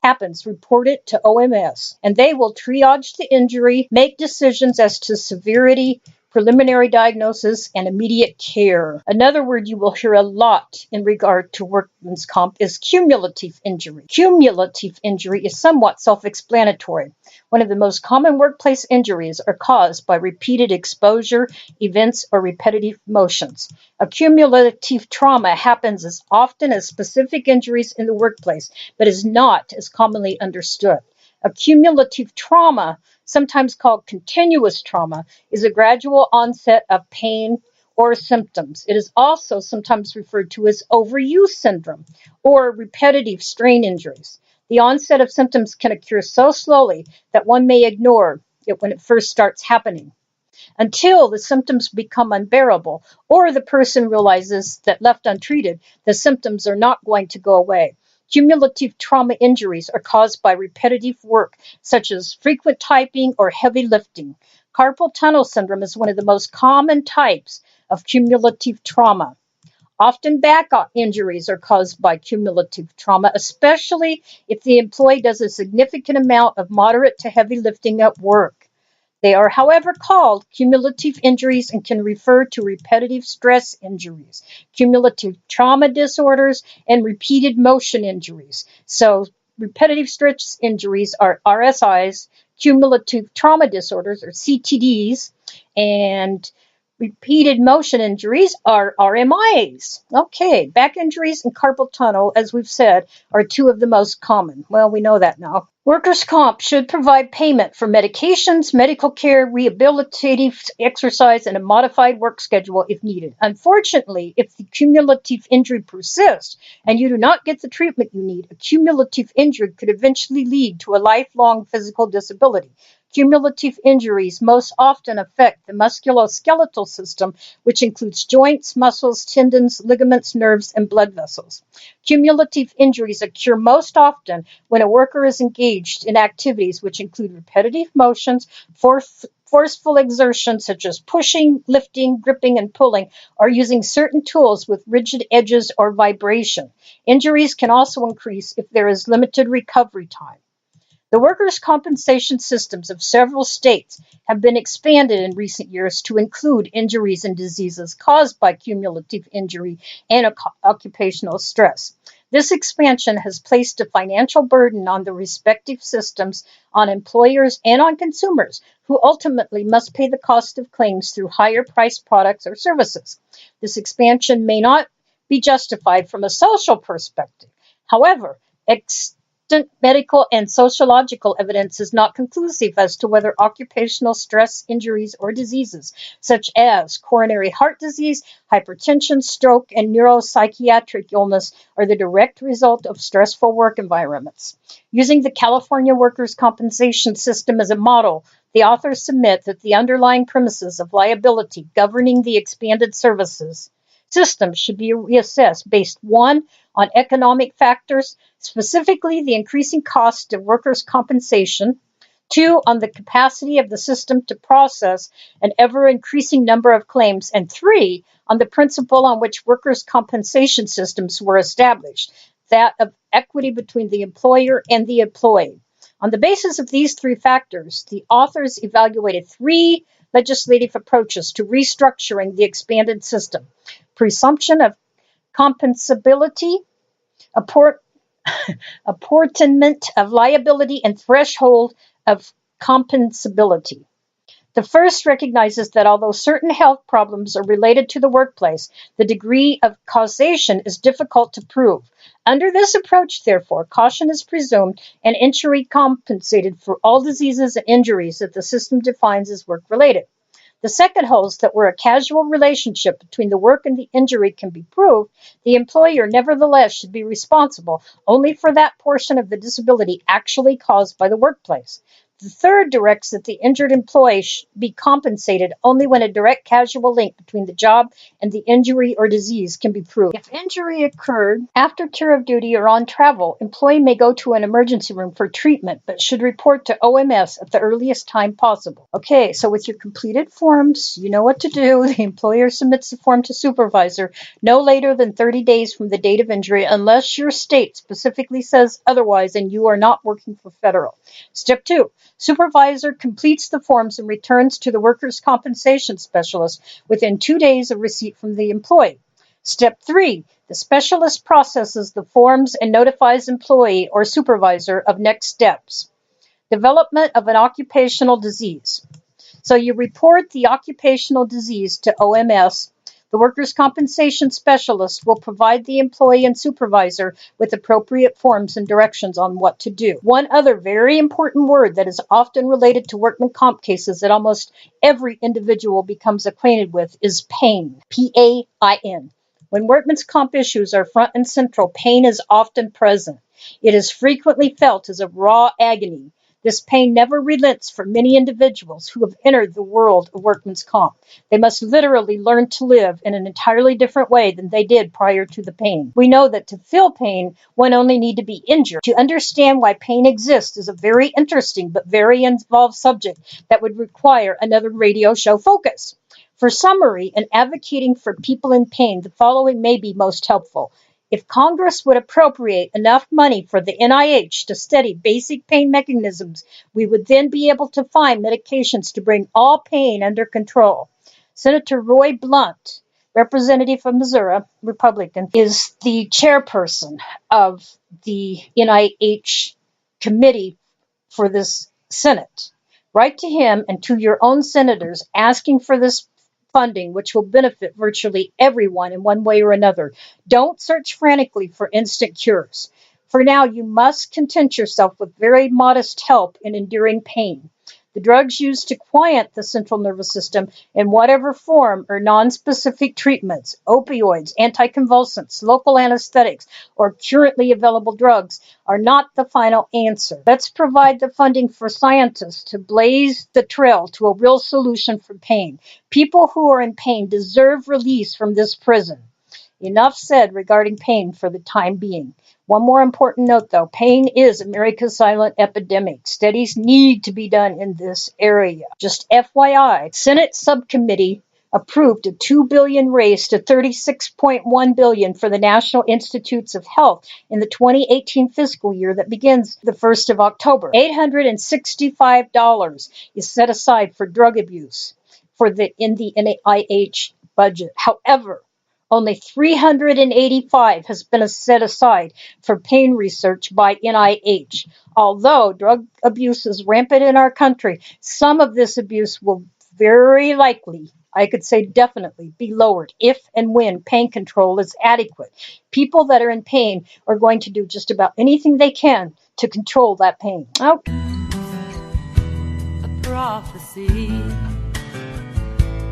happens, report it to OMS, and they will triage the injury, make decisions as to severity, preliminary diagnosis, and immediate care. Another word you will hear a lot in regard to workman's comp is cumulative injury. Cumulative injury is somewhat self-explanatory. One of the most common workplace injuries are caused by repeated exposure, events, or repetitive motions. A cumulative trauma happens as often as specific injuries in the workplace, but is not as commonly understood. A cumulative trauma, sometimes called continuous trauma, is a gradual onset of pain or symptoms. It is also sometimes referred to as overuse syndrome or repetitive strain injuries. The onset of symptoms can occur so slowly that one may ignore it when it first starts happening, until the symptoms become unbearable or the person realizes that left untreated, the symptoms are not going to go away. Cumulative trauma injuries are caused by repetitive work, such as frequent typing or heavy lifting. Carpal tunnel syndrome is one of the most common types of cumulative trauma. Often back injuries are caused by cumulative trauma, especially if the employee does a significant amount of moderate to heavy lifting at work. They are, however, called cumulative injuries and can refer to repetitive stress injuries, cumulative trauma disorders, and repeated motion injuries. So repetitive stress injuries are RSIs, cumulative trauma disorders, or CTDs, and Repeated motion injuries are RMIs. Okay, back injuries and carpal tunnel, as we've said, are two of the most common. Well, we know that now. Workers' comp should provide payment for medications, medical care, rehabilitative exercise, and a modified work schedule if needed. Unfortunately, if the cumulative injury persists and you do not get the treatment you need, a cumulative injury could eventually lead to a lifelong physical disability. Cumulative injuries most often affect the musculoskeletal system, which includes joints, muscles, tendons, ligaments, nerves, and blood vessels. Cumulative injuries occur most often when a worker is engaged in activities which include repetitive motions, forceful exertion such as pushing, lifting, gripping, and pulling, or using certain tools with rigid edges or vibration. Injuries can also increase if there is limited recovery time. The workers' compensation systems of several states have been expanded in recent years to include injuries and diseases caused by cumulative injury and occupational stress. This expansion has placed a financial burden on the respective systems, on employers, and on consumers, who ultimately must pay the cost of claims through higher priced products or services. This expansion may not be justified from a social perspective. However, medical and sociological evidence is not conclusive as to whether occupational stress injuries or diseases such as coronary heart disease, hypertension, stroke, and neuropsychiatric illness are the direct result of stressful work environments. Using the California workers' compensation system as a model, the authors submit that the underlying premises of liability governing the expanded services system should be reassessed based, 1, on economic factors, specifically the increasing cost of workers' compensation, 2, on the capacity of the system to process an ever-increasing number of claims, and 3, on the principle on which workers' compensation systems were established, that of equity between the employer and the employee. On the basis of these 3 factors, the authors evaluated 3 legislative approaches to restructuring the expanded system: presumption of compensability, apportionment of liability, and threshold of compensability. The first recognizes that although certain health problems are related to the workplace, the degree of causation is difficult to prove. Under this approach, therefore, caution is presumed and injury compensated for all diseases and injuries that the system defines as work-related. The second holds that where a causal relationship between the work and the injury can be proved, the employer nevertheless should be responsible only for that portion of the disability actually caused by the workplace. The third directs that the injured employee should be compensated only when a direct causal link between the job and the injury or disease can be proved. If injury occurred after cure of duty or on travel, employee may go to an emergency room for treatment, but should report to OMS at the earliest time possible. Okay, so with your completed forms, you know what to do. The employer submits the form to supervisor no later than 30 days from the date of injury, unless your state specifically says otherwise and you are not working for federal. Step 2. Supervisor completes the forms and returns to the workers' compensation specialist within 2 days of receipt from the employee. Step 3, the specialist processes the forms and notifies employee or supervisor of next steps. Development of an occupational disease. So you report the occupational disease to OMS. The workers' compensation specialist will provide the employee and supervisor with appropriate forms and directions on what to do. One other very important word that is often related to workman comp cases that almost every individual becomes acquainted with is pain, P-A-I-N. When workman's comp issues are front and central, pain is often present. It is frequently felt as a raw agony. This pain never relents for many individuals who have entered the world of workman's comp. They must literally learn to live in an entirely different way than they did prior to the pain. We know that to feel pain, one only need to be injured. To understand why pain exists is a very interesting but very involved subject that would require another radio show focus. For summary, in advocating for people in pain, the following may be most helpful. If Congress would appropriate enough money for the NIH to study basic pain mechanisms, we would then be able to find medications to bring all pain under control. Senator Roy Blunt, representative of Missouri, Republican, is the chairperson of the NIH committee for this Senate. Write to him and to your own senators asking for this funding which will benefit virtually everyone in one way or another. Don't search frantically for instant cures. For now, you must content yourself with very modest help in enduring pain. The drugs used to quiet the central nervous system in whatever form are non-specific treatments, opioids, anticonvulsants, local anesthetics, or currently available drugs are not the final answer. Let's provide the funding for scientists to blaze the trail to a real solution for pain. People who are in pain deserve release from this prison. Enough said regarding pain for the time being. One more important note, though. Pain is America's silent epidemic. Studies need to be done in this area. Just FYI, Senate subcommittee approved a $2 billion raise to $36.1 billion for the National Institutes of Health in the 2018 fiscal year that begins the 1st of October. $865 is set aside for drug abuse in the NIH budget. However, only $385 has been set aside for pain research by NIH. Although drug abuse is rampant in our country, some of this abuse will very likely, I could say definitely, be lowered if and when pain control is adequate. People that are in pain are going to do just about anything they can to control that pain. Oh. A prophecy,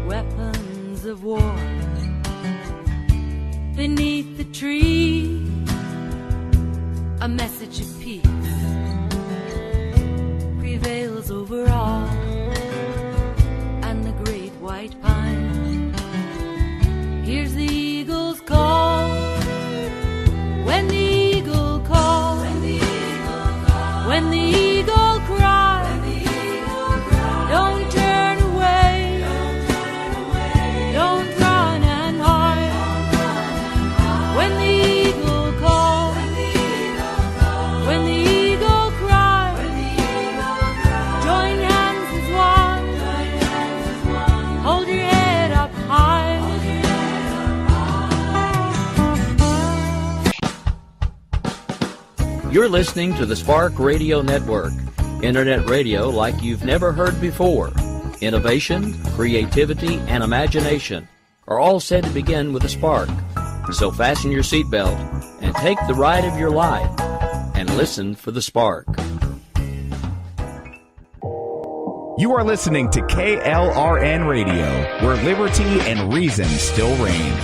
weapons of war. Beneath the tree, a message of peace prevails over all, and the great white pine hears the eagle's call. When the eagle calls, when the eagle calls, when the eagle cries, when the eagle cries, don't turn away, don't run and hide. When the eagle calls, when the eagle cries, join hands as one, hold your head up high. You're listening to the Spark Radio Network, internet radio like you've never heard before. Innovation, creativity, and imagination are all said to begin with a spark. So fasten your seatbelt and take the ride of your life and listen for the spark. You are listening to KLRN Radio, where liberty and reason still reign.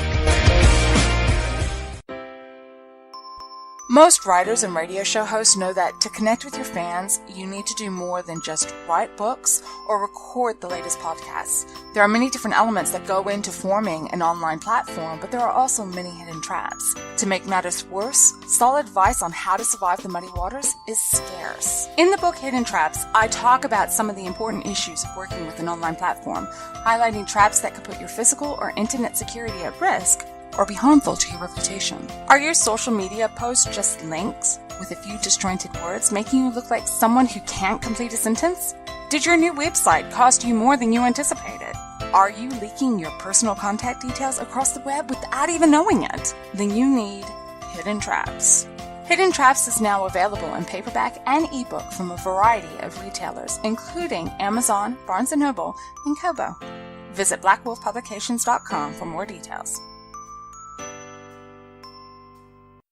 Most writers and radio show hosts know that to connect with your fans, you need to do more than just write books or record the latest podcasts. There are many different elements that go into forming an online platform, but there are also many hidden traps. To make matters worse, solid advice on how to survive the muddy waters is scarce. In the book Hidden Traps, I talk about some of the important issues of working with an online platform, highlighting traps that could put your physical or internet security at risk or be harmful to your reputation. Are your social media posts just links with a few disjointed words, making you look like someone who can't complete a sentence? Did your new website cost you more than you anticipated? Are you leaking your personal contact details across the web without even knowing it? Then you need Hidden Traps. Hidden Traps is now available in paperback and ebook from a variety of retailers, including Amazon, Barnes & Noble, and Kobo. Visit blackwolfpublications.com for more details.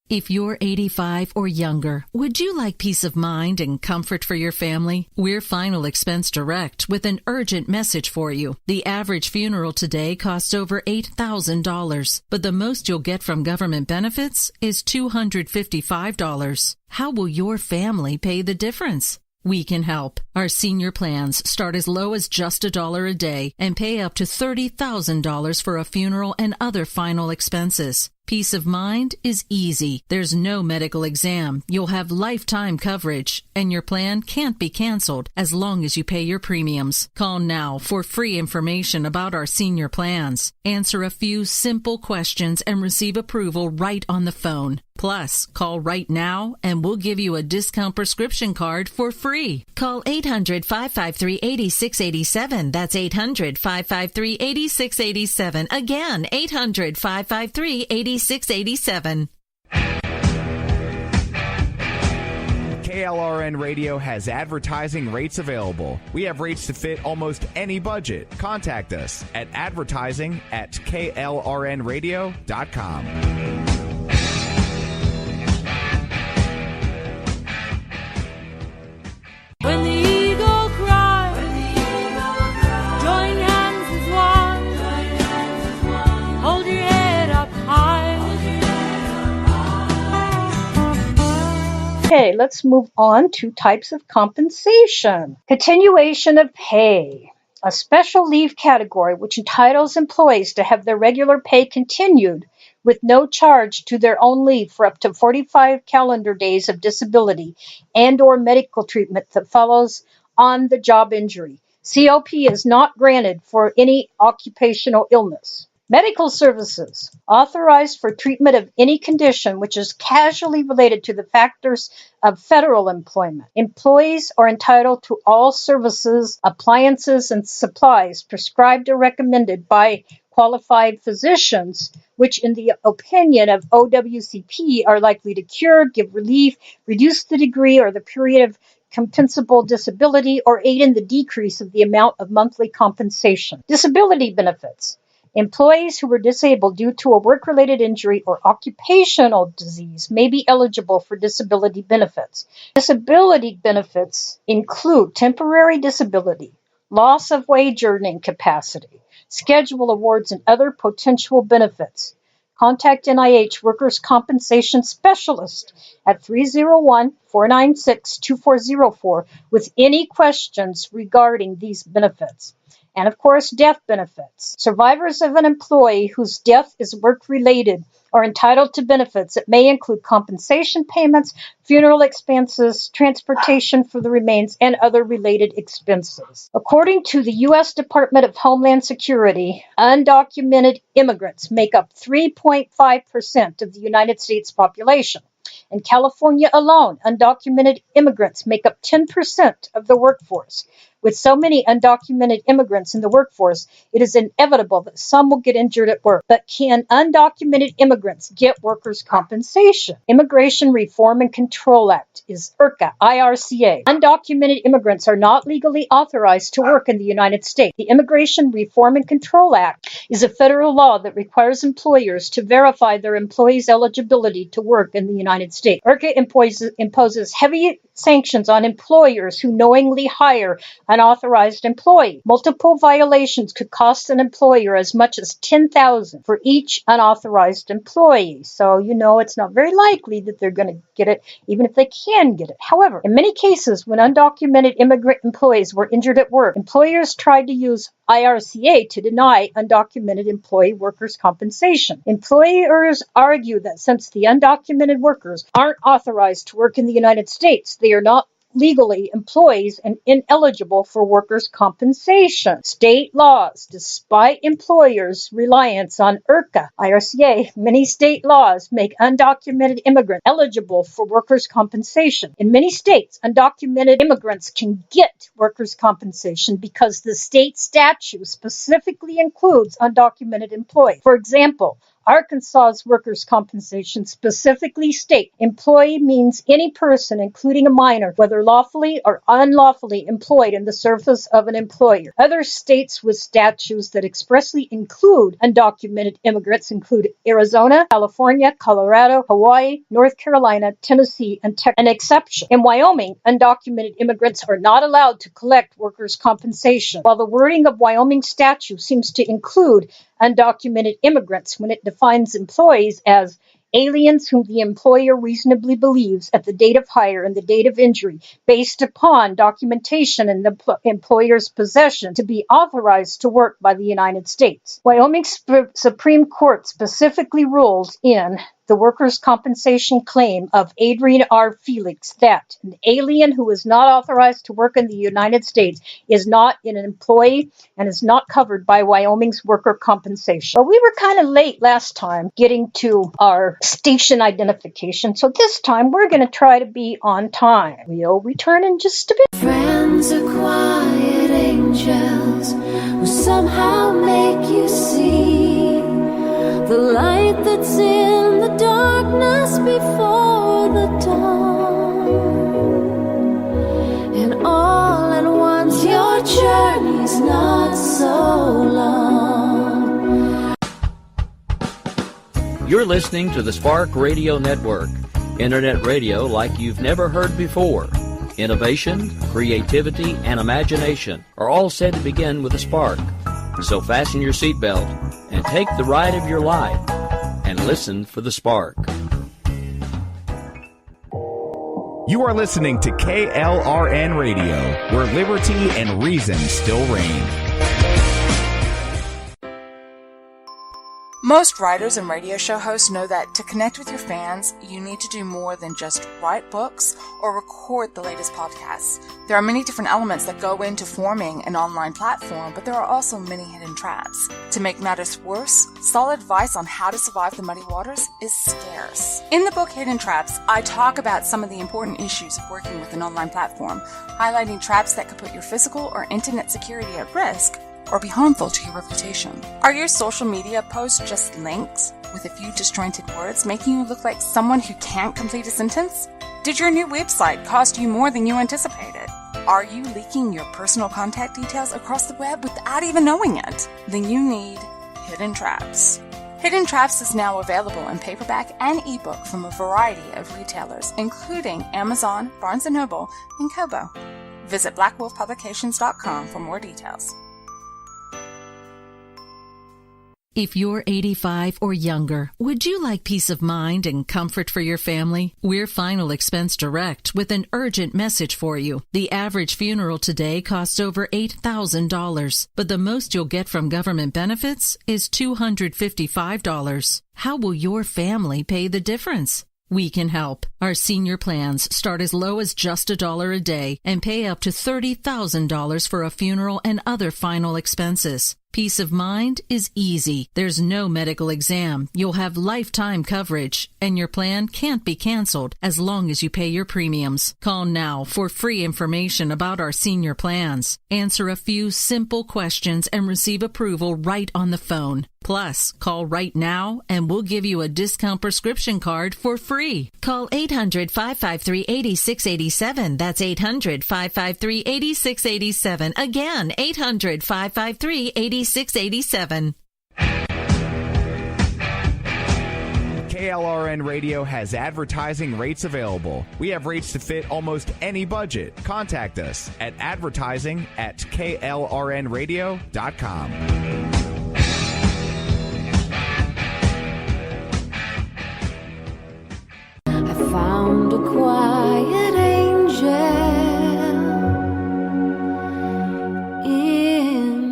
If you're 85 or younger, would you like peace of mind and comfort for your family? We're Final Expense Direct with an urgent message for you. The average funeral today costs over $8,000, but the most you'll get from government benefits is $255. How will your family pay the difference? We can help. Our senior plans start as low as just $1 a day and pay up to $30,000 for a funeral and other final expenses. Peace of mind is easy. There's no medical exam. You'll have lifetime coverage, and your plan can't be canceled as long as you pay your premiums. Call now for free information about our senior plans. Answer a few simple questions and receive approval right on the phone. Plus, call right now and we'll give you a discount prescription card for free. Call 800-553-8687. That's 800-553-8687. Again, 800-553-8687. KLRN Radio has advertising rates available. We have rates to fit almost any budget. Contact us at advertising@klrnradio.com. When the eagle cries, join hands as one, hold your head up high. Okay, let's move on to types of compensation. Continuation of pay. A special leave category which entitles employees to have their regular pay continued with no charge to their own leave for up to 45 calendar days of disability and or medical treatment that follows on the job injury. COP is not granted for any occupational illness. Medical services, authorized for treatment of any condition which is causally related to the factors of federal employment. Employees are entitled to all services, appliances, and supplies prescribed or recommended by qualified physicians, which in the opinion of OWCP are likely to cure, give relief, reduce the degree or the period of compensable disability, or aid in the decrease of the amount of monthly compensation. Disability benefits. Employees who were disabled due to a work-related injury or occupational disease may be eligible for disability benefits. Disability benefits include temporary disability, loss of wage earning capacity, schedule awards, and other potential benefits. Contact NIH Workers' Compensation Specialist at 301-496-2404 with any questions regarding these benefits. And of course, death benefits. Survivors of an employee whose death is work-related are entitled to benefits that may include compensation payments, funeral expenses, transportation for the remains, and other related expenses. According to the U.S. Department of Homeland Security, undocumented immigrants make up 3.5% of the United States population. In California alone, undocumented immigrants make up 10% of the workforce. With so many undocumented immigrants in the workforce, it is inevitable that some will get injured at work. But can undocumented immigrants get workers' compensation? Immigration Reform and Control Act is IRCA, IRCA. Undocumented immigrants are not legally authorized to work in the United States. The Immigration Reform and Control Act is a federal law that requires employers to verify their employees' eligibility to work in the United States. IRCA imposes heavy sanctions on employers who knowingly hire unauthorized employee. Multiple violations could cost an employer as much as $10,000 for each unauthorized employee. So, it's not very likely that they're going to get it, even if they can get it. However, in many cases, when undocumented immigrant employees were injured at work, employers tried to use IRCA to deny undocumented employee workers' compensation. Employers argue that since the undocumented workers aren't authorized to work in the United States, they are not legally employees and ineligible for workers' compensation. State laws, despite employers' reliance on IRCA, many state laws make undocumented immigrants eligible for workers' compensation. In many states, undocumented immigrants can get workers' compensation because the state statute specifically includes undocumented employees. For example, Arkansas's workers' compensation specifically states employee means any person, including a minor, whether lawfully or unlawfully employed in the service of an employer. Other states with statutes that expressly include undocumented immigrants include Arizona, California, Colorado, Hawaii, North Carolina, Tennessee, and Texas. An exception. In Wyoming, undocumented immigrants are not allowed to collect workers' compensation. While the wording of Wyoming statute seems to include undocumented immigrants when it defines employees as aliens whom the employer reasonably believes at the date of hire and the date of injury, based upon documentation in the employer's possession, to be authorized to work by the United States. Wyoming Supreme Court specifically rules in the workers' compensation claim of Adrian R. Felix that an alien who is not authorized to work in the United States is not an employee and is not covered by Wyoming's worker compensation. But we were kind of late last time getting to our station identification, so this time we're going to try to be on time. We'll return in just a bit. Friends are quiet angels who somehow make you see the light that's in the darkness before the dawn. You're listening to the Spark Radio Network, Internet radio like you've never heard before. Innovation, creativity, and imagination are all said to begin with a spark. So fasten your seatbelt and take the ride of your life and listen for the spark. You are listening to KLRN Radio, where liberty and reason still reign. Most writers and radio show hosts know that to connect with your fans, you need to do more than just write books or record the latest podcasts. There are many different elements that go into forming an online platform, but there are also many hidden traps. To make matters worse, solid advice on how to survive the muddy waters is scarce. In the book Hidden Traps, I talk about some of the important issues of working with an online platform, highlighting traps that could put your physical or internet security at risk or be harmful to your reputation. Are your social media posts just links with a few disjointed words, making you look like someone who can't complete a sentence? Did your new website cost you more than you anticipated? Are you leaking your personal contact details across the web without even knowing it? Then you need Hidden Traps. Hidden Traps is now available in paperback and ebook from a variety of retailers, including Amazon, Barnes & Noble, and Kobo. Visit blackwolfpublications.com for more details. If you're 85 or younger, would you like peace of mind and comfort for your family? We're Final Expense Direct with an urgent message for you. The average funeral today costs over $8,000, but the most you'll get from government benefits is $255. How will your family pay the difference? We can help. Our senior plans start as low as just $1 a day and pay up to $30,000 for a funeral and other final expenses. Peace of mind is easy. There's no medical exam. You'll have lifetime coverage, and your plan can't be canceled as long as you pay your premiums. Call now for free information about our senior plans. Answer a few simple questions and receive approval right on the phone. Plus, call right now and we'll give you a discount prescription card for free. Call 800-553-8687. That's 800-553-8687. Again, 800-553-8687. KLRN Radio has advertising rates available. We have rates to fit almost any budget. Contact us at advertising@klrnradio.com. I found a quiet angel in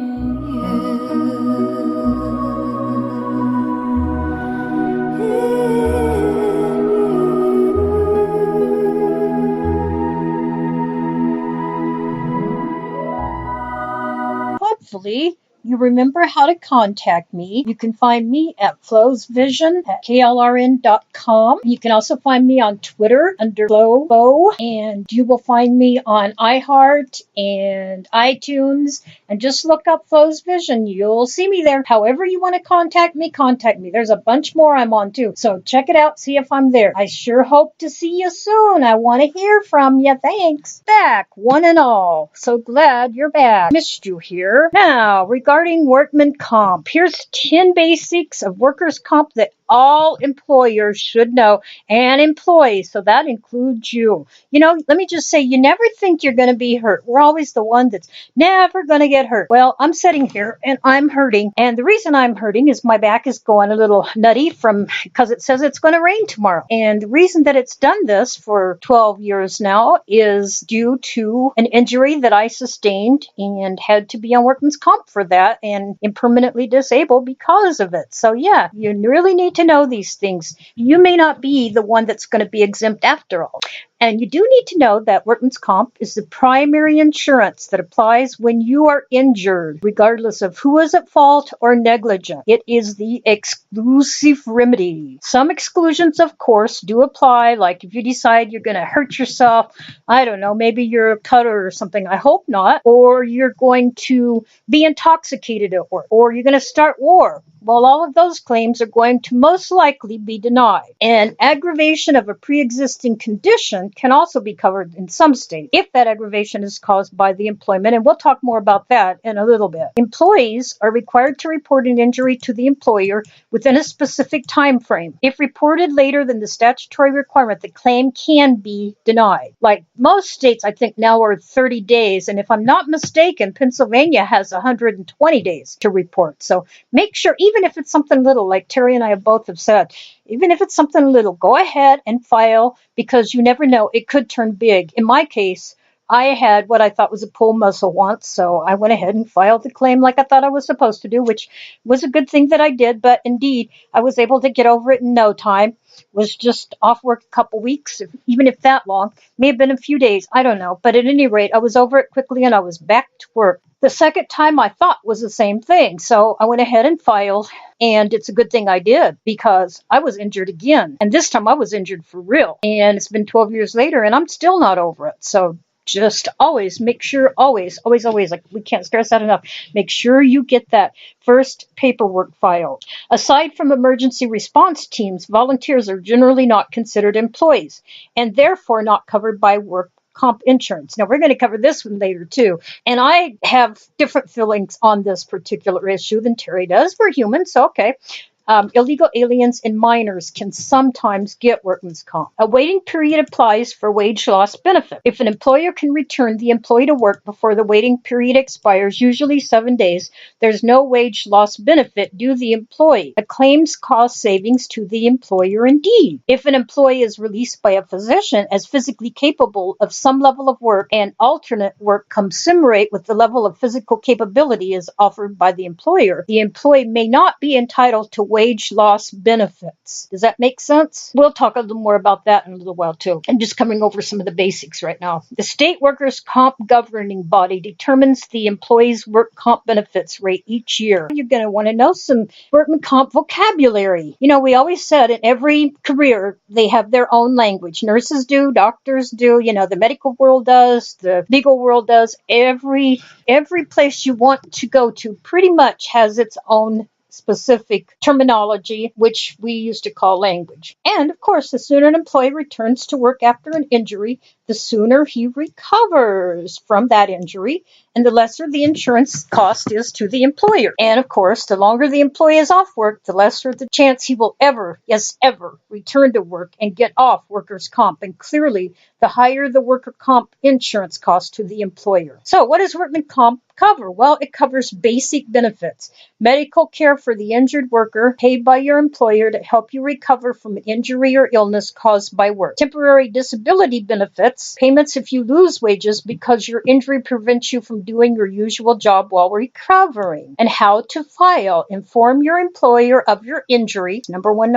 Hopefully, you remember how to contact me. You can find me at flowsvision@klrn.com. You can also find me on Twitter under FlowBo, and you will find me on iHeart and iTunes, and just look up Flow's Vision. You'll see me there. However you want to contact me, contact me. There's a bunch more I'm on too, so check it out, see if I'm there. I sure hope to see you soon. I want to hear from you. Thanks. Back, one and all. So glad you're back. Missed you here. Now, regarding workman comp, here's 10 basics of workers' comp that all employers should know, and employees, so that includes you. You know, let me just say, you never think you're going to be hurt. We're always the one that's never going to get hurt. Well, I'm sitting here and I'm hurting, and the reason I'm hurting is my back is going a little nutty because it says it's going to rain tomorrow. And the reason that it's done this for 12 years now is due to an injury that I sustained and had to be on workman's comp for that, and am permanently disabled because of it. So yeah, you really need to know these things. You may not be the one that's going to be exempt after all. And you do need to know that workman's comp is the primary insurance that applies when you are injured, regardless of who is at fault or negligent. It is the exclusive remedy. Some exclusions, of course, do apply, like if you decide you're going to hurt yourself, I don't know, maybe you're a cutter or something, I hope not, or you're going to be intoxicated at work, or you're going to start war. Well, all of those claims are going to most likely be denied. And aggravation of a pre-existing condition aggravation can also be covered in some states if that aggravation is caused by the employment, and we'll talk more about that in a little bit. Employees are required to report an injury to the employer within a specific time frame. If reported later than the statutory requirement, the claim can be denied. Like most states, I think now are 30 days, and if I'm not mistaken, Pennsylvania has 120 days to report. So make sure, even if it's something little, like Terry and I both have said, even if it's something little, go ahead and file, because you never know, it could turn big. In my case, I had what I thought was a pulled muscle once, so I went ahead and filed the claim like I thought I was supposed to do, which was a good thing that I did, but indeed, I was able to get over it in no time. Was just off work a couple weeks, even if that long. May have been a few days, I don't know, but at any rate, I was over it quickly and I was back to work. The second time I thought was the same thing, so I went ahead and filed, and it's a good thing I did, because I was injured again, and this time I was injured for real, and it's been 12 years later, and I'm still not over it. So just always make sure, always, like we can't stress that enough, make sure you get that first paperwork filed. Aside from emergency response teams, volunteers are generally not considered employees and therefore not covered by work comp insurance. Now, we're going to cover this one later, too. And I have different feelings on this particular issue than Terry does. We're human, so okay. Illegal aliens and minors can sometimes get workman's comp. A waiting period applies for wage loss benefit. If an employer can return the employee to work before the waiting period expires, usually 7 days, there's no wage loss benefit due the employee. A claims cost savings to the employer indeed. If an employee is released by a physician as physically capable of some level of work and alternate work commensurate with the level of physical capability is offered by the employee may not be entitled to wage loss benefits. Does that make sense? We'll talk a little more about that in a little while too. I'm just coming over some of the basics right now. The state workers' comp governing body determines the employee's work comp benefits rate each year. You're going to want to know some workman comp vocabulary. You know, we always said in every career they have their own language. Nurses do, doctors do, you know, the medical world does, the legal world does. Every place you want to go to pretty much has its own specific terminology, which we used to call language. And of course, the sooner an employee returns to work after an injury, the sooner he recovers from that injury, and the lesser the insurance cost is to the employer. And of course, the longer the employee is off work, the lesser the chance he will ever return to work and get off workers' comp. And clearly, the higher the worker comp insurance cost to the employer. So what does workman comp cover? Well, it covers basic benefits. Medical care for the injured worker paid by your employer to help you recover from an injury or illness caused by work. Temporary disability benefits, payments if you lose wages because your injury prevents you from doing your usual job while recovering. And how to file. Inform your employer of your injury. Number one.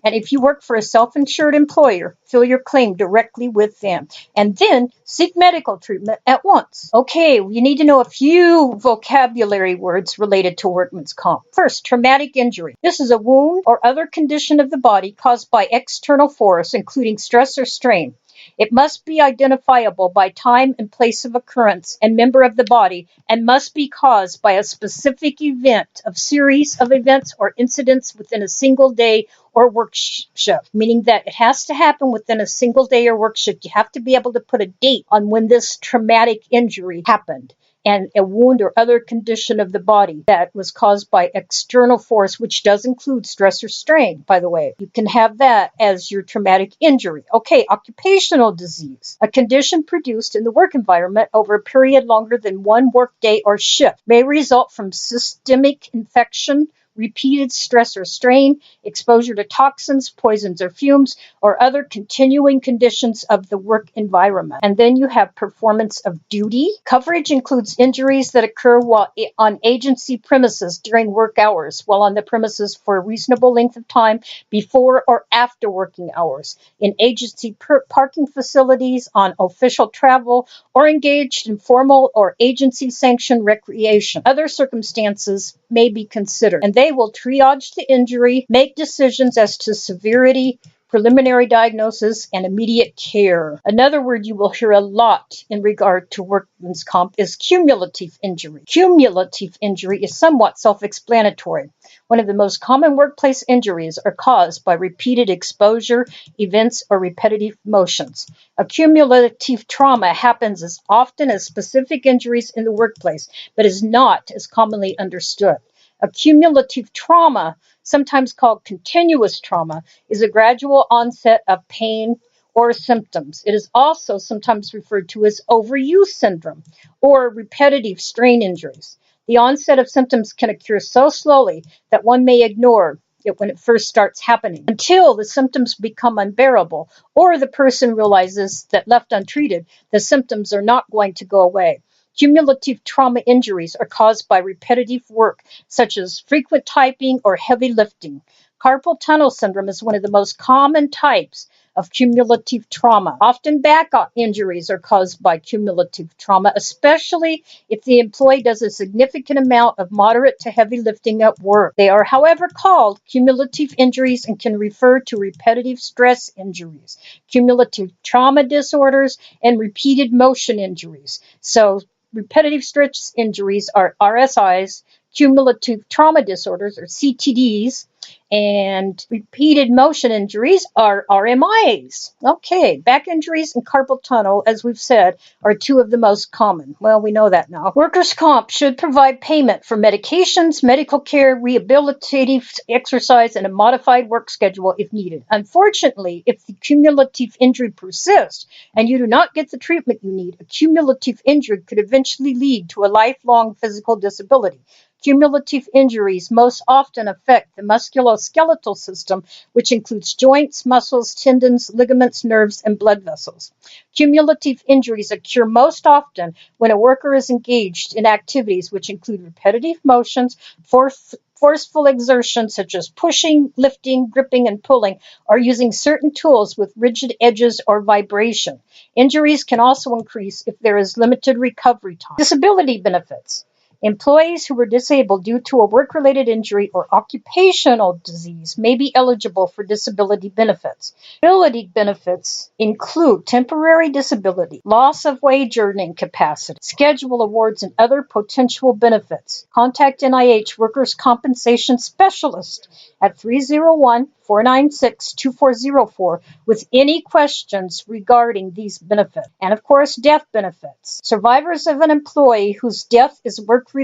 And if you work for a self-insured employer, fill your claim directly with them. And then seek medical treatment at once. Okay, you need to know a few vocabulary words related to workman's comp. First, traumatic injury. This is a wound or other condition of the body caused by external force, including stress or strain. It must be identifiable by time and place of occurrence and member of the body, and must be caused by a specific event, of series of events or incidents within a single day or work shift, meaning that it has to happen within a single day or work shift. You have to be able to put a date on when this traumatic injury happened. And a wound or other condition of the body that was caused by external force, which does include stress or strain, by the way. You can have that as your traumatic injury. Okay, occupational disease. A condition produced in the work environment over a period longer than one work day or shift may result from systemic infection, repeated stress or strain, exposure to toxins, poisons, or fumes, or other continuing conditions of the work environment. And then you have performance of duty. Coverage includes injuries that occur while on agency premises during work hours, while on the premises for a reasonable length of time before or after working hours, in agency parking facilities, on official travel, or engaged in formal or agency-sanctioned recreation. Other circumstances may be considered, and they will triage the injury, make decisions as to severity, preliminary diagnosis, and immediate care. Another word you will hear a lot in regard to workman's comp is cumulative injury. Cumulative injury is somewhat self-explanatory. One of the most common workplace injuries are caused by repeated exposure, events, or repetitive motions. A cumulative trauma happens as often as specific injuries in the workplace, but is not as commonly understood. A cumulative trauma, sometimes called continuous trauma, is a gradual onset of pain or symptoms. It is also sometimes referred to as overuse syndrome or repetitive strain injuries. The onset of symptoms can occur so slowly that one may ignore it when it first starts happening until the symptoms become unbearable or the person realizes that left untreated, the symptoms are not going to go away. Cumulative trauma injuries are caused by repetitive work, such as frequent typing or heavy lifting. Carpal tunnel syndrome is one of the most common types of cumulative trauma. Often back injuries are caused by cumulative trauma, especially if the employee does a significant amount of moderate to heavy lifting at work. They are, however, called cumulative injuries and can refer to repetitive stress injuries, cumulative trauma disorders, and repeated motion injuries. So repetitive stress injuries are RSIs, cumulative trauma disorders or CTDs, and repeated motion injuries are RMIs. Okay, back injuries and carpal tunnel, as we've said, are two of the most common. Well, we know that now. Workers' comp should provide payment for medications, medical care, rehabilitative exercise, and a modified work schedule if needed. Unfortunately, if the cumulative injury persists and you do not get the treatment you need, a cumulative injury could eventually lead to a lifelong physical disability. Cumulative injuries most often affect the musculoskeletal system, which includes joints, muscles, tendons, ligaments, nerves, and blood vessels. Cumulative injuries occur most often when a worker is engaged in activities which include repetitive motions, forceful exertion such as pushing, lifting, gripping, and pulling, or using certain tools with rigid edges or vibration. Injuries can also increase if there is limited recovery time. Disability benefits. Employees who were disabled due to a work-related injury or occupational disease may be eligible for disability benefits. Disability benefits include temporary disability, loss of wage earning capacity, schedule awards, and other potential benefits. Contact NIH Workers' Compensation Specialist at 301-496-2404 with any questions regarding these benefits. And of course, death benefits. Survivors of an employee whose death is work-related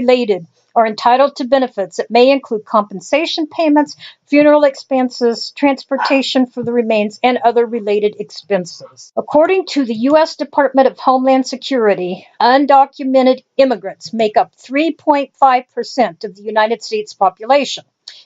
are entitled to benefits that may include compensation payments, funeral expenses, transportation for the remains, and other related expenses. According to the U.S. Department of Homeland Security, undocumented immigrants make up 3.5% of the United States population.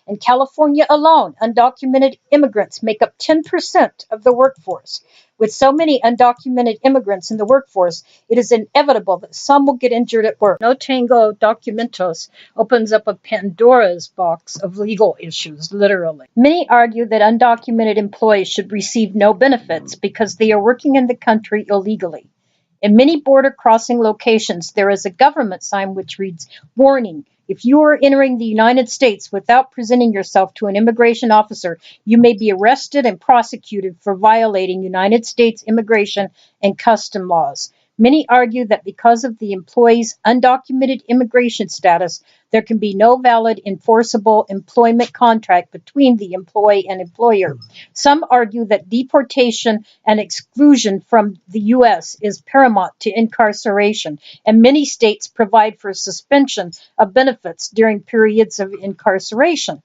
In California alone, undocumented immigrants make up 10% of the workforce. With so many undocumented immigrants in the workforce, it is inevitable that some will get injured at work. No tango documentos opens up a Pandora's box of legal issues, literally. Many argue that undocumented employees should receive no benefits because they are working in the country illegally. In many border crossing locations, there is a government sign which reads, "Warning, if you are entering the United States without presenting yourself to an immigration officer, you may be arrested and prosecuted for violating United States immigration and custom laws." Many argue that because of the employee's undocumented immigration status, there can be no valid enforceable employment contract between the employee and employer. Some argue that deportation and exclusion from the U.S. is paramount to incarceration, and many states provide for suspension of benefits during periods of incarceration.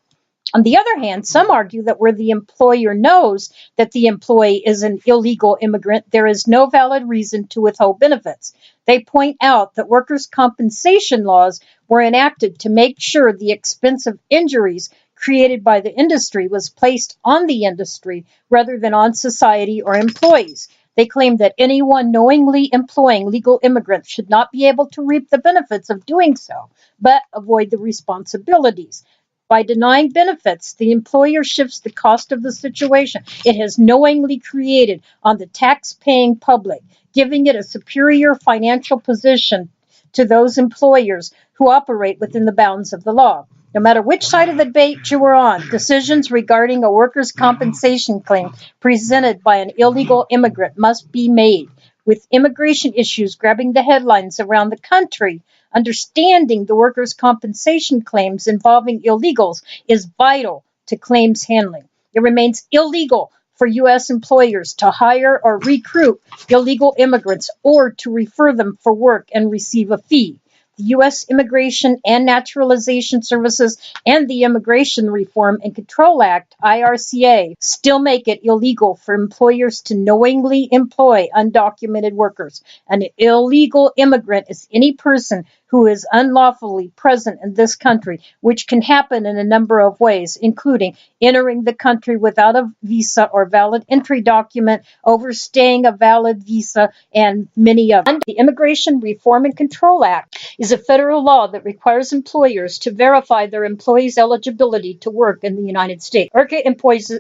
On the other hand, some argue that where the employer knows that the employee is an illegal immigrant, there is no valid reason to withhold benefits. They point out that workers' compensation laws were enacted to make sure the expense of injuries created by the industry was placed on the industry rather than on society or employees. They claim that anyone knowingly employing legal immigrants should not be able to reap the benefits of doing so, but avoid the responsibilities. By denying benefits, the employer shifts the cost of the situation it has knowingly created on the tax-paying public, giving it a superior financial position to those employers who operate within the bounds of the law. No matter which side of the debate you were on, decisions regarding a workers' compensation claim presented by an illegal immigrant must be made. With immigration issues grabbing the headlines around the country, understanding the workers' compensation claims involving illegals is vital to claims handling. It remains illegal for U.S. employers to hire or recruit illegal immigrants or to refer them for work and receive a fee. The U.S. Immigration and Naturalization Services and the Immigration Reform and Control Act, IRCA, still make it illegal for employers to knowingly employ undocumented workers. An illegal immigrant is any person who is unlawfully present in this country, which can happen in a number of ways, including entering the country without a visa or valid entry document, overstaying a valid visa, and many others. The Immigration Reform and Control Act is a federal law that requires employers to verify their employees' eligibility to work in the United States. IRCA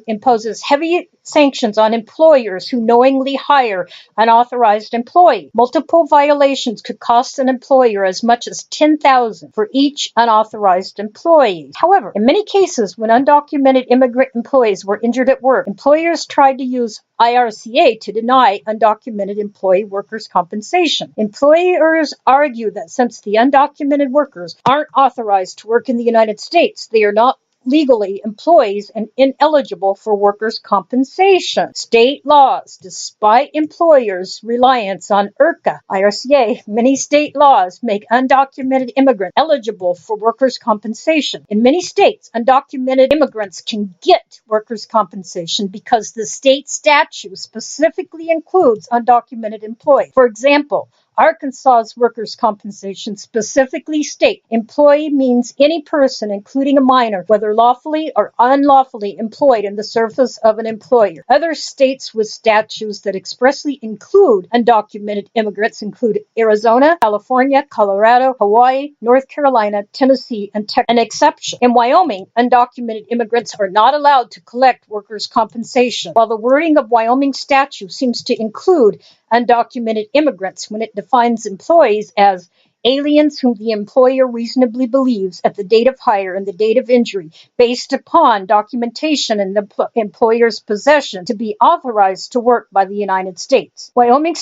imposes heavy sanctions on employers who knowingly hire unauthorized employees. Multiple violations could cost an employer as much as $10,000 for each unauthorized employee. However, in many cases, when undocumented immigrant employees were injured at work, employers tried to use IRCA to deny undocumented employee workers' compensation. Employers argue that since the undocumented workers aren't authorized to work in the United States, they are not legally employees and ineligible for workers' compensation. State laws, despite employers' reliance on IRCA, many state laws make undocumented immigrants eligible for workers' compensation. In many states, undocumented immigrants can get workers' compensation because the state statute specifically includes undocumented employees. For example, Arkansas's workers' compensation specifically states employee means any person, including a minor, whether lawfully or unlawfully employed in the service of an employer. Other states with statutes that expressly include undocumented immigrants include Arizona, California, Colorado, Hawaii, North Carolina, Tennessee, and Texas. An exception. In Wyoming, undocumented immigrants are not allowed to collect workers' compensation. While the wording of Wyoming statute seems to include undocumented immigrants when it defines employees as aliens whom the employer reasonably believes at the date of hire and the date of injury, based upon documentation in the employer's possession, to be authorized to work by the United States. Wyoming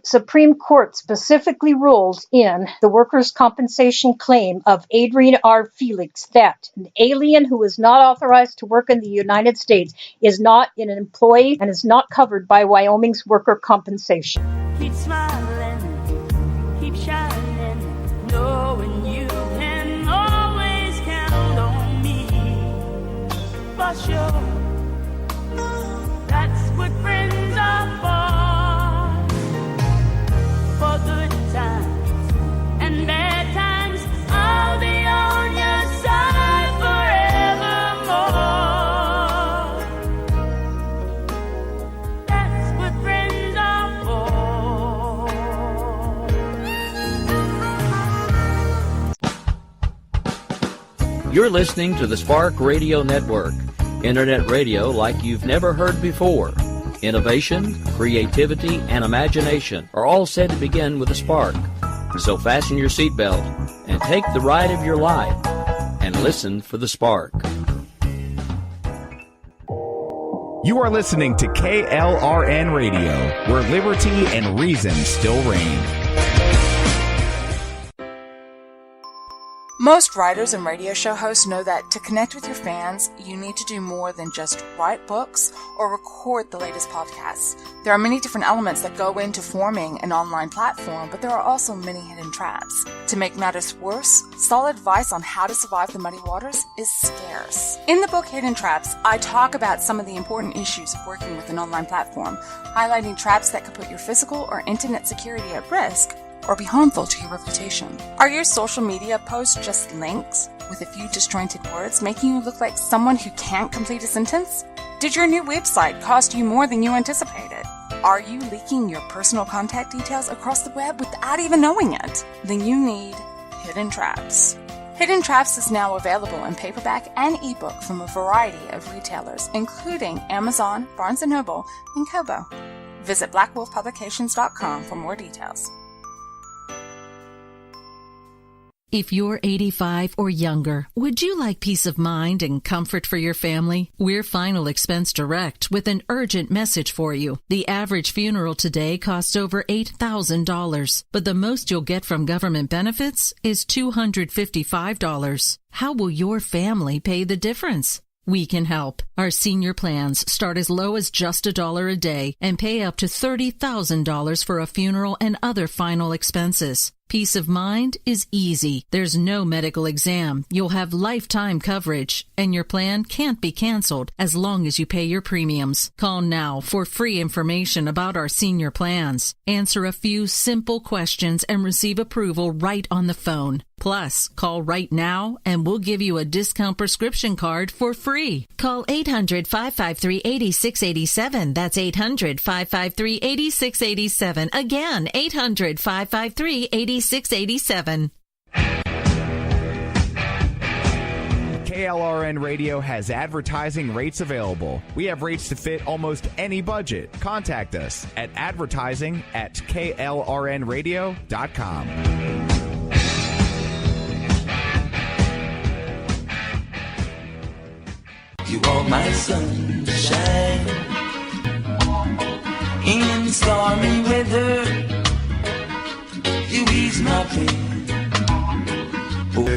Supreme Court specifically rules in the workers' compensation claim of Adrian R. Felix that an alien who is not authorized to work in the United States is not an employee and is not covered by Wyoming's worker compensation. Keep smiling, keep shining, knowing you can always count on me. For sure, that's what friends are for good times and bad times. I'll be on your side forevermore. That's what friends are for. You're listening to the Spark Radio Network, internet radio like you've never heard before. Innovation, creativity, and imagination are all said to begin with a spark. So fasten your seatbelt and take the ride of your life and listen for the spark. You are listening to KLRN Radio, where liberty and reason still reign. Most writers and radio show hosts know that to connect with your fans, you need to do more than just write books or record the latest podcasts. There are many different elements that go into forming an online platform, but there are also many hidden traps. To make matters worse, solid advice on how to survive the muddy waters is scarce. In the book Hidden Traps, I talk about some of the important issues of working with an online platform, highlighting traps that could put your physical or internet security at risk or be harmful to your reputation. Are your social media posts just links with a few disjointed words, making you look like someone who can't complete a sentence? Did your new website cost you more than you anticipated? Are you leaking your personal contact details across the web without even knowing it? Then you need Hidden Traps. Hidden Traps is now available in paperback and ebook from a variety of retailers, including Amazon, Barnes & Noble, and Kobo. Visit blackwolfpublications.com for more details. If you're 85 or younger, would you like peace of mind and comfort for your family? We're Final Expense Direct with an urgent message for you. The average funeral today costs over $8,000, but the most you'll get from government benefits is $255. How will your family pay the difference? We can help. Our senior plans start as low as just $1 a day and pay up to $30,000 for a funeral and other final expenses. Peace of mind is easy. There's no medical exam. You'll have lifetime coverage, and your plan can't be canceled as long as you pay your premiums. Call now for free information about our senior plans. Answer a few simple questions and receive approval right on the phone. Plus, call right now and we'll give you a discount prescription card for free. Call 800-553-8687. That's 800-553-8687. Again, 800-553-8687. KLRN Radio has advertising rates available. We have rates to fit almost any budget. Contact us at advertising@klrnradio.com. You are my sunshine in stormy weather. You ease my pain. Oh,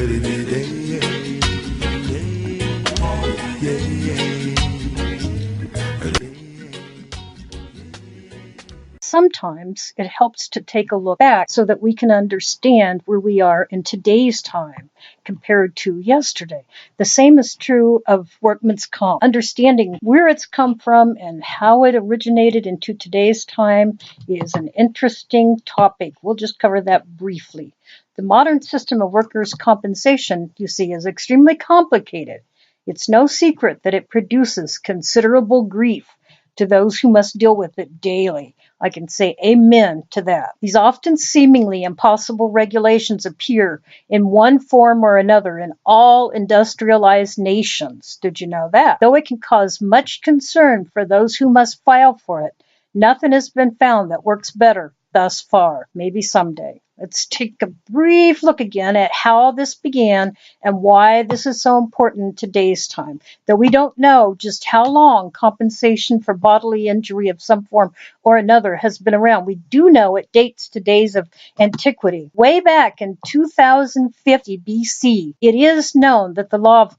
Sometimes it helps to take a look back so that we can understand where we are in today's time compared to yesterday. The same is true of Workman'S Comp. Understanding where it's come from and how it originated into today's time is an interesting topic. We'll just cover that briefly. The modern system of workers' compensation, you see, is extremely complicated. It's no secret that it produces considerable grief to those who must deal with it daily. I can say amen to that. These often seemingly impossible regulations appear in one form or another in all industrialized nations. Did you know that? Though it can cause much concern for those who must file for it, nothing has been found that works better thus far. Maybe someday. Let's take a brief look again at how this began and why this is so important in today's time. Though we don't know just how long compensation for bodily injury of some form or another has been around, we do know it dates to days of antiquity. Way back in 2050 BC, it is known that the law of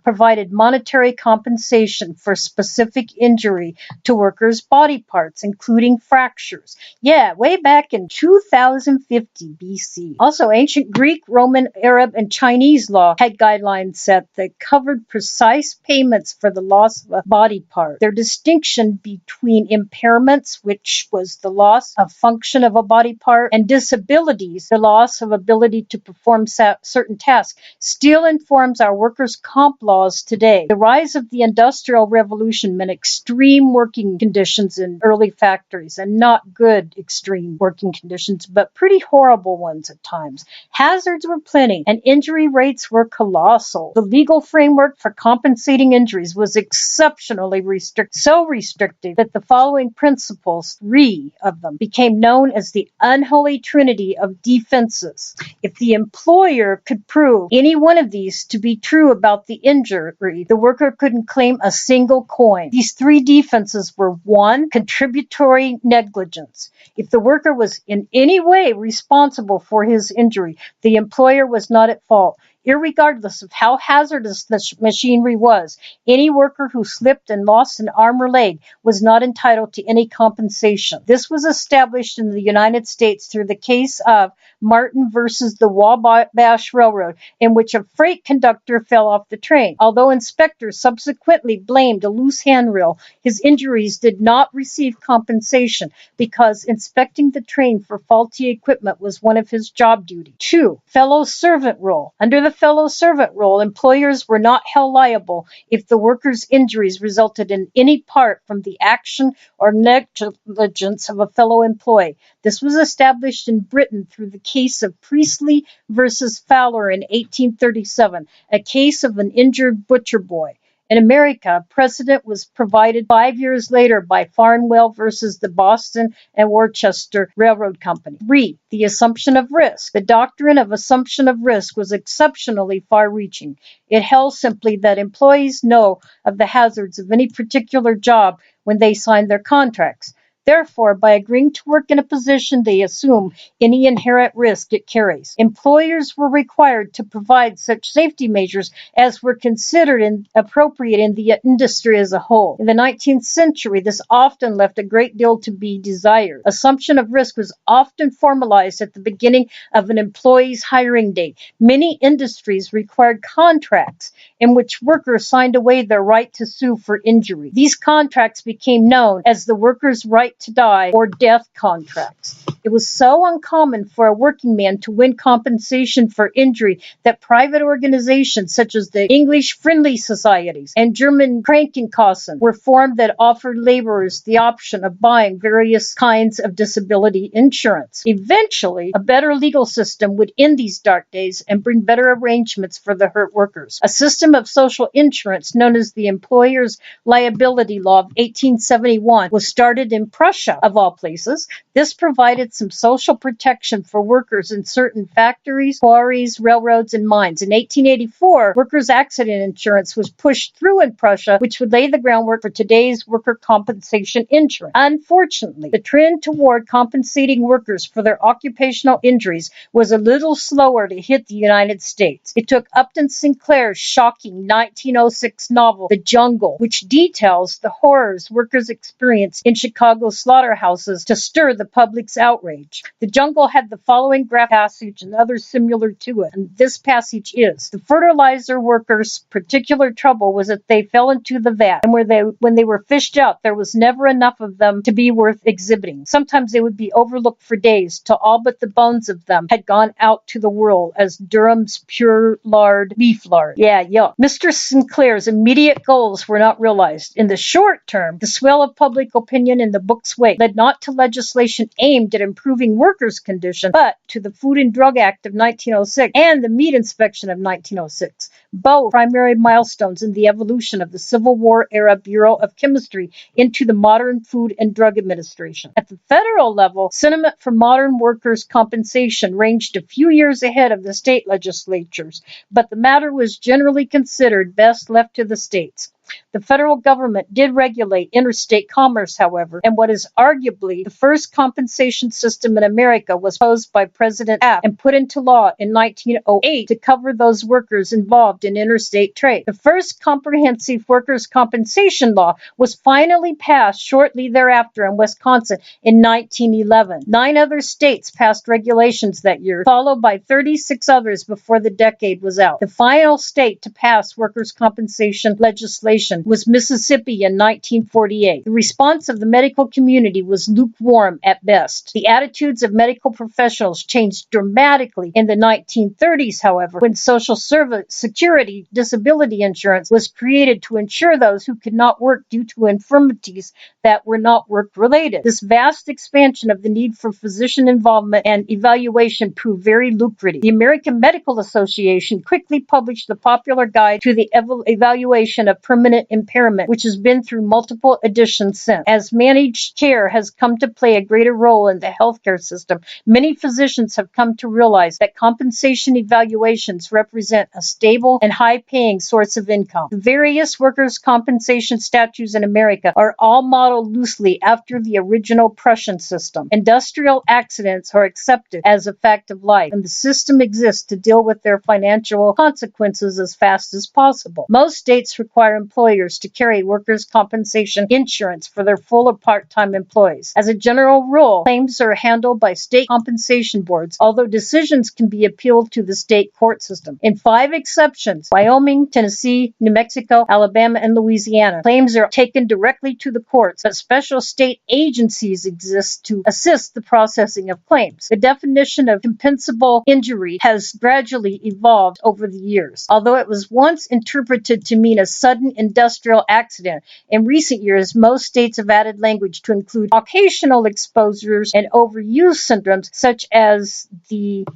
provided monetary compensation for specific injury to workers' body parts, including fractures. Yeah, way back in 2050 BC. Also, ancient Greek, Roman, Arab, and Chinese law had guidelines set that covered precise payments for the loss of a body part. Their distinction between impairments, which was the loss of function of a body part, and disabilities, the loss of ability to perform certain tasks, still informs our workers' comp laws today. The rise of the Industrial Revolution meant extreme working conditions in early factories, and not good extreme working conditions, but pretty horrible ones at times. Hazards were plenty, and injury rates were colossal. The legal framework for compensating injuries was exceptionally so restrictive that the following principles, 3 of them, became known as the unholy trinity of defenses. If the employer could prove any one of these to be true about the injury, the worker couldn't claim a single coin. These 3 defenses were: 1, contributory negligence. If the worker was in any way responsible for his injury, the employer was not at fault. Irregardless of how hazardous the machinery was, any worker who slipped and lost an arm or leg was not entitled to any compensation. This was established in the United States through the case of Martin versus the Wabash Railroad, in which a freight conductor fell off the train. Although inspectors subsequently blamed a loose handrail, his injuries did not receive compensation because inspecting the train for faulty equipment was one of his job duties. 2, fellow servant rule. Under the fellow servant rule, employers were not held liable if the worker's injuries resulted in any part from the action or negligence of a fellow employee. This was established in Britain through the case of Priestley versus Fowler in 1837, a case of an injured butcher boy. In America, precedent was provided 5 years later by Farnwell versus the Boston and Worcester Railroad Company. 3. The assumption of risk. The doctrine of assumption of risk was exceptionally far-reaching. It held simply that employees know of the hazards of any particular job when they sign their contracts. Therefore, by agreeing to work in a position, they assume any inherent risk it carries. Employers were required to provide such safety measures as were considered appropriate in the industry as a whole. In the 19th century, this often left a great deal to be desired. Assumption of risk was often formalized at the beginning of an employee's hiring date. Many industries required contracts in which workers signed away their right to sue for injury. These contracts became known as the workers' right to die or death contracts. It was so uncommon for a working man to win compensation for injury that private organizations such as the English Friendly Societies and German Krankenkassen were formed that offered laborers the option of buying various kinds of disability insurance. Eventually, a better legal system would end these dark days and bring better arrangements for the hurt workers. A system of social insurance known as the Employers' Liability Law of 1871 was started in Prussia, of all places. This provided some social protection for workers in certain factories, quarries, railroads, and mines. In 1884, workers' accident insurance was pushed through in Prussia, which would lay the groundwork for today's worker compensation insurance. Unfortunately, the trend toward compensating workers for their occupational injuries was a little slower to hit the United States. It took Upton Sinclair's shocking 1906 novel, The Jungle, which details the horrors workers experienced in Chicago slaughterhouses to stir the public's outrage. The Jungle had the following graphic passage and others similar to it, and this passage is: the fertilizer workers' particular trouble was that they fell into the vat, and when they were fished out, there was never enough of them to be worth exhibiting. Sometimes they would be overlooked for days, till all but the bones of them had gone out to the world as Durham's pure lard, beef lard. Yeah, yuck. Mr. Sinclair's immediate goals were not realized. In the short term, the swell of public opinion in the book's wake led not to legislation aimed at improving workers' condition, but to the Food and Drug Act of 1906 and the Meat Inspection of 1906, both primary milestones in the evolution of the Civil War-era Bureau of Chemistry into the modern Food and Drug Administration. At the federal level, sentiment for modern workers' compensation ranged a few years ahead of the state legislatures, but the matter was generally considered best left to the states. The federal government did regulate interstate commerce, however, and what is arguably the first compensation system in America was proposed by President Taft and put into law in 1908 to cover those workers involved in interstate trade. The first comprehensive workers' compensation law was finally passed shortly thereafter in Wisconsin in 1911. 9 other states passed regulations that year, followed by 36 others before the decade was out. The final state to pass workers' compensation legislation was Mississippi in 1948. The response of the medical community was lukewarm at best. The attitudes of medical professionals changed dramatically in the 1930s, however, when Social Security disability insurance was created to insure those who could not work due to infirmities that were not work-related. This vast expansion of the need for physician involvement and evaluation proved very lucrative. The American Medical Association quickly published the popular guide to the evaluation of permanent impairment, which has been through multiple editions since. As managed care has come to play a greater role in the healthcare system, many physicians have come to realize that compensation evaluations represent a stable and high-paying source of income. The various workers' compensation statutes in America are all modeled loosely after the original Prussian system. Industrial accidents are accepted as a fact of life, and the system exists to deal with their financial consequences as fast as possible. Most states require employers to carry workers' compensation insurance for their full or part-time employees. As a general rule, claims are handled by state compensation boards, although decisions can be appealed to the state court system. In 5 exceptions, Wyoming, Tennessee, New Mexico, Alabama, and Louisiana, claims are taken directly to the courts, but special state agencies exist to assist the processing of claims. The definition of compensable injury has gradually evolved over the years. Although it was once interpreted to mean a sudden industrial accident. In recent years, most states have added language to include occasional exposures and overuse syndromes, such as the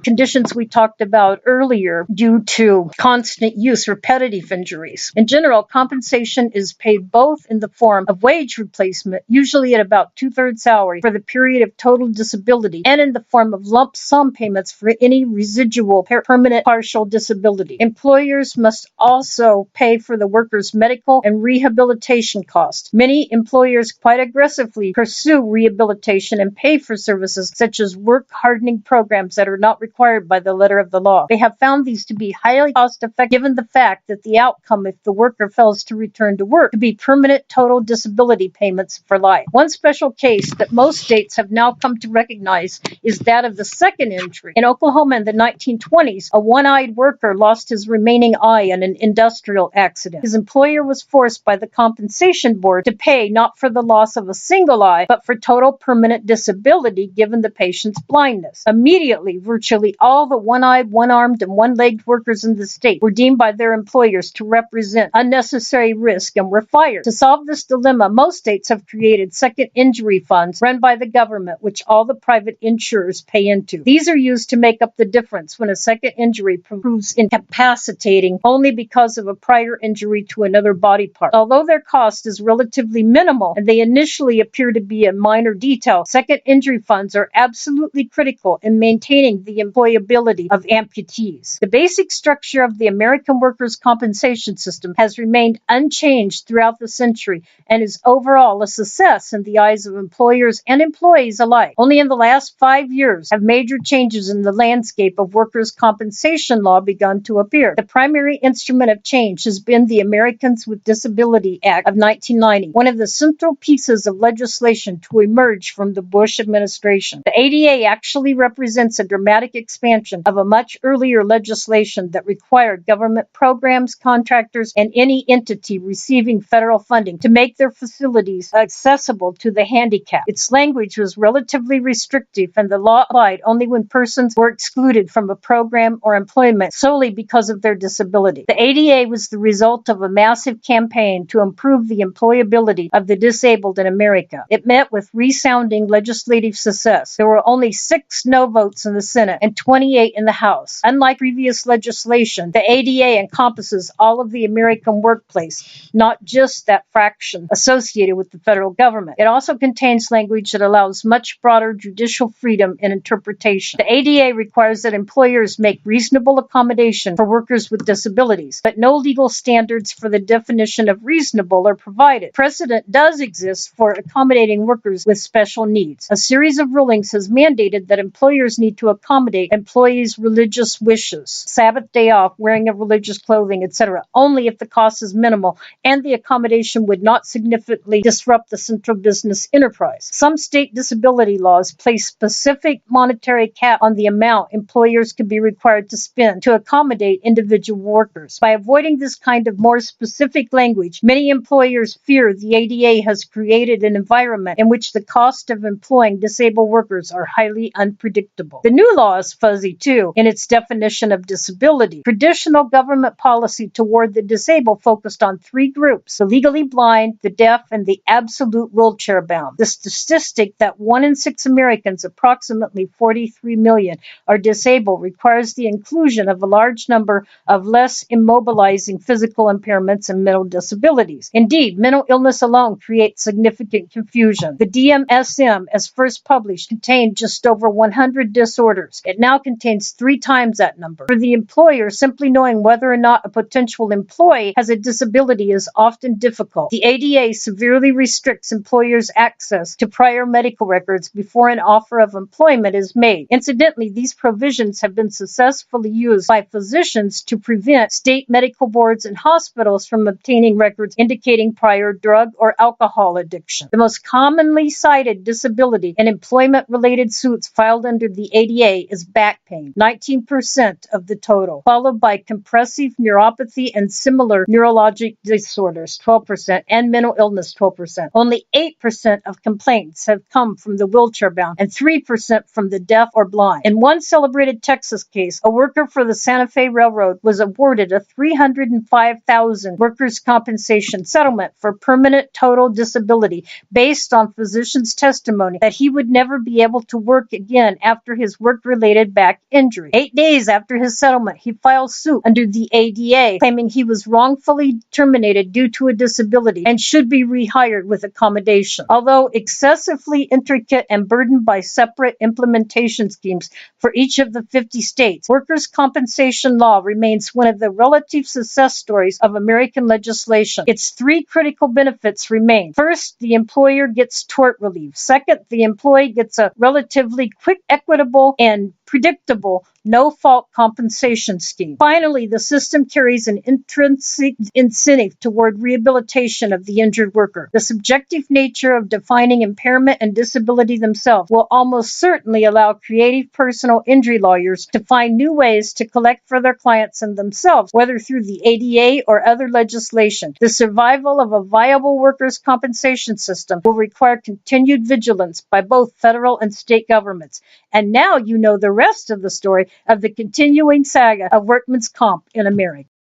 conditions we talked about earlier due to constant use, repetitive injuries. In general, compensation is paid both in the form of wage replacement, usually at about 2/3 salary for the period of total disability, and in the form of lump sum payments for any residual permanent partial disability. Employers must also pay for the worker's medical and rehabilitation costs. Many employers quite aggressively pursue rehabilitation and pay for services such as work hardening programs that are not required by the letter of the law. They have found these to be highly cost-effective given the fact that the outcome if the worker fails to return to work to be permanent total disability payments for life. One special case that most states have now come to recognize is that of the second injury. In Oklahoma in the 1920s, a one-eyed worker lost his remaining eye in an industrial accident. His employer was forced by the compensation board to pay not for the loss of a single eye, but for total permanent disability given the patient's blindness. Immediately, virtually all the one-eyed, one-armed, and one-legged workers in the state were deemed by their employers to represent unnecessary risk and were fired. To solve this dilemma, most states have created second injury funds run by the government, which all the private insurers pay into. These are used to make up the difference when a second injury proves incapacitating only because of a prior injury to another body part. Although their cost is relatively minimal and they initially appear to be a minor detail, second injury funds are absolutely critical in maintaining the employability of amputees. The basic structure of the American workers' compensation system has remained unchanged throughout the century and is overall a success in the eyes of employers and employees alike. Only in the last 5 years have major changes in the landscape of workers' compensation law begun to appear. The primary instrument of change has been the Americans with Disability Act of 1990, one of the central pieces of legislation to emerge from the Bush administration. The ADA actually represents a dramatic expansion of a much earlier legislation that required government programs, contractors, and any entity receiving federal funding to make their facilities accessible to the handicapped. Its language was relatively restrictive, and the law applied only when persons were excluded from a program or employment solely because of their disability. The ADA was the result of a massive campaign to improve the employability of the disabled in America. It met with resounding legislative success. There were only 6 no votes in the Senate and 28 in the House. Unlike previous legislation, the ADA encompasses all of the American workplace, not just that fraction associated with the federal government. It also contains language that allows much broader judicial freedom in interpretation. The ADA requires that employers make reasonable accommodation for workers with disabilities, but no legal standards for the definition of reasonable are provided. Precedent does exist for accommodating workers with special needs. A series of rulings has mandated that employers need to accommodate employees' religious wishes, Sabbath day off, wearing of religious clothing, etc., only if the cost is minimal and the accommodation would not significantly disrupt the central business enterprise. Some state disability laws place specific monetary cap on the amount employers could be required to spend to accommodate individual workers. By avoiding this kind of more specific language, many employers fear the ADA has created an environment in which the cost of employing disabled workers are highly unpredictable. The new law is fuzzy, too, in its definition of disability. Traditional government policy toward the disabled focused on 3 groups: the legally blind, the deaf, and the absolute wheelchair-bound. The statistic that 1 in 6 Americans, approximately 43 million, are disabled requires the inclusion of a large number of less immobilizing physical impairments and mental disabilities. Indeed, mental illness alone creates significant confusion. The DSM, as first published, contained just over 100 disorders. It now contains 3 times that number. For the employer, simply knowing whether or not a potential employee has a disability is often difficult. The ADA severely restricts employers' access to prior medical records before an offer of employment is made. Incidentally, these provisions have been successfully used by physicians to prevent state medical boards and hospitals from obtaining records indicating prior drug or alcohol addiction. The most commonly cited disability in employment-related suits filed under the ADA is back pain, 19% of the total, followed by compressive neuropathy and similar neurologic disorders, 12%, and mental illness, 12%. Only 8% of complaints have come from the wheelchair-bound and 3% from the deaf or blind. In one celebrated Texas case, a worker for the Santa Fe Railroad was awarded a $305,000 chosen workers' compensation settlement for permanent total disability based on physician's testimony that he would never be able to work again after his work-related back injury. 8 days after his settlement, he filed suit under the ADA, claiming he was wrongfully terminated due to a disability and should be rehired with accommodation. Although excessively intricate and burdened by separate implementation schemes for each of the 50 states, workers' compensation law remains one of the relative success stories of American legislation. Its three critical benefits remain. First, the employer gets tort relief. Second, the employee gets a relatively quick, equitable, and predictable no-fault compensation scheme. Finally, the system carries an intrinsic incentive toward rehabilitation of the injured worker. The subjective nature of defining impairment and disability themselves will almost certainly allow creative personal injury lawyers to find new ways to collect for their clients and themselves, whether through the ADA or other legislation. The survival of a viable workers' compensation system will require continued vigilance by both federal and state governments. And now you know the rest of the story of the continuing saga of workman's comp in America.